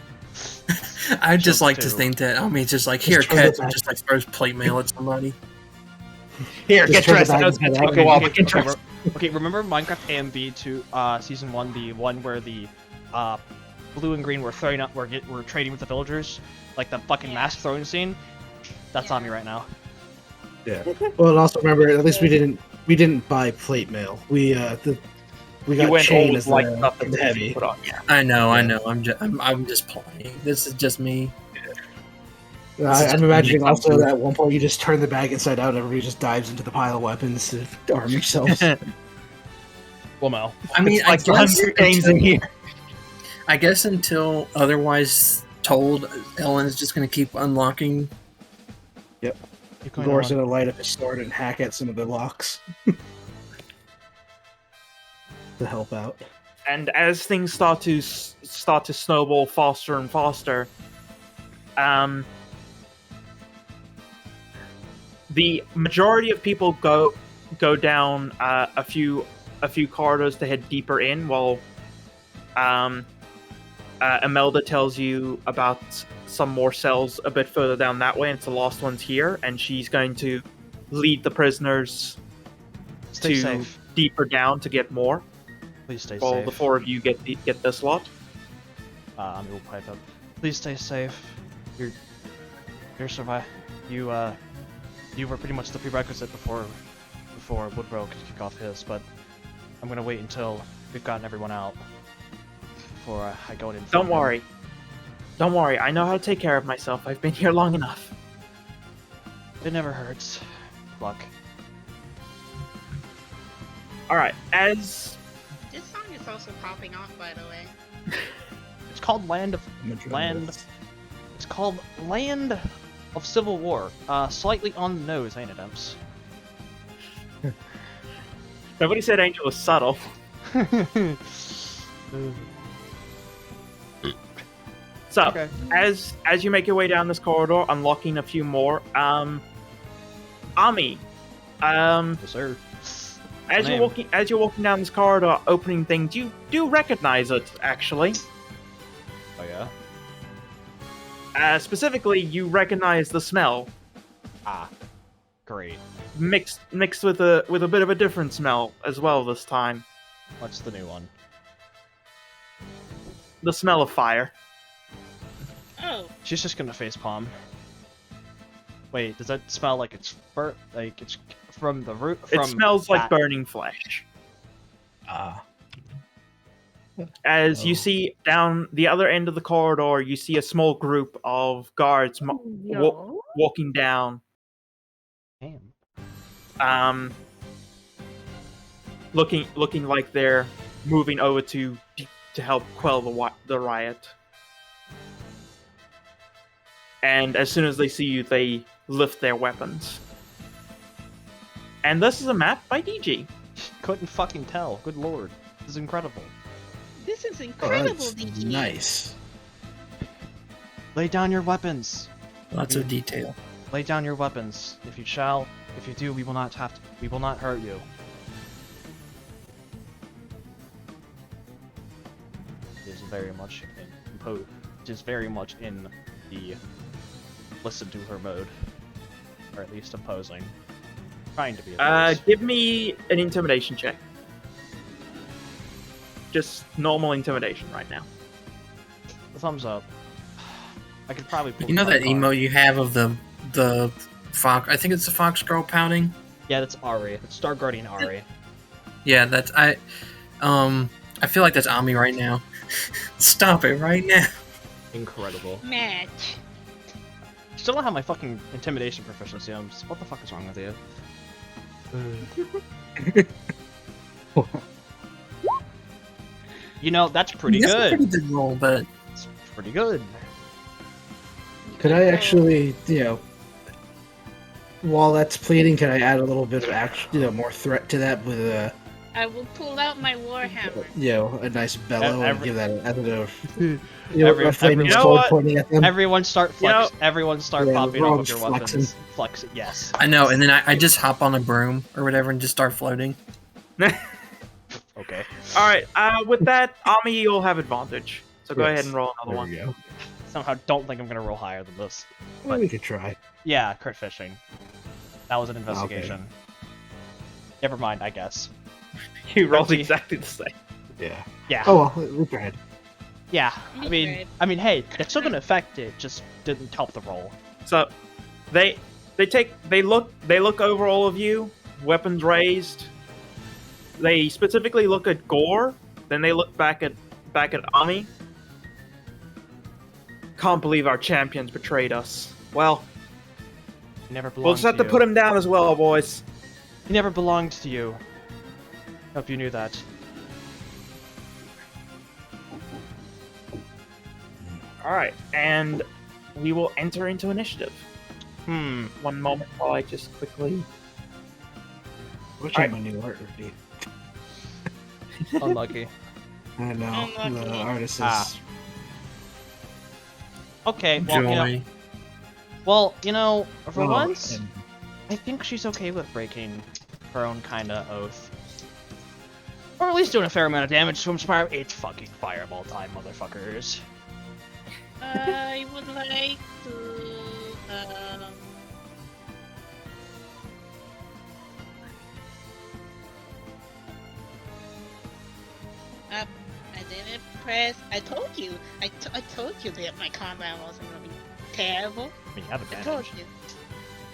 I'd just like to too. think that just like here, catch, and just like throws plate mail at somebody. Here, Just get turn the dressed. I bag was going to inside take a out. while. Get dressed. Okay, remember Minecraft AMV 2 season 1, the one where the blue and green were throwing up, we're trading with the villagers, like the fucking mask throwing scene. That's on me right now. Yeah. Well, and also remember, at least we didn't buy plate mail. We got went chain all as like the nothing heavy. put on. Yeah. I know. I'm just playing. This is just me. I'm imagining also that at one point you just turn the bag inside out and everybody just dives into the pile of weapons to arm yourselves. Well, Mel. I mean, It's like the Hunger Games in here. I guess until otherwise told, Ellen is just going to keep unlocking. Gore's gonna light up his sword and hack at some of the locks to help out. And as things start to snowball faster and faster, the majority of people go down a few corridors to head deeper in, while Imelda tells you about some more cells a bit further down that way, and it's the last one's here, and she's going to lead the prisoners Stay to safe. deeper down to get more. Please stay While safe. the four of you get this lot. Ami will pipe up. Please stay safe. You're survive. You You were pretty much the prerequisite before Woodrow could kick off his, but I'm gonna wait until we've gotten everyone out before I go in. Don't worry. Don't worry, I know how to take care of myself. I've been here long enough. It never hurts. Luck. Alright, as... This song is also popping off, by the way. It's called Land. It's called Land of Civil War. Slightly on the nose, ain't it, Imps? Nobody said Angel was subtle. So, Okay. as you make your way down this corridor, unlocking a few more, Ami, Yes, sir. as Name. you're walking down this corridor, opening things, you do recognize it. Actually, Oh yeah. specifically, you recognize the smell, Ah. Great. mixed with a bit of a different smell as well this time. What's the new one? The smell of fire. Oh, She's just gonna facepalm. Wait, does that smell like it's like it's from the root? It smells like that- burning flesh. Ah. As you Oh. see down the other end of the corridor, you see a small group of guards walking down, Damn. looking like they're moving over to help quell the riot. And as soon as they see you, they lift their weapons. And this is a map by DG. Couldn't fucking tell. Good lord. This is incredible. this is Oh, incredible, that's DG. nice. Lay down your weapons. Lots of detail. Lay down your weapons. If you shall, if you do, we will not hurt you. It is very much very much in the listen to her mode, or at least imposing. Trying to be. at least. Give me an intimidation check. Just normal intimidation right now. The thumbs up. I could probably. Pull You know my that card. emo you have of the fox? I think it's the fox girl pouting. Yeah, that's Ari. It's Star Guardian Ari. Yeah, that's I feel like that's Ami right now. Stop it right now. Incredible. Match. Still don't have my fucking intimidation proficiency. What the fuck is wrong with you? You know, that's pretty That's good. a pretty good roll, but It's pretty good. Could I actually, while that's pleading, can I add a little bit of more threat to that with I will pull out my warhammer. a nice bellow and Every- give that as a, Every- a flaming every- You know sword what? pointing at them. Everyone start flex. Everyone start Yeah, popping we're up all with your just flexing. weapons. Flex it, yes. I know. And then I just hop on a broom or whatever and just start floating. Okay. Alright, with that, Ami, you'll have advantage. So go Yes. ahead and roll another There one. we go. Somehow don't think I'm gonna roll higher than this. Well, we could try. Yeah, crit fishing. That was an investigation. Never mind, I guess. You rolled 20. exactly the same. Yeah. Yeah. Oh well, we tried. Yeah. You I mean, hey, that's still gonna affect it. Just didn't help the roll. So they look over all of you, weapons raised. They specifically look at Gore, then they look back at Ami. Can't believe our champions betrayed us. Well, He never belonged we'll just have to you. put him down as well, boys. He never belonged to you. Hope you knew that. Alright, and we will enter into initiative. Hmm. One moment while I just quickly... Which Alright. I'm a new art review. Unlucky. I know. Unlucky. The artist is. Ah. Okay. Well, Joy. For Oh, once, and- I think she's okay with breaking her own kind of oath. Or at least doing a fair amount of damage to inspire. It's fucking fireball time, motherfuckers. I would like to. I didn't press. I told you. I told you that my combat wasn't gonna be terrible. I mean, you have I told advantage. you.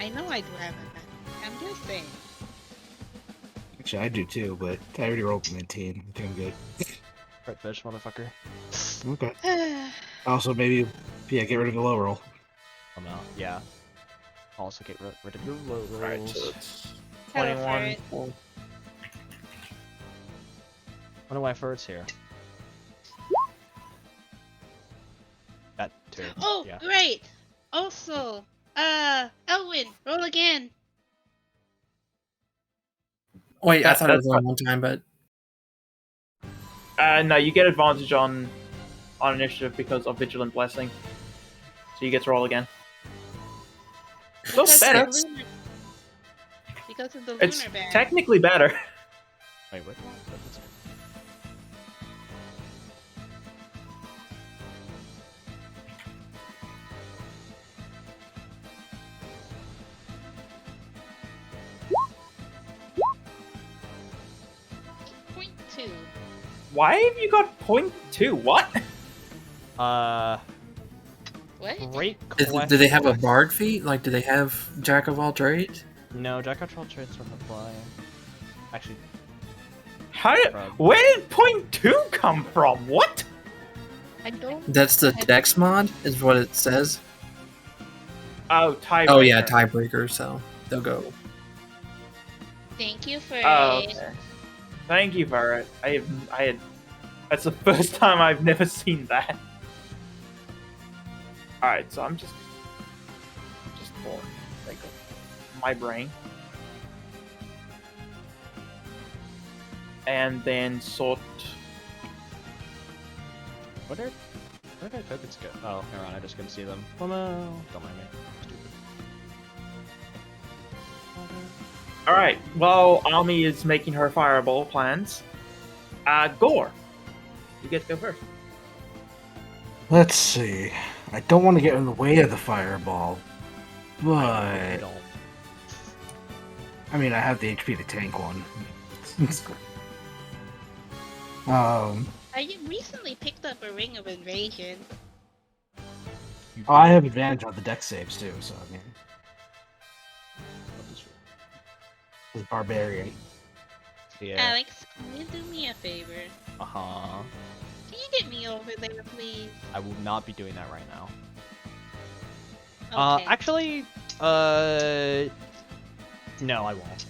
I know I do have advantage. I'm just saying. Actually, I do too, but I already rolled an 18. I think I'm good. Right fish, motherfucker. Okay. Also, maybe, yeah, get rid of the low roll. Oh no, yeah. Also get rid of your low rolls. Alright, so it's Go for 21. it. Wonder why Furt's here. That too. Oh, Yeah. great. Also, Elwin, roll again. Wait, I That- thought it was that's only one time, but No, you get advantage on initiative because of Vigilant Blessing. So you get to roll again. Still Because better. of the lunar- Because of the It's lunar band. technically better. Wait, what? Point 2. Why have you got 0.2? What? What? Great question. do they have a bard feat? Like, do they have jack of all trades? No, Jack of all trades don't apply. Actually, How did, where did 0.2 come from? What? I don't. That's the dex mod, is what it says. Oh, tiebreaker. Oh yeah, tiebreaker. So they'll go. Thank you for Oh, it. okay. Thank you for it. I had. That's the first time I've never seen that. All right, so I'm just for like my brain, and then sort. where did my tokens go? Oh, never mind. I just couldn't see them. Oh no! Don't mind me. Stupid. All right. While Ami is making her fireball plans, Gore, you get to go first. Let's see. I don't want to get in the way of the fireball, I but don't. I mean, I have the HP to tank one. I recently picked up a ring of invasion. I have advantage on the dex saves too, so I mean, it's barbarian. Yeah. Alex, can you do me a favor? Uh huh. Can you get me over there, please? I will not be doing that right now. Okay. Actually, no, I won't.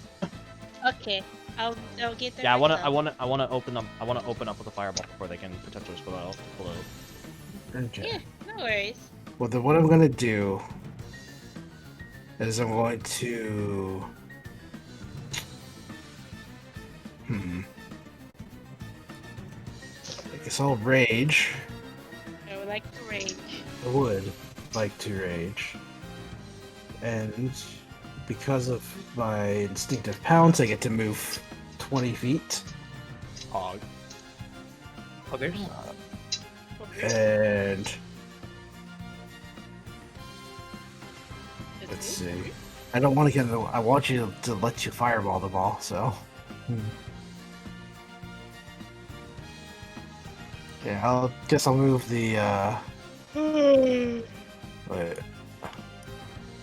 Okay. I'll get there. Yeah, myself. I wanna open up with a fireball before they can potentially blow. Okay. Yeah, no worries. Well, then what I'm gonna do is I'm going to. I guess I'll rage. I would like to rage. I would like to rage. And because of my instinctive pounce, I get to move 20 feet. Hog. Oh, there's. And let's see. I don't want to get in the. I want you to let you fireball the ball, so. Yeah, I'll guess I'll move the. Wait.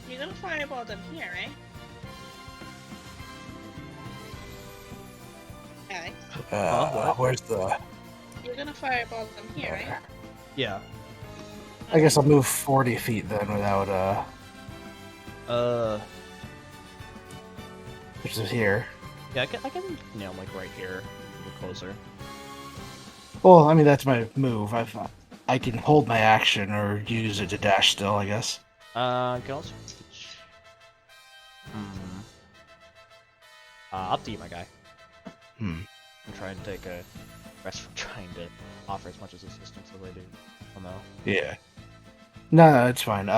You're gonna fireball them here, right? Alex, Where's the? you're gonna fireball them here, right? Yeah. I guess I'll move 40 feet then without which is here. Yeah, I can nail like right here, a little closer. Well, I mean that's my move. I can hold my action or use it to dash still, I guess. Can also. Up to you, my guy. Hmm. I'm trying to take a rest from trying to offer as much as assistance as I do. Oh no. Yeah. No, it's fine.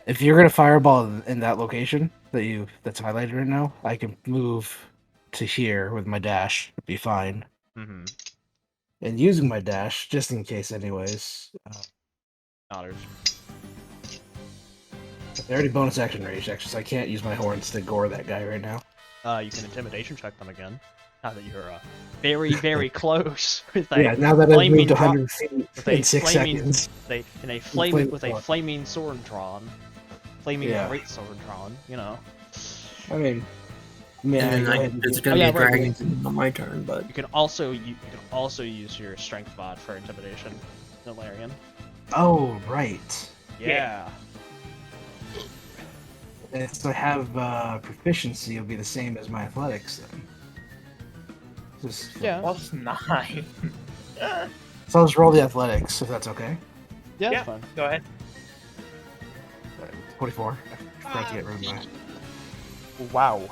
If you're gonna fireball in that location that's highlighted right now, I can move to here with my dash. Be fine. Mm-hmm. And using my dash, just in case, anyways. Otters. They already bonus action rage, actually, so I can't use my horns to gore that guy right now. You can intimidation check them again. Now that you're very, very close with a Yeah, now that I've flaming moved dro- 100 feet with in a 6 flaming- seconds. with a Flaming flaming sword drawn. flaming Yeah. greatsword drawn. You know, I mean, man, And go then ahead and it's do- gonna Oh, yeah, be a right, dragon on my turn, but you can also use your strength mod for intimidation, Elerian. Oh, right. Yeah. And since I have proficiency, it'll be the same as my athletics then. Just, Yeah. Plus 9. So I'll just roll the athletics, if that's okay. Yeah. Yeah. It's fine. Go ahead. 24. I forgot to get rid of my... Wow.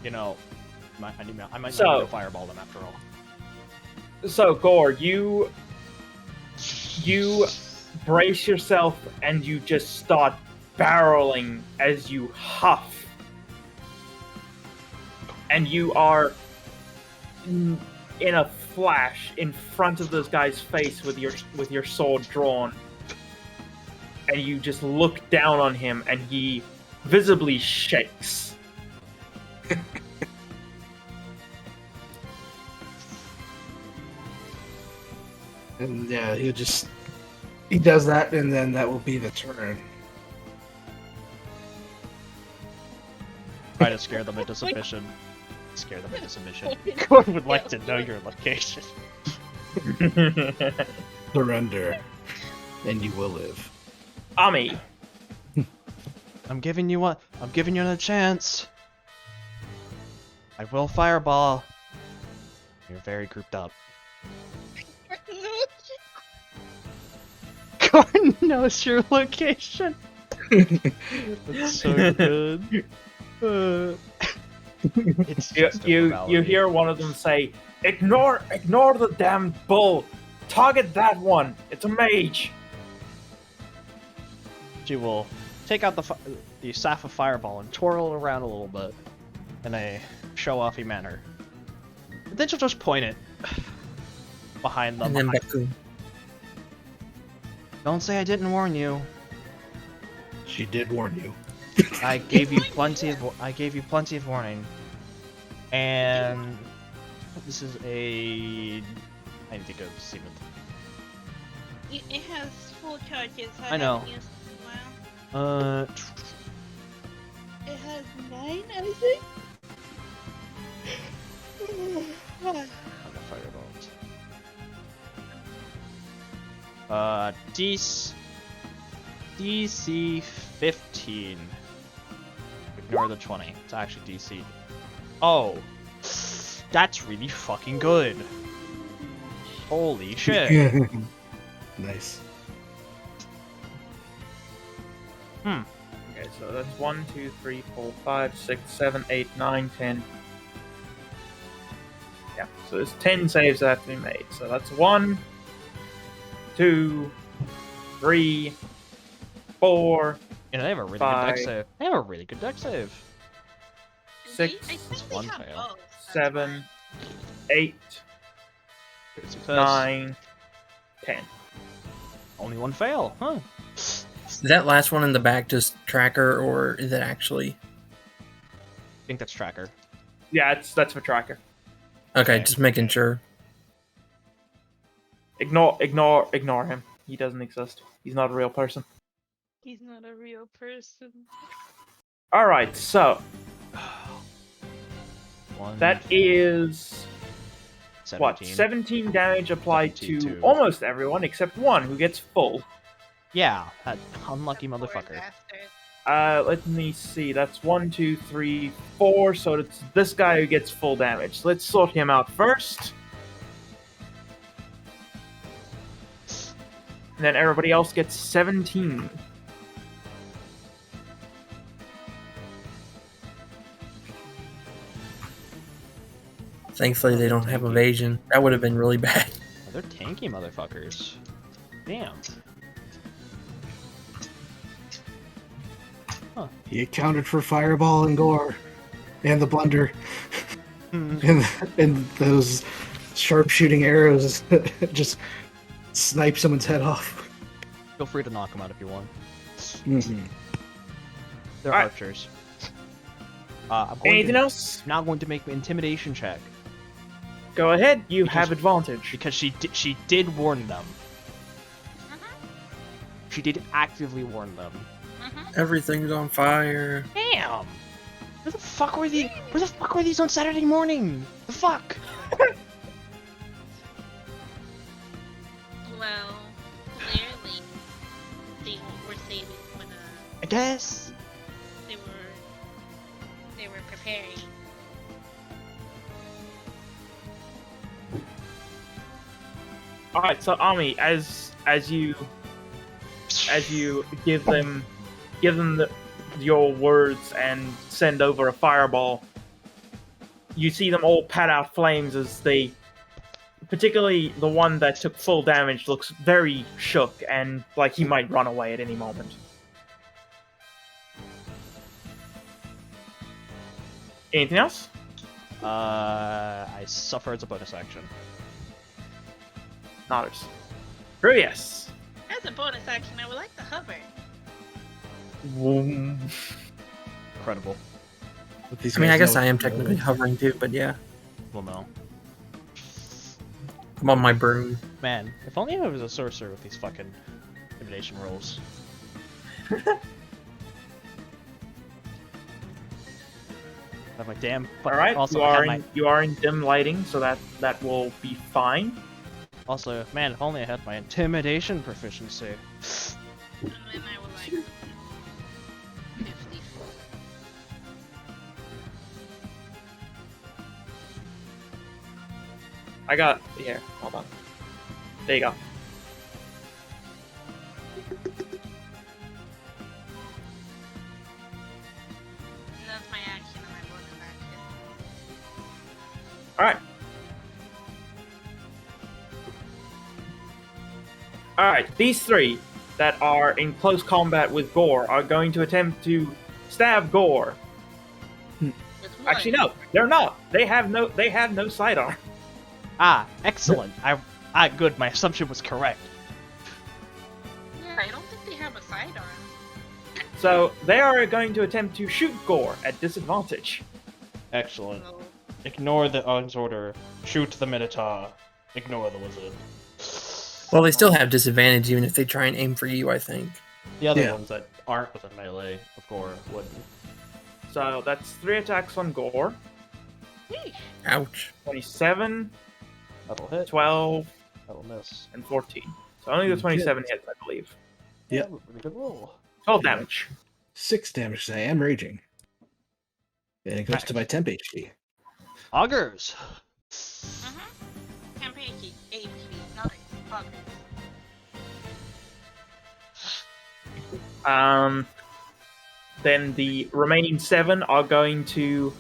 You know, I might So- need to fireball them after all. So, Gore, you brace yourself and you just start barreling as you huff. And you are in a flash in front of this guy's face with your sword drawn. And you just look down on him and he visibly shakes. And yeah, he does that, and then that will be the turn. Try to scare them into submission. Scare them into submission. Gordon would like to know your location. Surrender, and you will live. Ami, I'm giving you another chance. I will fireball. You're very grouped up. Gordon knows your location. That's so good. It's just a you formality. hear one of them say, ignore the damn bull. Target that one. It's a mage. She will take out the staff of fireball and twirl it around a little bit in a show-offy manner. But then she'll just point it behind them. and then Baku. Don't say I didn't warn you. She did warn you. I gave you plenty of warning. And this is a. I need to go see what. It has full charges. I know. haven't used it in a while. It has 9, I think. I'm gonna fireballs. DC 15. Ignore the 20. It's actually DC. Oh, that's really fucking good. Holy shit. Nice. Okay, so that's 1, 2, 3, 4, 5, 6, 7, 8, 9, 10. Yeah, so there's 10 saves that have to be made. So that's 1, 2, 3, 4, You know, they have a really good deck 5. save. They have a really good deck save. 6, I think That's they one have fail. both, that's 7, why. 8, Good success. 9, 10. Only one fail, huh? Is that last one in the back just tracker, or is it actually? I think that's tracker. Yeah, that's for tracker. Okay, Okay. just making sure. Ignore him. He doesn't exist. He's not a real person. He's not a real person. Alright, so One, that is 17. what? 17 damage applied 17 to to- almost everyone except one who gets full. Yeah, that unlucky Poor motherfucker. bastard. Let me see. That's 1, 2, 3, 4. So it's this guy who gets full damage. Let's sort him out first. And then everybody else gets 17. Thankfully, they don't have evasion. That would have been really bad. Oh, they're tanky motherfuckers. Damn. He accounted for Fireball and Gore, and the Blunder, Hmm. and those sharpshooting arrows just snipe someone's head off. Feel free to knock them out if you want. Mm-hmm. They're Alright. archers. I'm going Anything to, else? now going to make an intimidation check Go ahead. You Because- have advantage. because she did warn them. Mhm. She did actively warn them. Mhm. Everything's on fire. Damn! Where the fuck were these? Where the fuck were these on Saturday morning? The fuck? Well, clearly they were saving for the. I guess. They were preparing. All right, so Ami, as you give them your words and send over a fireball, you see them all pat out flames as they, particularly the one that took full damage, looks very shook and like he might run away at any moment. Anything else? I suffer as a bonus action. Nodders. Yes. As a bonus action, I would like to hover. Incredible. These I mean, I guys guess know I am what to do. technically hovering too, but yeah. Well, no. I'm on my broom. Man, if only I was a sorcerer with these fucking intimidation rolls. Have my damn. All right. Also, You I are have in you are in dim lighting, so that will be fine. Also, man, if only I had my intimidation proficiency. And then I would like 50. I got here. Hold on. There you go. And that's my action and my bonus action. All right. All right. These three that are in close combat with Gore are going to attempt to stab Gore. With what? Actually, no, they're not. They have no sidearm. Ah, excellent. Good. My assumption was correct. Yeah, I don't think they have a sidearm. So they are going to attempt to shoot Gore at disadvantage. Excellent. So, Ignore the Ug's order. Shoot the Minotaur. Ignore the wizard. Well, they still have disadvantage even if they try and aim for you, I think. The other Yeah. ones that aren't within melee of Gore wouldn't. So that's 3 attacks on Gore. yeesh. Ouch. 27, That'll hit. 12, That'll miss. and 14. So only the 27 hits, I believe. Yep. That was a pretty good roll. 12 damage. 6 damage. I am raging. And it goes to my temp HP. Augers. Temp HP, not progress. Then the remaining 7 are going to.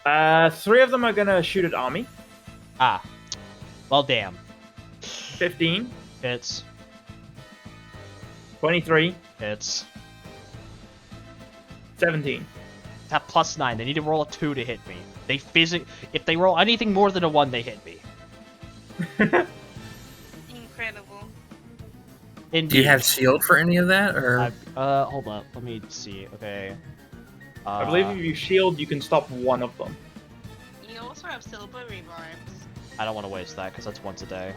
3 of them are going to shoot at Army. Ah. Well, damn. 15, Hits. 23, Hits. 17. Tap +9. They need to roll a 2 to hit me. If they roll anything more than a 1, they hit me. Incredible. Indeed. Do you have shield for any of that, or Hold up. Let me see. Okay. I believe if you shield, you can stop one of them. You also have silver revives. I don't want to waste that because that's once a day.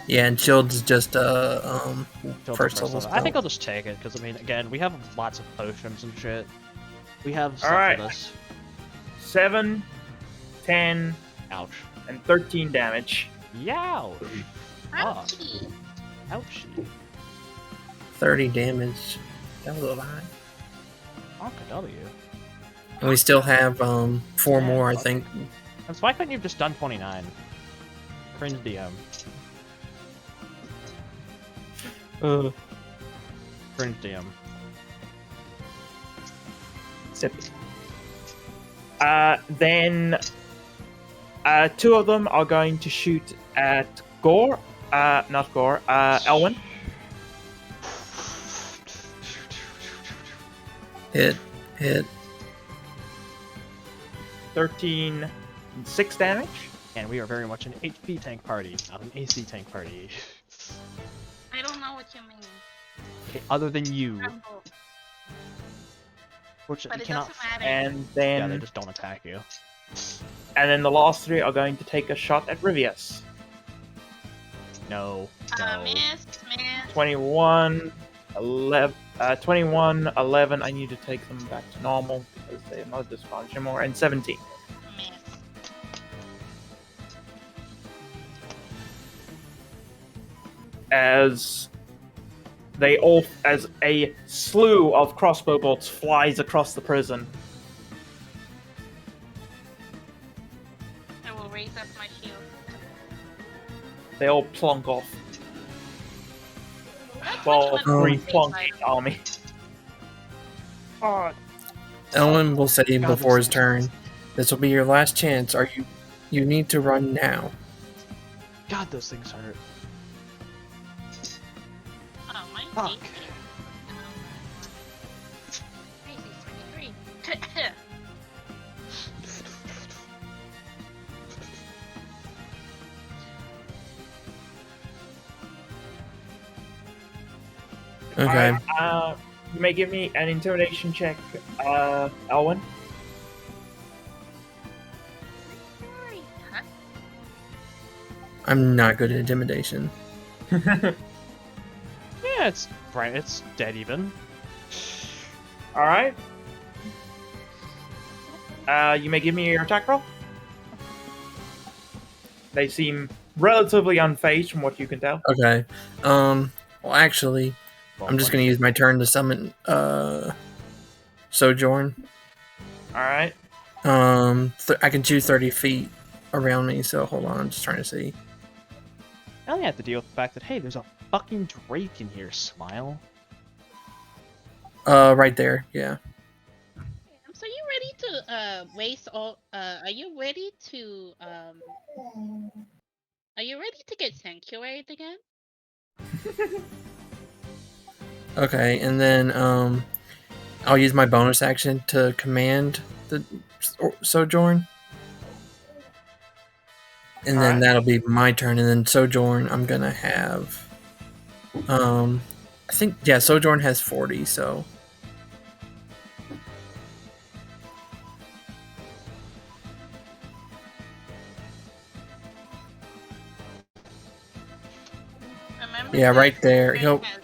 yeah? And shield is just Till first the level. I think I'll just take it because I mean, again, we have lots of potions and shit. We have stuff Alright. for this. 7, 10, Ouch. and 13 damage. Youch. Ah. Ouchie. Ouchie. 30 damage. That was a lot. RKW. And we still have 4 more, I think. And so why couldn't you have just done 29? Cringe DM. Cringe DM. Sippy. Then 2 of them are going to shoot at Gore. Not Gore. Elwyn. Hit. 13, 6 damage. And we are very much an HP tank party, not an AC tank party. I don't know what you mean. Okay, other than you. I'm both. Fortunately, But you it cannot. doesn't matter. And Yeah, they then just don't attack you. the last 3 are going to take a shot at Rivius. No. Miss. 21, 11, 21, 11. I need to take them back to normal because they are not disadvantaged anymore. And 17. Miss. As a slew of crossbow bolts flies across the prison. I will raise up my shield. They all plunk off. That's Well, which one three is plunk like, the army. Ellen will say God, before this his turn, "This will be your last chance. You need to run now." God, those things hurt. oh, mine's Fuck. 18. Crazy 23. Okay. Alright, you may give me an intimidation check, Elwyn. Huh? I'm not good at intimidation. Yeah, it's right. It's dead even. Alright. You may give me your attack roll. They seem relatively unfazed from what you can tell. Okay. Well, actually, I'm just gonna use my turn to summon Sojourn. Alright. I can choose 30 feet around me. So hold on, I'm just trying to see. I only have to deal with the fact that hey, there's a fucking drake in here. Smile. Right there. Yeah. So you ready to waste all? Are you ready to Are you ready to get sanctuaried again? Okay, and then I'll use my bonus action to command the Sojourn. And then Alright. that'll be my turn. And then Sojourn, I'm gonna have I think Sojourn has 40, so Remember yeah, that right there. Drake He'll has,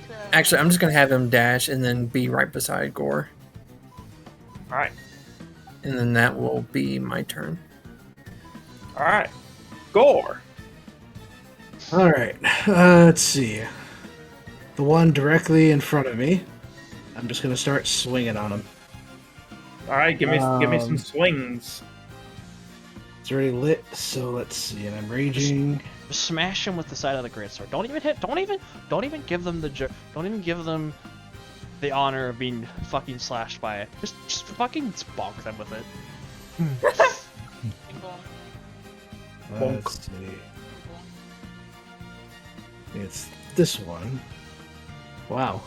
12 actually I'm just gonna have him dash and then be right beside Gore. Alright. And then that will be my turn. Alright. Gore. All right. Let's see. The one directly in front of me. I'm just gonna start swinging on him. Alright, give me some Um, swings. It's already lit, so let's see. And I'm raging. Just smash him with the side of the great sword. Don't even hit. Don't even give them don't even give them the honor of being fucking slashed by it. Just fucking bonk them with it. people. Let's see. It's this one. Wow.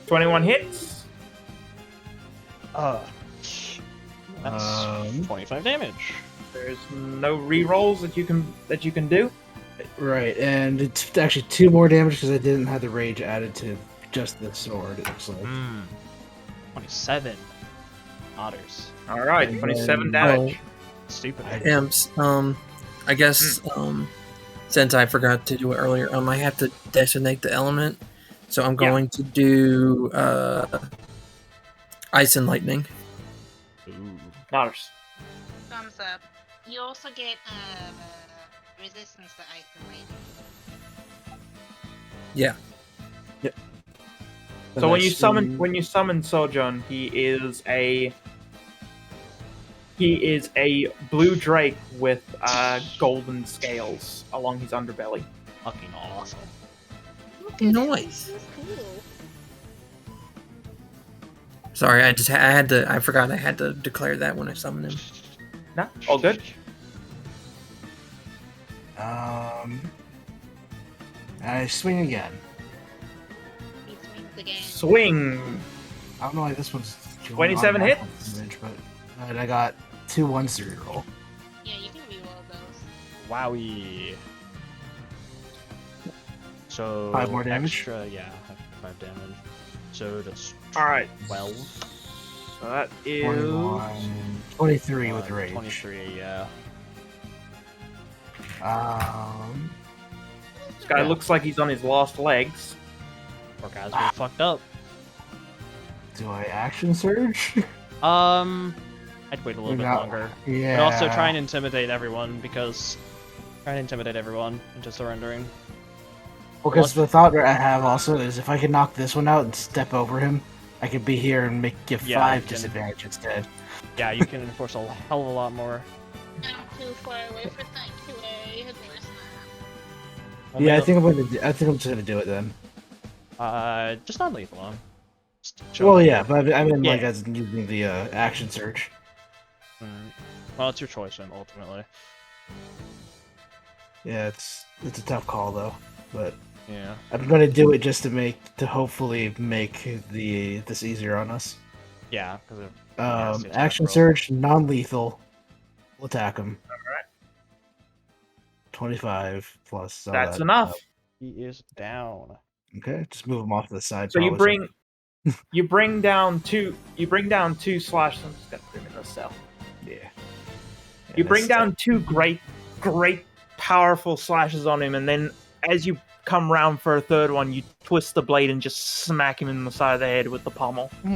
21 hits. That's 25 damage. There's no rerolls that you can do. Right, and it's actually 2 more damage because I didn't have the rage added to just the sword. It looks like. 27 otters. Alright, And 27 then- damage. Stupid. Imps, I guess since I forgot to do it earlier, I have to designate the element. So I'm going to do ice and lightning. Ooh. Nodders. Thumbs up. You also get resistance to ice and lightning. Yeah. So when you summon Sojourn, he is a blue drake with golden scales along his underbelly. Fucking awesome. Nice. This is cool. Sorry, I forgot I had to declare that when I summoned him. No, all good. I swing again. He swings again. Swing. I don't know why this one's 27 automatic hits. damage, but I got 2 ones to reroll. Yeah, you can reroll those. Wowie. So 5 more damage? Extra, yeah, 5 damage. So that's Alright. 12. So that is 21, 23 with the rage. 23, yeah. this guy looks like he's on his last legs. Poor guy's really fucked up. Do I action surge? I'd wait a little bit longer. Yeah. But also try and intimidate everyone, because... Try and intimidate everyone into surrendering. Because the thought that I have also is if I can knock this one out and step over him, I could be here and give Yeah, 5 you can- disadvantage instead. Yeah, you can enforce a hell of a lot more. I'm too far away for thank you, Of course not. Only Yeah, I the- think I'm just gonna do it then. Just not lethal on. Just show Well, them. yeah, but I mean, like, Yeah. as in using the action surge. Well, it's your choice, then, ultimately. Yeah, it's a tough call though, but Yeah. I'm gonna do it just to hopefully make this easier on us. Yeah, because Action surge, non-lethal. We'll attack him. All right. 25 plus. all That's that. enough. he is down. Okay, just move him off to the side. So you probably. bring down two slashes. I'm just gonna bring in the cell. Yeah. You bring that's- down two great, powerful slashes on him, and then as you come round for a third one, you twist the blade and just smack him in the side of the head with the pommel, Yep.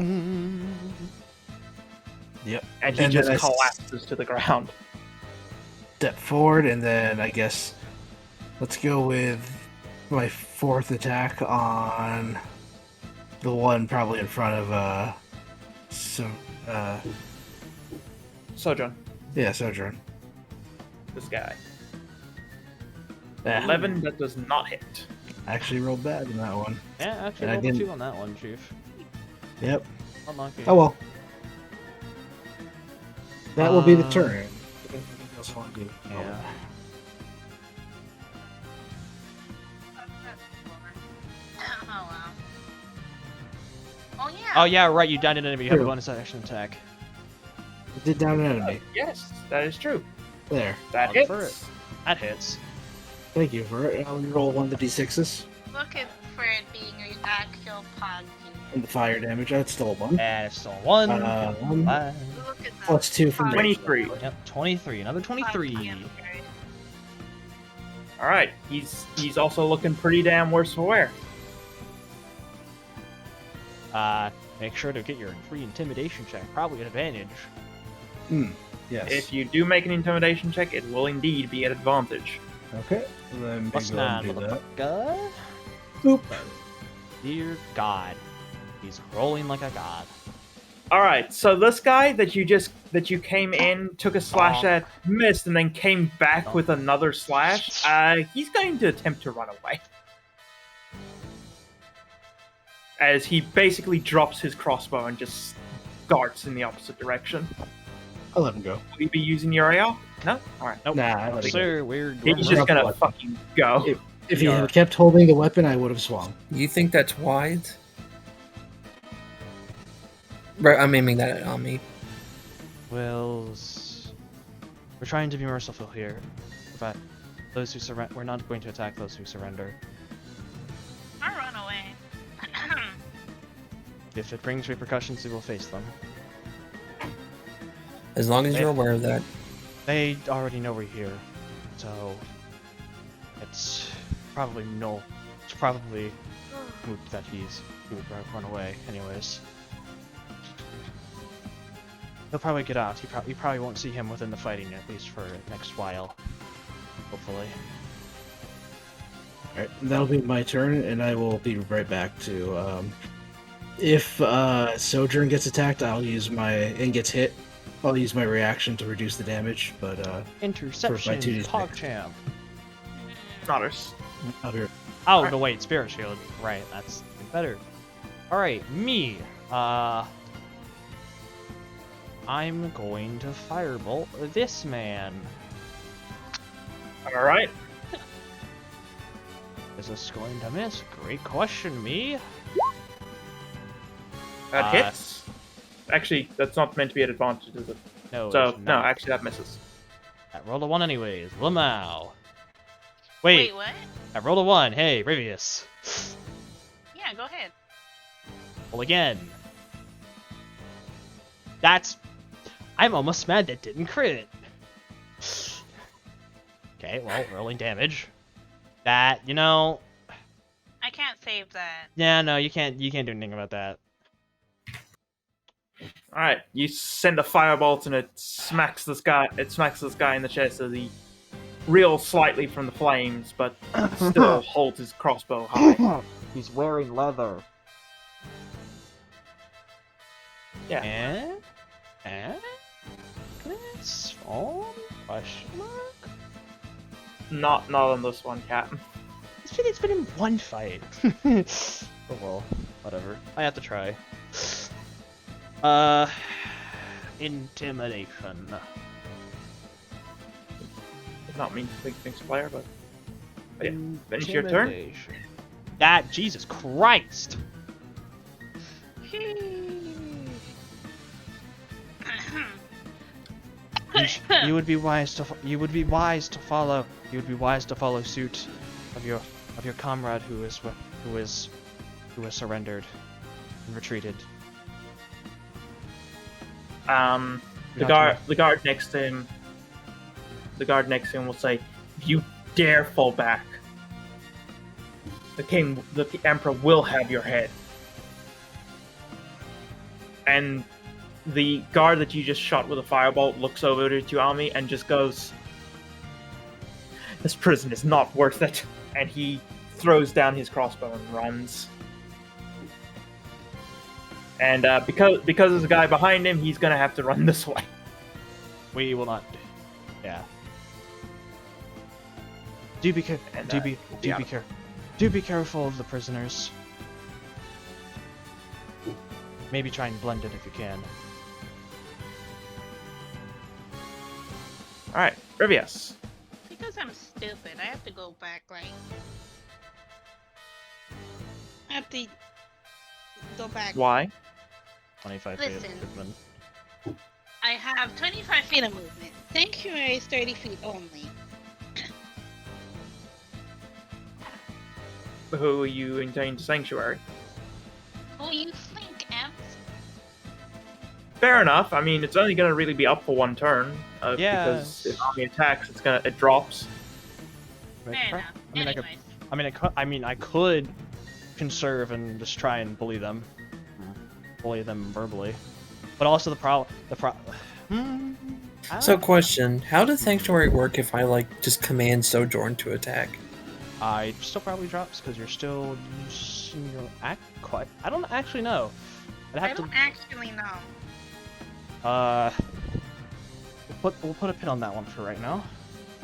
and he And just then I collapses to the ground. Step forward, and then I guess let's go with my 4th attack on the one probably in front of Sojourn, Sojourn. this guy. Ah, 11, that does not hit. Actually rolled bad in that one. Yeah, actually, And I rolled a didn't- 2 on that one, Chief. Yep. Unlucky. Oh well. That will be the Uh, turn. Anything else you want to do? Yeah. Oh wow. Oh yeah. Oh, yeah, right, you downed an enemy. You have a True. bonus action attack. You did down an enemy. Yes, that is true. There. That I'll hits. defer it. That hits. Thank you for it. I'll roll 1 of the d6s. Look at for it being an actual pod. And the fire damage. That's still a 1. And it's still 1. Um, Five. Look at that. Plus 2 from pod. 23. Yep, 23. Another 23. All right, he's also looking pretty damn worse for wear. Make sure to get your free intimidation check. Probably an advantage. Yes. If you do make an intimidation check, it will indeed be at advantage. Okay. Then Plus go ahead 9, and do that. motherfucker. Boop. Dear God. He's rolling like a god. All right, so this guy that you came in, took a slash at, missed, and then came back with another slash. He's going to attempt to run away, as he basically drops his crossbow and just darts in the opposite direction. I'll let him go. Will you be using your AR? No. All right. Nope. Nah, I let him go. Sir, we're He's going just gonna What? fucking go. If he had kept holding the weapon, I would have swung. You think that's wise? Right, I'm aiming that on me. Wills. We're trying to be merciful here. But those who surrender, we're not going to attack those who surrender. Or run away. If it brings repercussions, we will face them. As long as you're aware of that. They already know we're here, so it's probably no. It's probably moot that he would run away, anyways. He'll probably get out. You probably won't see him within the fighting, at least for the next while. Hopefully. Alright, that'll be my turn, and I will be right back to, if, Sojourn gets attacked, and gets hit, I'll use my reaction to reduce the damage, but, Interception, 2d6. PogChamp. Otters. out here. Oh, no, wait, Spirit Shield. Right, that's even better. Alright, me. I'm going to Firebolt this man. All right. Is this going to miss? Great question, me. That hits. Actually, that's not meant to be an advantage, is it? No, So it's no, not. actually that misses. I rolled a 1 anyways. Lamau. Wait, Wait, what? I rolled a 1. Hey, Rivius. Yeah, go ahead. Roll again. I'm almost mad that didn't crit. Okay, well, rolling damage. That, I can't say save that. Yeah, no, you can't do anything about that. All right, you send a firebolt and it smacks this guy. It smacks this guy in the chest as he reels slightly from the flames, but still holds his crossbow high. He's wearing leather. Yeah. And this on question mark? Not on this one, Captain. It's been in one fight. Oh well, whatever. I have to try. Intimidation. Did not mean to think things player, but yeah. Finish your turn. Intimidation. That Jesus Christ! You would be wise to follow suit of your comrade who is surrendered and retreated. The guard next to him will say, "If you dare fall back, the emperor will have your head." And the guard that you just shot with a firebolt looks over to Tuami and just goes, "This prison is not worth it." And he throws down his crossbow and runs. And because there's a guy behind him, he's gonna have to run this way. We will not. Yeah. Do be careful of the prisoners. Maybe try and blend in if you can. All right, Rivius. Because I'm stupid, I have to go back, like... I have to go back. Why? 25 feet of Listen. movement. I have 25 feet of movement. Sanctuary is 30 feet only. Who are you intending to sanctuary? Who you think, Ems? Fair enough. I mean, it's only going to really be up for one turn. Yeah. Because if army attacks, it drops. Fair enough. I could conserve and just try and bully them verbally, but also So, question: how does Sanctuary work if I just command Sojourn to attack? I still probably drops because you're still using your act. Quite. I don't actually know. I don't actually know. We'll put a pin on that one for right now.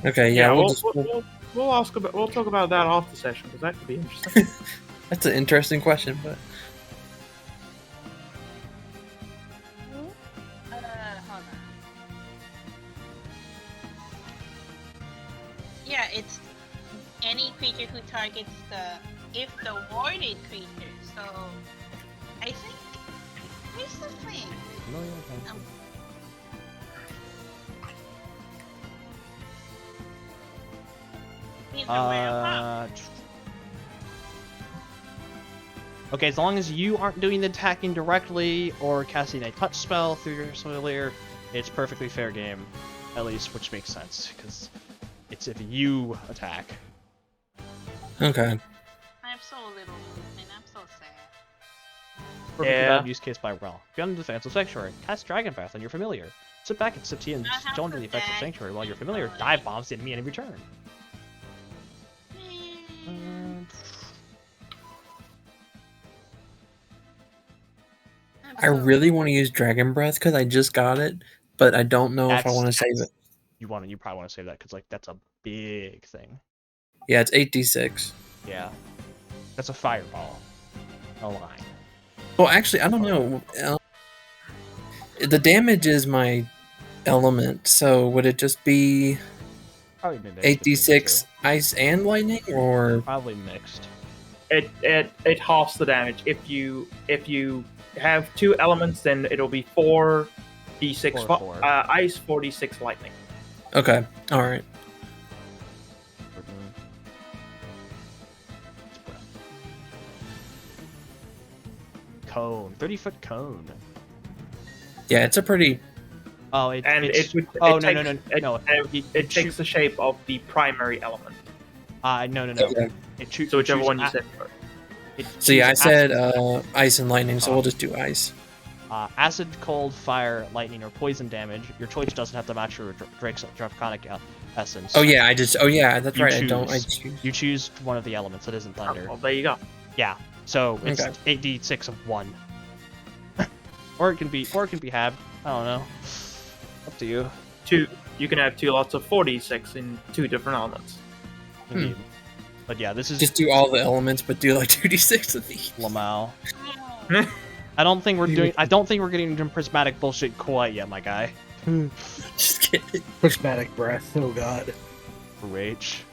Okay, yeah, we'll talk about that off the session because that could be interesting. That's an interesting question, but Hold on. Yeah, it's any creature who targets the warded creature. So I think here's the thing. No, you're okay. He's aware of Okay, as long as you aren't doing the attacking directly or casting a touch spell through your familiar, it's perfectly fair game. At least, which makes sense, because it's if you attack. okay. I have so little movement. I'm so sad. Perfectly Yeah. valid use case by well. Beyond the defense of Sanctuary, cast Dragon Breath on your familiar. Sit back and sip tea and I have join to the effects of beg Sanctuary while your for familiar it. dive bombs the enemy in return. I really want to use Dragon Breath because I just got it, but I don't know if I want to save it. You probably want to save that because that's a big thing. Yeah, it's 8d6. Yeah, that's a fireball. A line. Well, actually, I don't know. The damage is my element, so would it just be Probably mixed between the 8d6 ice and lightning, or two. Probably mixed. It halves the damage. If you have two elements, then it'll be 4d6 4. ice, 4d6 lightning. okay, all right. Cone, 30-foot cone. Yeah, it's a pretty. Oh, It takes the shape of the primary element. no. Okay. It shoots. So whichever one you said first. So yeah, I choose said acid, ice and lightning, so we'll just do ice. acid, cold, fire, lightning, or poison damage. Your choice doesn't have to match your Drake's draconic essence. Oh yeah, oh yeah, that's You right. choose. I choose. You choose one of the elements that isn't Oh, thunder. well, there you go. Yeah. So it's Okay. 8d6 of 1. or it can be halved. I don't know. Up to you. You can have 2 lots of 46 in 2 different elements. Indeed. But yeah, this is Just do all the elements, but do like 2d6 of each. Lamau. Oh. I don't think we're getting into prismatic bullshit quite yet, my guy. Just kidding. Prismatic breath. Oh god. Rage.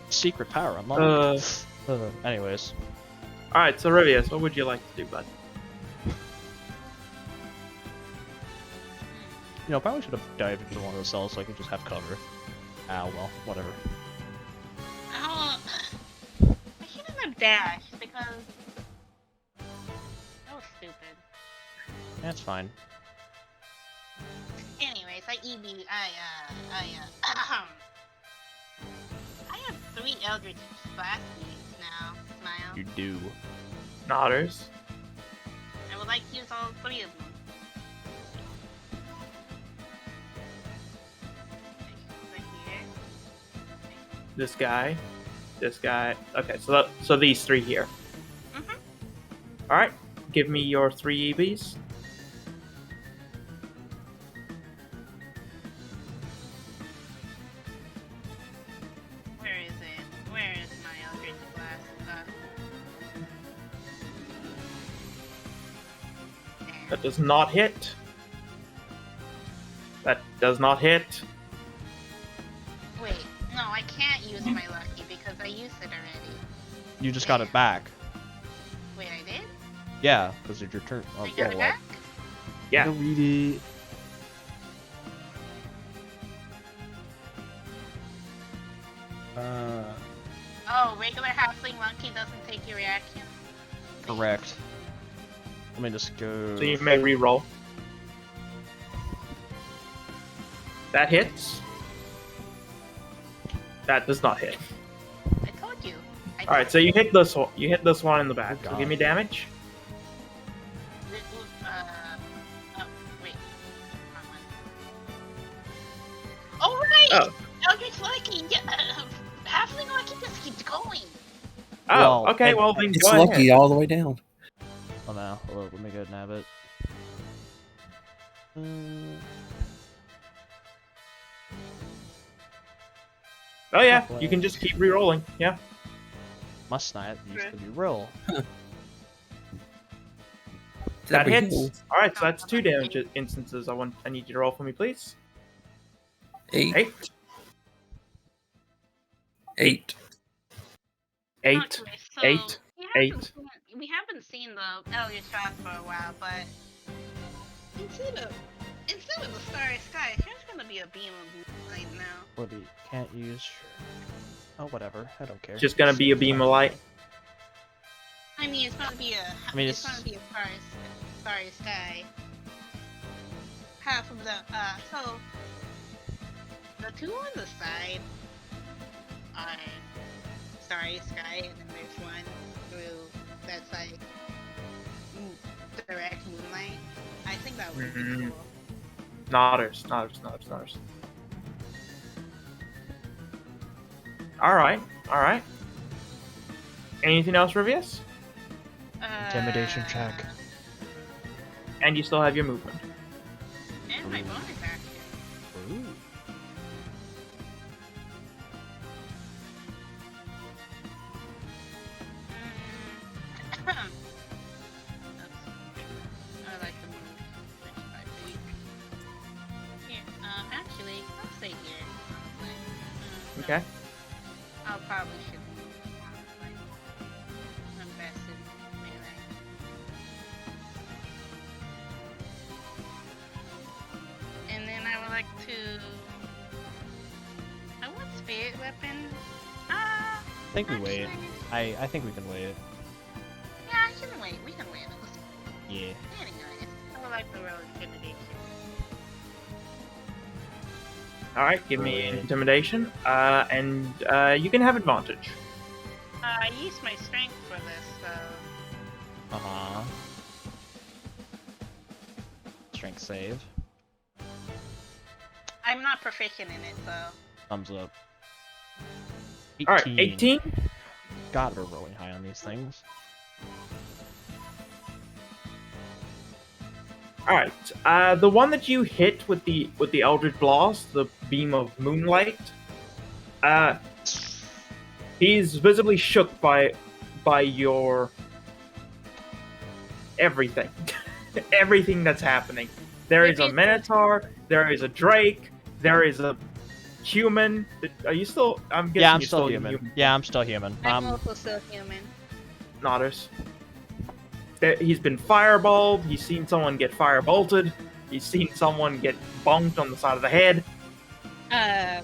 Secret power. I'm not. Anyways. All right, so Rivius, what would you like to do, bud? You know, probably should have dived into one of the cells so I could just have cover. Ah, well, whatever. Oh, I shouldn't have dashed because that was stupid. That's fine. Anyways, I have 3 Eldritch Blast beads now. Smile. You do. Nodders. I would like to use all 3 of them. Right here. This guy. Okay, so these 3 here. Mhm. All right, give me your 3 EBs. Where is it? Where is my Eldritch Blast? There. That does not hit. That does not hit. Wait, no, I can't use my lucky because I used it already. You just got it back. Wait, I did? Yeah, because it's your turn. Oh, I got it well. back? Yeah. Read it. Oh, regular halfling monkey doesn't take your reaction? Correct. Let me just go. So you may re-roll. That hits. That does not hit. I told you. All right, so you hit this one. You hit this one in the back. Oh, So give me damage. Oh, wait. Wrong one. Oh, right! Oh. Eldritch Lucky! Yeah, halfling Lucky just keeps going. Oh, Well, okay. and- Well, then It's go lucky ahead. all the way down. Oh no, let me go nab it. Oh yeah, you can just keep re-rolling. Yeah. Must not use the new roll. That That'd be hits. cool. All right, so that's 2 damage instances. I need you to roll for me, please. 8. 8. 8. 8. Okay, so 8, we 8. we haven't seen the Eldritch Blast for a while, but instead of the starry sky, it's just gonna be a beam of light now. Or the can't use. Oh, whatever. I don't care. Just gonna be a beam of light. I mean, it's gonna be a. I mean, it's gonna be a starry sky. Half of the so the 2 on the side are starry sky, and then there's one through that's like direct moonlight. I think that would be Mhm. cool. Nodders. All right. Anything else, Rivius? Intimidation check. And you still have your movement. And my bonus action. Ooh. Oops. I like to move 25 feet. Here, actually, I'll stay here. Honestly. No, Okay. I'll probably should move. Honestly, I'm best in melee. And then I would like to. I want spirit weapon. I think we wait. actually, I think we can wait. Yeah, I can wait. We can wait. Yeah. Anyways, I would like to roll intimidation. All right. Give me intimidation. And you can have advantage. I used my strength for this, so Uh-huh. Strength save. I'm not proficient in it, so. Thumbs up. All right, 18. God, we're rolling high on these things. All right, the one that you hit with the Eldritch Blast, the beam of moonlight, he's visibly shook by your everything, everything that's happening. There is a Minotaur, there is a Drake, there is a human. Are you still? I'm guessing Yeah, I'm you're still human. Yeah, I'm still human. I'm also still human. Nodders. He's been fireballed. He's seen someone get firebolted. He's seen someone get bonked on the side of the head.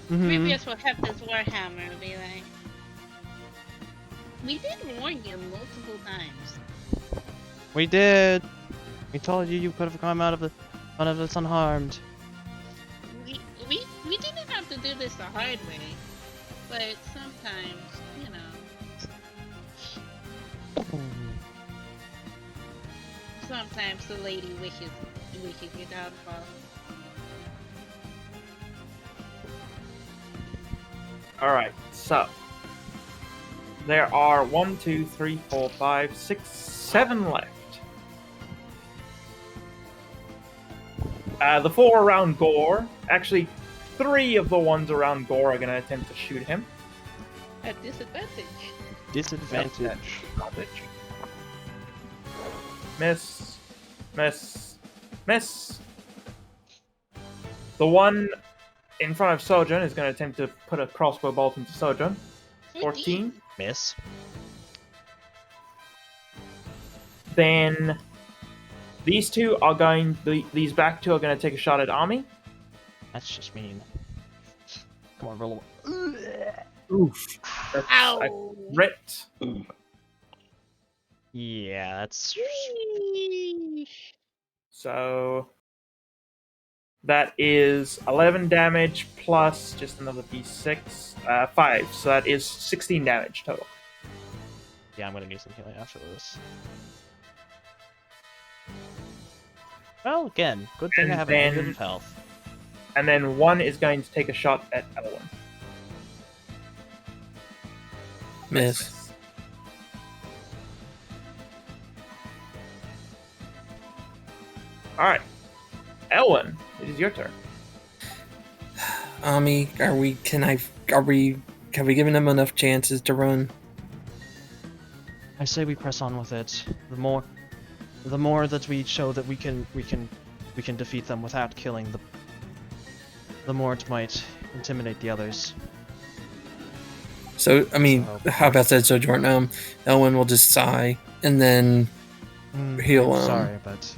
Previous will have this Warhammer be like, we did warn you multiple times. We did. We told you could have come out of this unharmed. We didn't have to do this the hard way, but sometimes, you know. Sometimes the lady wishes your downfall. Alright, so there are 1, 2, 3, 4, 5, 6, 7 left. The 4 around Gore, actually 3 of the ones around Gore are going to attempt to shoot him. At disadvantage. Disadvantage. Miss. Miss. Miss. The one in front of Sojourn is going to attempt to put a crossbow bolt into Sojourn. 14. Miss. Then these two are going. These back two are going to take a shot at Army. That's just mean. Come on, roll. Oof. That's Ow. a crit. Yeah, that's. So that is 11 damage plus just another d6, 5. So that is 16 damage total. Yeah, I'm gonna need some healing after this. Well, again, good thing I And have then- a bit of health. And then one is going to take a shot at Elwyn. Miss. All right, Elwyn, it is your turn. Ami, have we given them enough chances to run? I say we press on with it. The more that we show that we can defeat them without killing the more it might intimidate the others. So, I mean, So- how about that, Sojourn? Elwyn will just sigh, and then he'll, Sorry, but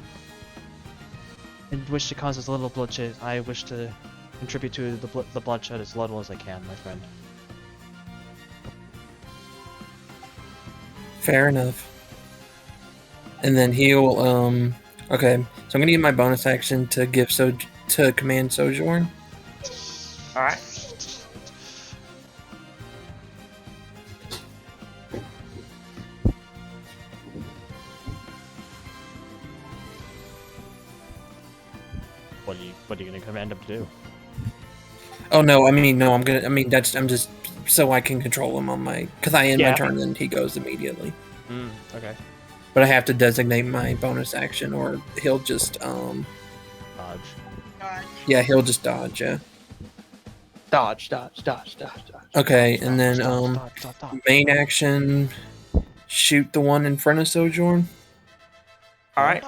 I wish to cause as little bloodshed. I wish to contribute to the bloodshed as little as I can, my friend. Fair enough. And then he'll, okay, so I'm gonna give my bonus action to command Sojourn. All right. What are you gonna command him to do? Oh no, I'm just so I can control him on my, because I end my Yeah. turn and he goes immediately. Okay. But I have to designate my bonus action, or he'll just, Dodge. God. yeah, he'll just dodge, yeah. Dodge. Okay, and then, Stop. main action, shoot the one in front of Sojourn. All right.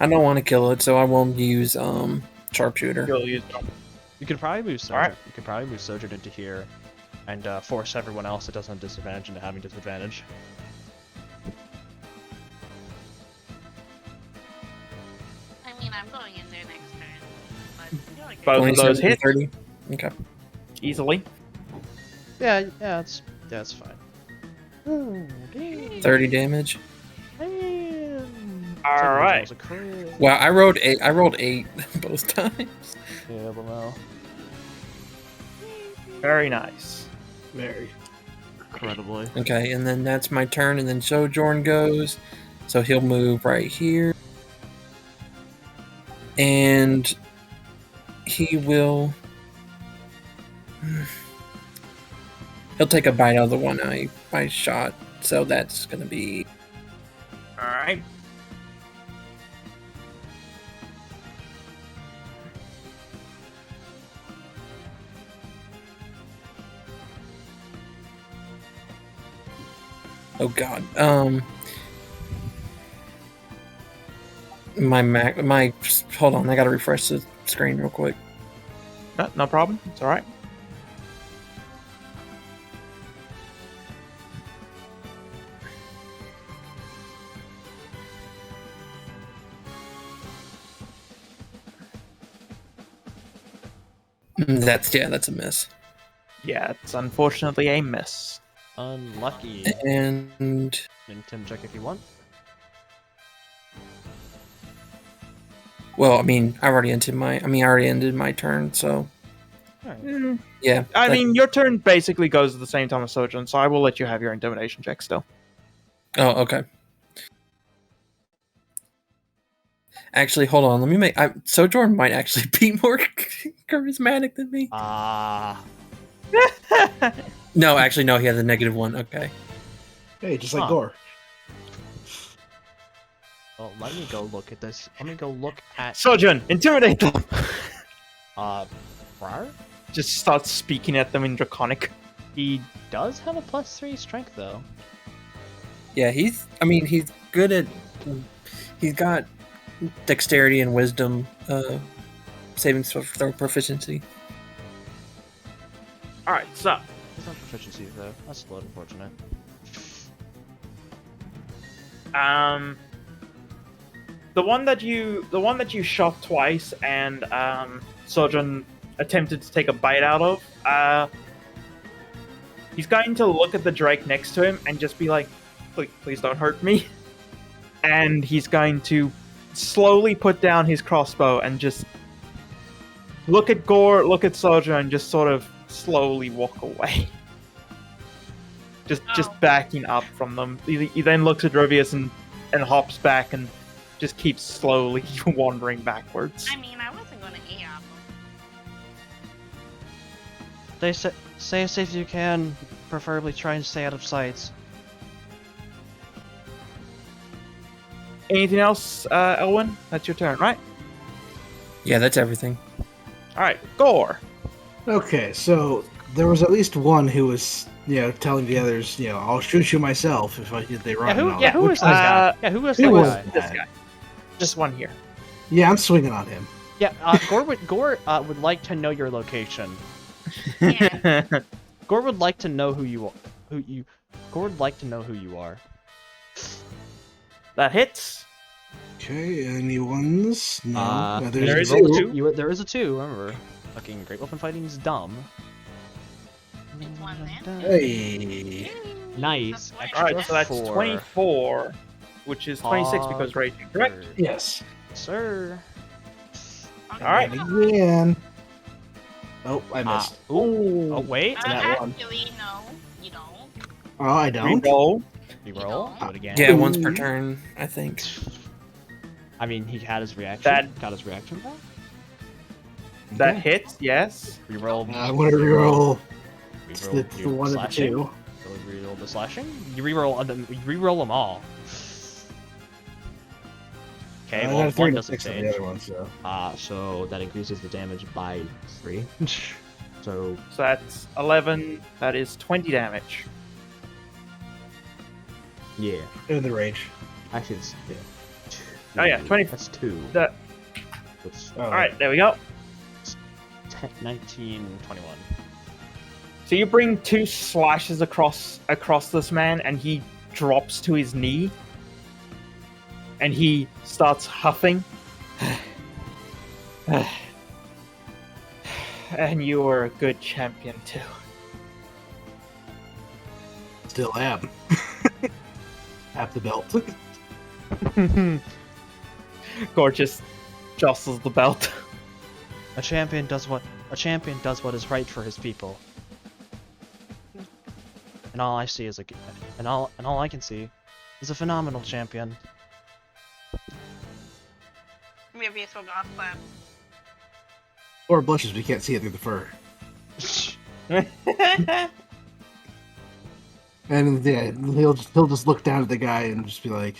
I don't want to kill it, so I won't use, sharpshooter. You'll use. You could probably move Sojourn. Alright. You could probably move Sojourn into here, and force everyone else that doesn't have disadvantage into having disadvantage. I mean, I'm going in there next turn. But you're good. Both of those 27 hit 30. Okay. easily. Yeah, that's fine. 30 damage. All right. Wow, I rolled 8 both times. Yeah, but well. Very nice. Very. Incredibly. Okay, and then that's my turn, and then Sojourn goes. So he'll move right here. And he will... He'll take a bite out of the one I shot. So that's going to be... Alright. Oh god. My hold on, I gotta refresh the screen real quick. No problem. It's alright. That's a miss. Yeah, it's unfortunately a miss. Unlucky. And And Tim, check if you want. well, I already ended my turn, so Alright. yeah. I mean, your turn basically goes at the same time as Sojourn, so I will let you have your intimidation check still. Oh, okay. Actually, hold on. Let me make. Sojourn might actually be more charismatic than me. No, actually, no. He has a -1. Okay. Hey, just like Huh. Gore. Well, let me go look at this. Let me go look at Sojourn, intimidate them! Briar? Just start speaking at them in Draconic. He does have a +3 strength though. Yeah, he's good at. He's got dexterity and wisdom, saving throw proficiency. Alright, so. He's not proficiency though. That's a little unfortunate. The one that you shot twice and Sojourn attempted to take a bite out of, he's going to look at the Drake next to him and just be like, please don't hurt me. And he's going to slowly put down his crossbow and just look at Gore, look at Sojourn, and just sort of slowly walk away. Just backing up from them. He then looks at Rovius and hops back and just keeps slowly wandering backwards. I mean, I wasn't gonna AOP him. Stay as safe as you can. Preferably try and stay out of sight. Anything else, Elwyn? That's your turn, right? Yeah, that's everything. Alright, Gore. Okay, so there was at least one who was, telling the others, I'll shoot you myself if they run. and all that, Who was which this guy? Yeah, who was who that was guy? This guy. Just one here. Yeah, I'm swinging on him. Yeah, Gore would like to know your location. Yeah. Gore would like to know who you are. Gore would like to know who you are. That hits. Okay, any ones? No. No, there there's is a two. two. There is a 2. Remember, fucking great weapon fighting is dumb. It's one then. Hey. Nice. That's Extra Alright, so that's 4. 24, which is 26 because raging, correct? Yes. Sir. Alright. Again. Oh, I missed. Oh wait. that one. Actually, no, you don't. Oh, I don't. Reroll. Reroll. Do it again. Yeah, once per turn, I think. I mean, he had his reaction. That- got his reaction back. That Okay. hits, yes. Reroll. I want to reroll. It's Reroll the your one of the slashing. two. Reroll the slashing. You reroll them. You reroll them all. Okay. I Well, got a 3 one and a doesn't 6 on change. the other one, so. So that increases the damage by 3. So So that's 11. That is 20 damage. yeah. In the range. Actually, it's Oh, yeah, 20. That's 2. That. That's Oh, Alright, there we go. 10, 19, 21. So you bring 2 slashes across this man, and he drops to his knee. And he starts huffing. And you are a good champion too. Still am. Have the belt. Gorgeous jostles the belt. A champion does what is right for his people. and all I see is and all I can see is a phenomenal champion. Rivius will golf clap. Or blushes, we can't see it through the fur. And yeah, he'll just look down at the guy and just be like,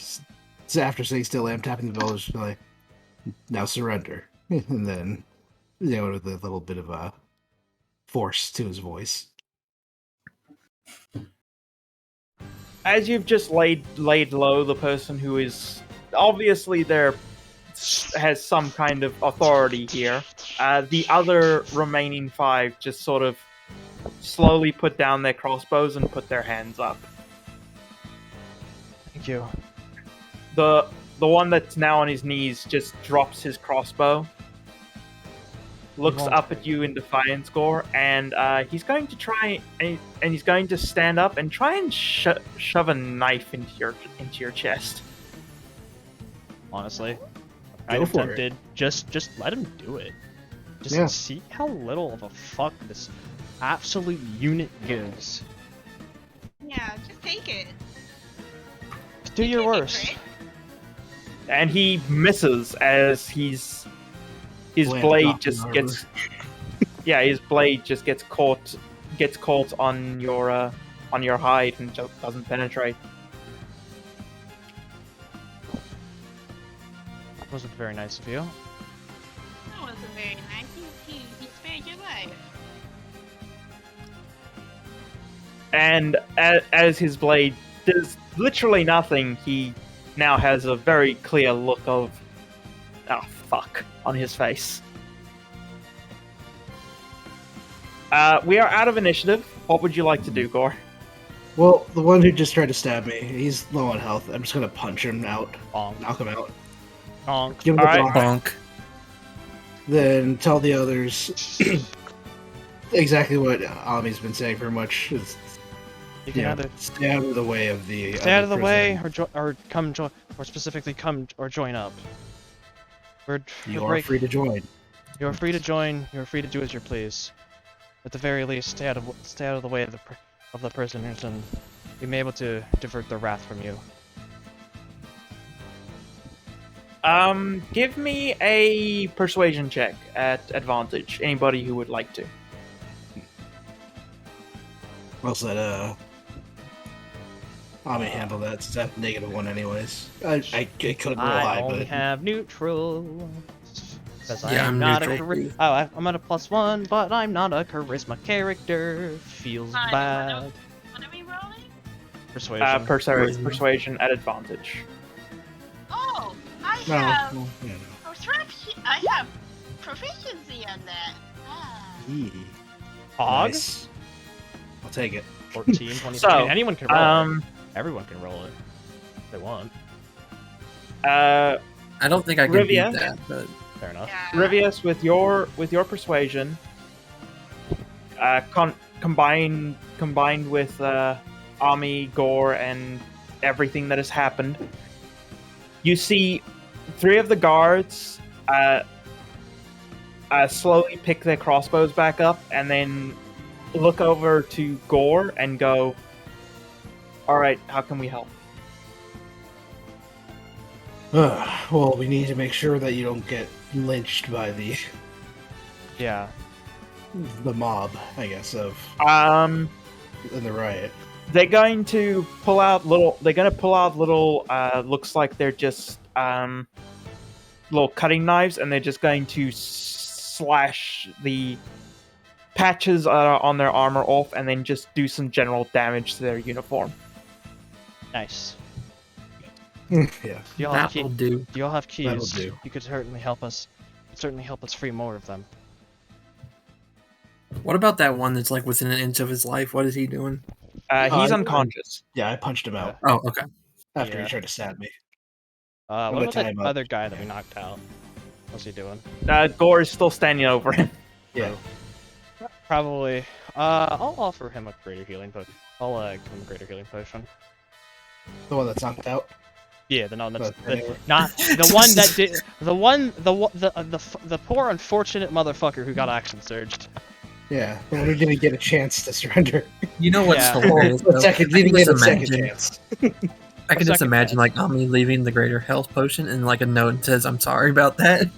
after saying "still am," tapping the bell, just be like, "Now surrender," and then with a little bit of a force to his voice. As you've just laid low the person who is obviously has some kind of authority here, the other remaining 5 just sort of slowly put down their crossbows and put their hands up. Thank you. The one that's now on his knees just drops his crossbow, looks up at you in defiance, Gore, and he's going to try and he's going to stand up and try and shove a knife into your chest. Honestly, I'm tempted. Just let him do it. Just see how little of a fuck this absolute unit gives. Yeah, just take it. Do your worst. And he misses as his blade just gets his blade just gets caught on your hide and just doesn't penetrate. That wasn't very nice of you. That wasn't very nice. He spared your life. And as his blade does literally nothing, he now has a very clear look of fuck on his face. We are out of initiative. What would you like to do, Gore? Well, the one who just tried to stab me, he's low on health. I'm just gonna punch him out. Bonk. Knock him out. Bonk. Give him the Alright. Bonk. Then tell the others exactly what Ami's been saying pretty much. You can either stay out of the way of the stay out of the way, prison. or come join, or specifically come or join up. You are free to join. You are free to join. You are free to do as you please. At the very least, stay out of the way of the prisoners, and you may be able to divert their wrath from you. Give me a persuasion check at advantage. Anybody who would like to. Well said, Ami handle that since I have -1 anyways. I couldn't roll I high, only but have neutral. Because Yeah, I'm I'm not neutral. I'm at a +1, but I'm not a charisma character. Feels Fine, bad. What are we rolling? Persuasion. Persuasion at advantage. Oh, I no, have. well, yeah, I have proficiency on that. Ah. no. Hog? Nice. I'll take it. 14, 20. So, I mean, anyone can roll it. Everyone can roll it. If they want. Uh, I don't think I can beat Rivia? that, but Fair enough. Yeah. Rivius, with your persuasion, combined with Ami, Gore, and everything that has happened, you see 3 of the guards slowly pick their crossbows back up, and then look over to Gore and go, "All right, how can we help?" Well, we need to make sure that you don't get lynched by the Yeah. mob, I guess, in the riot. They're going to pull out little. Looks like they're just little cutting knives, and they're just going to slash the patches on their armor off, and then just do some general damage to their uniform. Nice. Yeah. Do y'all have that will do. Do y'all have keys? That'll do. You could certainly help us. Free more of them. What about that one that's like within an inch of his life? What is he doing? He's unconscious. Yeah, I punched him out Oh, okay. after Yeah. he tried to stab me. What gonna about tie that him up. other guy that we knocked out? What's he doing? Gore is still standing over him. Yeah. Probably. I'll offer him a greater healing potion. I'll give him a greater healing potion. The one that's knocked out. Yeah, the one that's But anyway. not the one that did the poor unfortunate motherfucker who got action surged. Yeah, when we didn't get a chance to surrender. You know what's Yeah. hilarious? A though? second, I didn't can get just a second imagine. chance. I can just second imagine chance. like Ami leaving the greater health potion and like a note that says, "I'm sorry about that.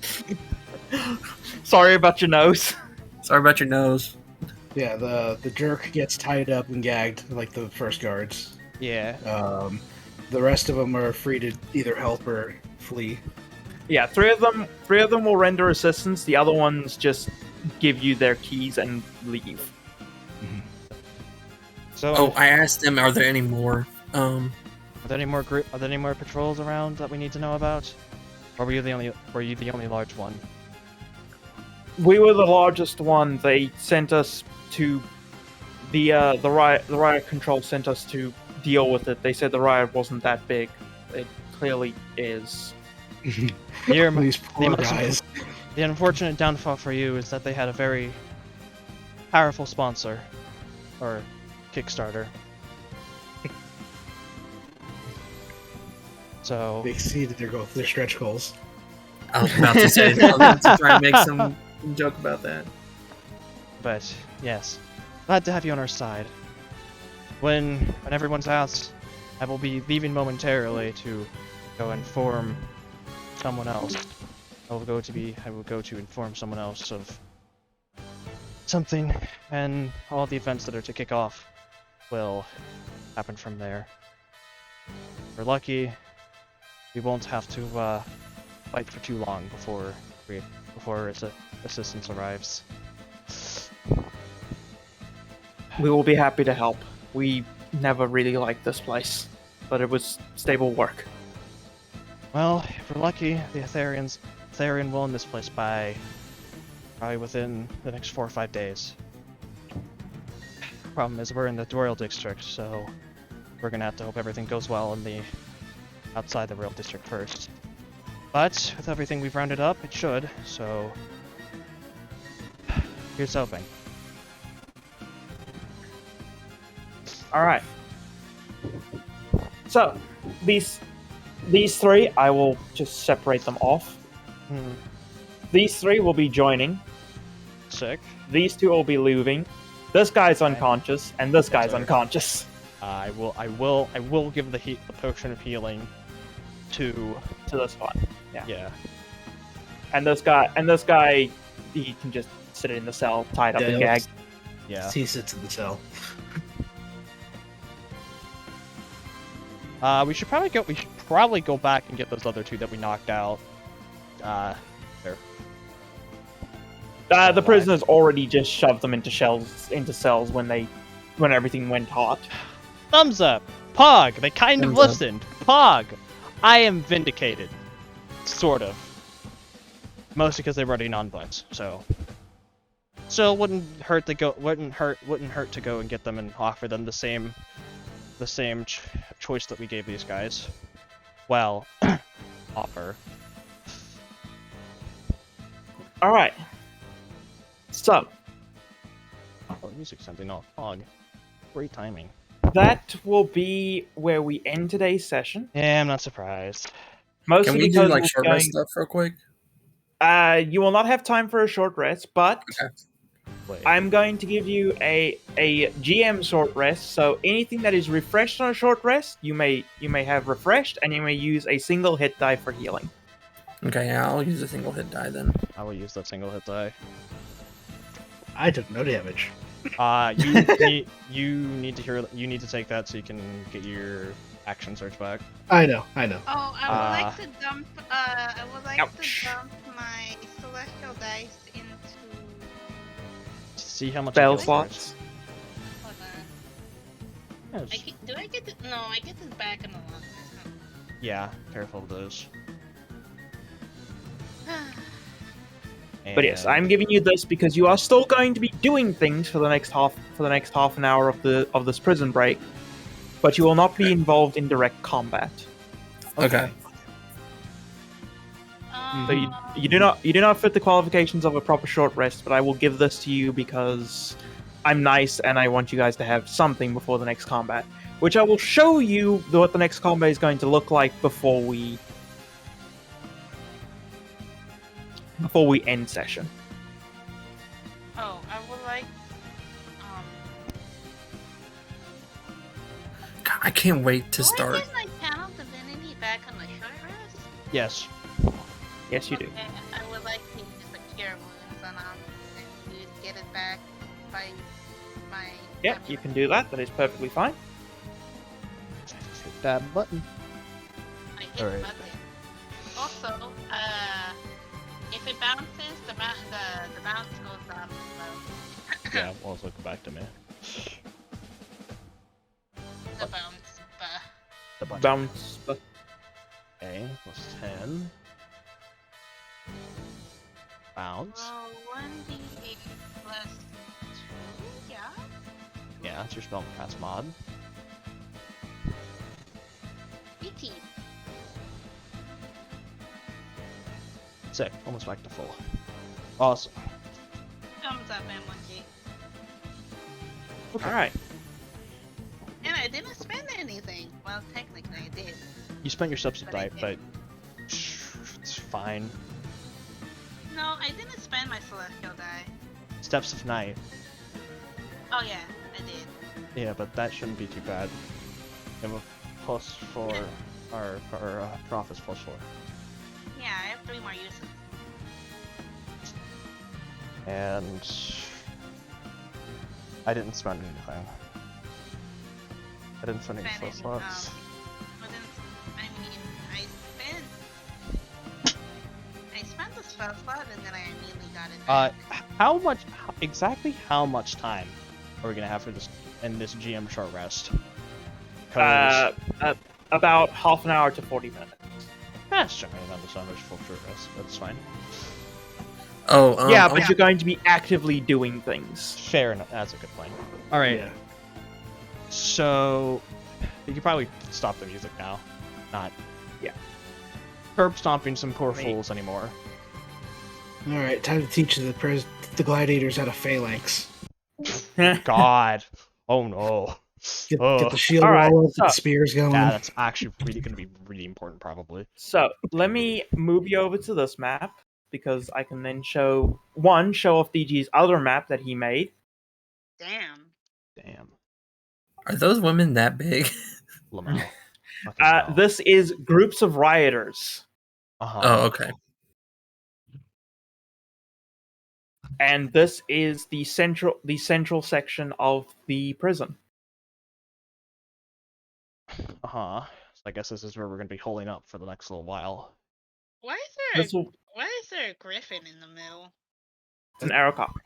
Sorry about your nose. Sorry about your nose." Yeah, the jerk gets tied up and gagged like the first guards. Yeah. The rest of them are free to either help or flee. Yeah, three of them will render assistance. The other ones just give you their keys and leave. So, Oh, I asked them, "Are there any more?" are there any more patrols around that we need to know about? Or were you the only large one? We were the largest one. They sent us to the riot control sent us to deal with it. They said the riot wasn't that big. It clearly is. Here, These poor most- guys. The unfortunate downfall for you is that they had a very powerful sponsor, or Kickstarter. So, They exceeded their stretch goals. I was about to say, I was about to try and make some joke about that. but yes, glad to have you on our side. When everyone's out, I will be leaving momentarily to go inform someone else. I will go to inform someone else of something, and all the events that are to kick off will happen from there. If we're lucky, we won't have to fight for too long before assistance arrives. We will be happy to help. We never really liked this place, but it was stable work. Well, if we're lucky, the Elerian will own this place by probably within the next 4 or 5 days. Problem is, we're in the Royal District, so we're gonna have to hope everything goes well in the outside the Royal District first. But with everything we've rounded up, it should. So here's hoping. All right. So these three, I will just separate them off. These three will be joining. Sick. These two will be leaving. This guy's unconscious, and this guy's Sorry. unconscious. I will give the potion of healing to To this one. yeah. And this guy, he can just sit in the cell, tied up and Yeah. gagged. Yeah. He sits in the cell. We should probably go back and get those other two that we knocked out. There. The prisoners already just shoved them into cells when everything went hot. Thumbs up! Pog! They kind of Thumbs up. listened. Pog! I am vindicated. Sort of. Mostly because they were already non-buts, so. Still wouldn't hurt to go and get them and offer them the same choice that we gave these guys. Well, offer. All right. So Oh, music's something off. Pog. Great timing. that will be where we end today's session. Yeah, I'm not surprised. Mostly Can we because do like we're short going- rest stuff real quick? You will not have time for a short rest, but Okay. Wait. I'm going to give you a GM short rest. So anything that is refreshed on a short rest, you may have refreshed, and you may use a single hit die for healing. Okay, yeah, I'll use a single hit die then. I will use that single hit die. I took no damage. You need to take that so you can get your action search back. I know. Oh, I would like to dump. I would like Ouch. to dump my celestial dice into. See how much Spell it heals slots. Hold first. on. Yeah, just- Do I get it? No, I get this back in the long yeah, careful of those. rest. But yes, And- I'm giving you this because you are still going to be doing things for the next half an hour of this prison break, but you will not be involved in direct combat. Okay. So you do not fit the qualifications of a proper short rest, but I will give this to you because I'm nice and I want you guys to have something before the next combat, which I will show you what the next combat is going to look like before we end session. Oh, I would like I can't wait to Do start. I get my channel divinity back on my short rest? Yes. Yes, you do. Okay, I would like to use the cure wounds and use get it back by my. Yep, you can do that. That is perfectly fine. Hit that button. I hit Alright. the button. Also, if it bounces, the bounce goes down as well. Yeah, well, also come back to me. The bounce, The button. Bounce. Okay, plus 10. Bounce. well, 1d8 plus 2, yeah? Yeah, that's your spellcast mod. 18. Sick. Almost back to full. Awesome. Thumbs up, emoji. All right. And I didn't spend anything. Well, technically I did. You spent your substance But I diet, but it's fine. No, I didn't spend my celestial die. Steps of Night. Oh yeah, I did. Yeah, but that shouldn't be too bad. We have a plus 4. Our prof is plus 4. Yeah, I have 3 more uses. And I didn't spend anything. I didn't spend any Spend spell any, slots. I spent the spell slot and then I immediately got it back. Exactly how much time are we gonna have for this in this GM short rest? About half an hour to 40 minutes. That's generally not the so much full short rest. That's fine. Oh, Yeah, but you're going to be actively doing things. Fair enough. That's a good point. All right. Yeah. So you could probably stop the music now. Not. Yeah. Curb stomping some poor Wait. fools anymore. All right, time to teach the gladiators how to phalanx. God. Oh no. Get Oh. the shield All right, wall up, so- get the spears going. Yeah, that's actually really going to be really important, probably. So let me move you over to this map because I can then show off DG's other map that he made. Damn. Damn. are those women that big? Lamau. Fucking hell. This is groups of rioters, Uh-huh. Oh, okay. and this is the central section of the prison. Uh-huh. So I guess this is where we're going to be holding up for the next little while. Why is there Why a griffin in the middle? It's an arrow copper.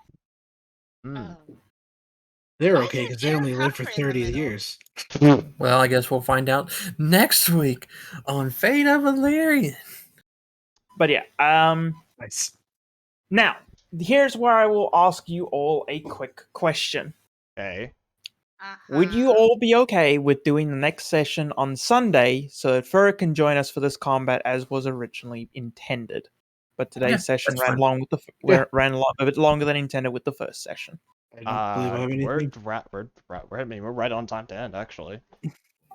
Mm. Oh. They're Why is okay there because they only Aaron lived for Copper in the 30 middle? years. Well, I guess we'll find out next week on Fate of Elerian. But yeah, Nice. now here's where I will ask you all a quick question. Okay. Would you all be okay with doing the next session on Sunday so that Fur can join us for this combat as was originally intended? But today's Yeah, session that's ran fine. long with the Yeah. a bit longer than intended with the first session. I don't believe I have anything. We're right on time to end, actually.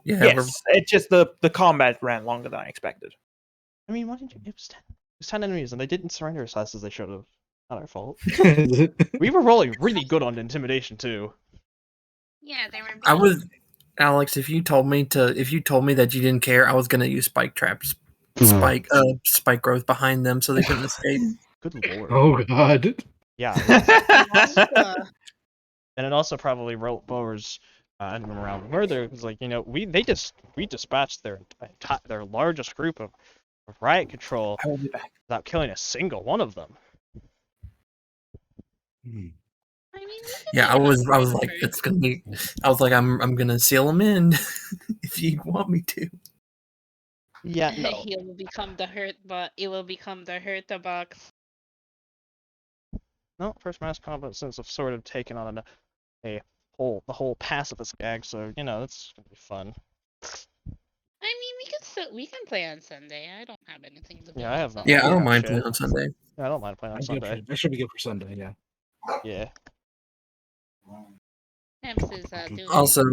Yeah, Yes, it's just the combat ran longer than I expected. I mean, why didn't you? It was 10 enemies, and they didn't surrender as fast as they should have. Not our fault. We were rolling really good on intimidation too. Yeah, they were. I being- was Alex. If you told me that you didn't care, I was gonna use spike traps, spike growth behind them so they couldn't escape. Good lord. Oh god. Yeah. And it also probably lowers enemy around further because, like, we dispatched their largest group of riot control I will be back. without killing a single one of them. I mean, we could Yeah, do I was another like, first. it's gonna be. I was like, I'm gonna seal them in if you want me to. Yeah, no. He will become the hurt, but it will become the hurt box. No, first mass combat since I've sort of taken on the whole pacifist gag, so that's gonna be fun. I mean, we can play on Sunday. I don't have anything to do. Yeah, I have not. Yeah, I Yeah, don't mind shit. playing on Sunday. Yeah, I don't mind playing on Sunday. I should be good for Sunday, yeah. Yeah. Hems is doing. Also,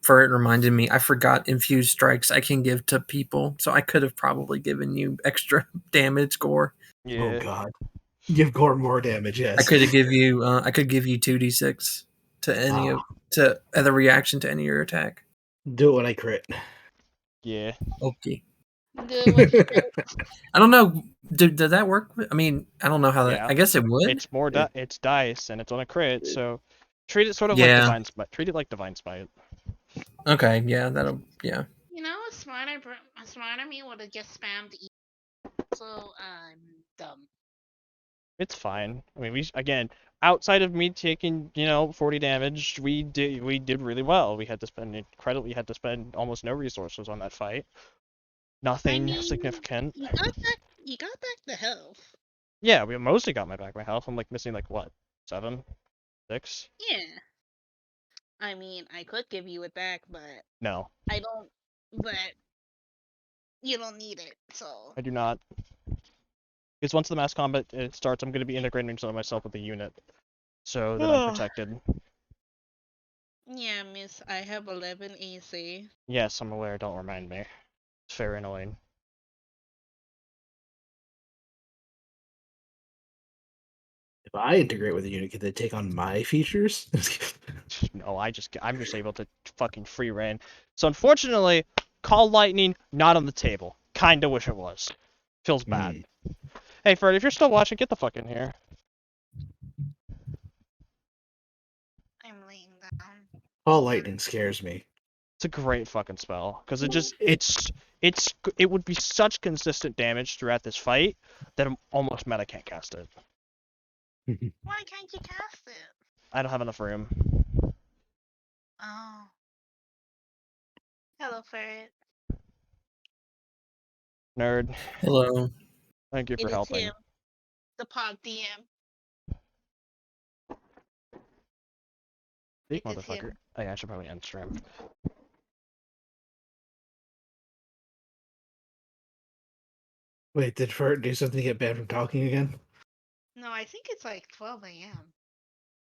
for it reminded me, I forgot infused strikes I can give to people, so I could have probably given you extra damage gore. Yeah. Oh god. Give Gore more damage, yes. I could give you 2d6 to any of the reaction to any of your attack. Do it when I crit. Yeah. Okay. Do what you think. I don't know. Did that work? I mean, I don't know how that. Yeah. I guess it would. It's more it's dice and it's on a crit, so treat it sort of like Yeah. divine smite. Treat it like divine smite. Okay. Yeah. That'll. Yeah. You know, a smarter me would have just spammed E. So I'm dumb. It's fine. I mean, again, outside of me taking 40 damage, we did really well. We had to spend almost no resources on that fight. Nothing significant. You got back the health. Yeah, we mostly got my health. I'm like missing like what, 7, 6? Yeah. I mean, I could give you it back, but No, I don't. But you don't need it, so. I do not. Because once the mass combat starts, I'm going to be integrating myself with the unit, so that I'm protected. Yeah, miss, I have 11 AC. Yes, I'm aware. Don't remind me. It's very annoying. If I integrate with a unit, can they take on my features? No, I'm just able to fucking free reign. So unfortunately, Call Lightning not on the table. Kinda wish it was. Feels bad. Hey Fred, if you're still watching, get the fuck in here. I'm laying down. All lightning scares me. It's a great fucking spell because it would be such consistent damage throughout this fight that I'm almost mad I can't cast it. Why can't you cast it? I don't have enough room. Oh. Hello, Ferret. Nerd. Hello. Thank you for It is helping. him, the Pod DM. Big It is motherfucker. him. Oh, yeah, I should probably end stream. Wait, did Fert do something to get banned from talking again? No, I think it's like 12 a.m.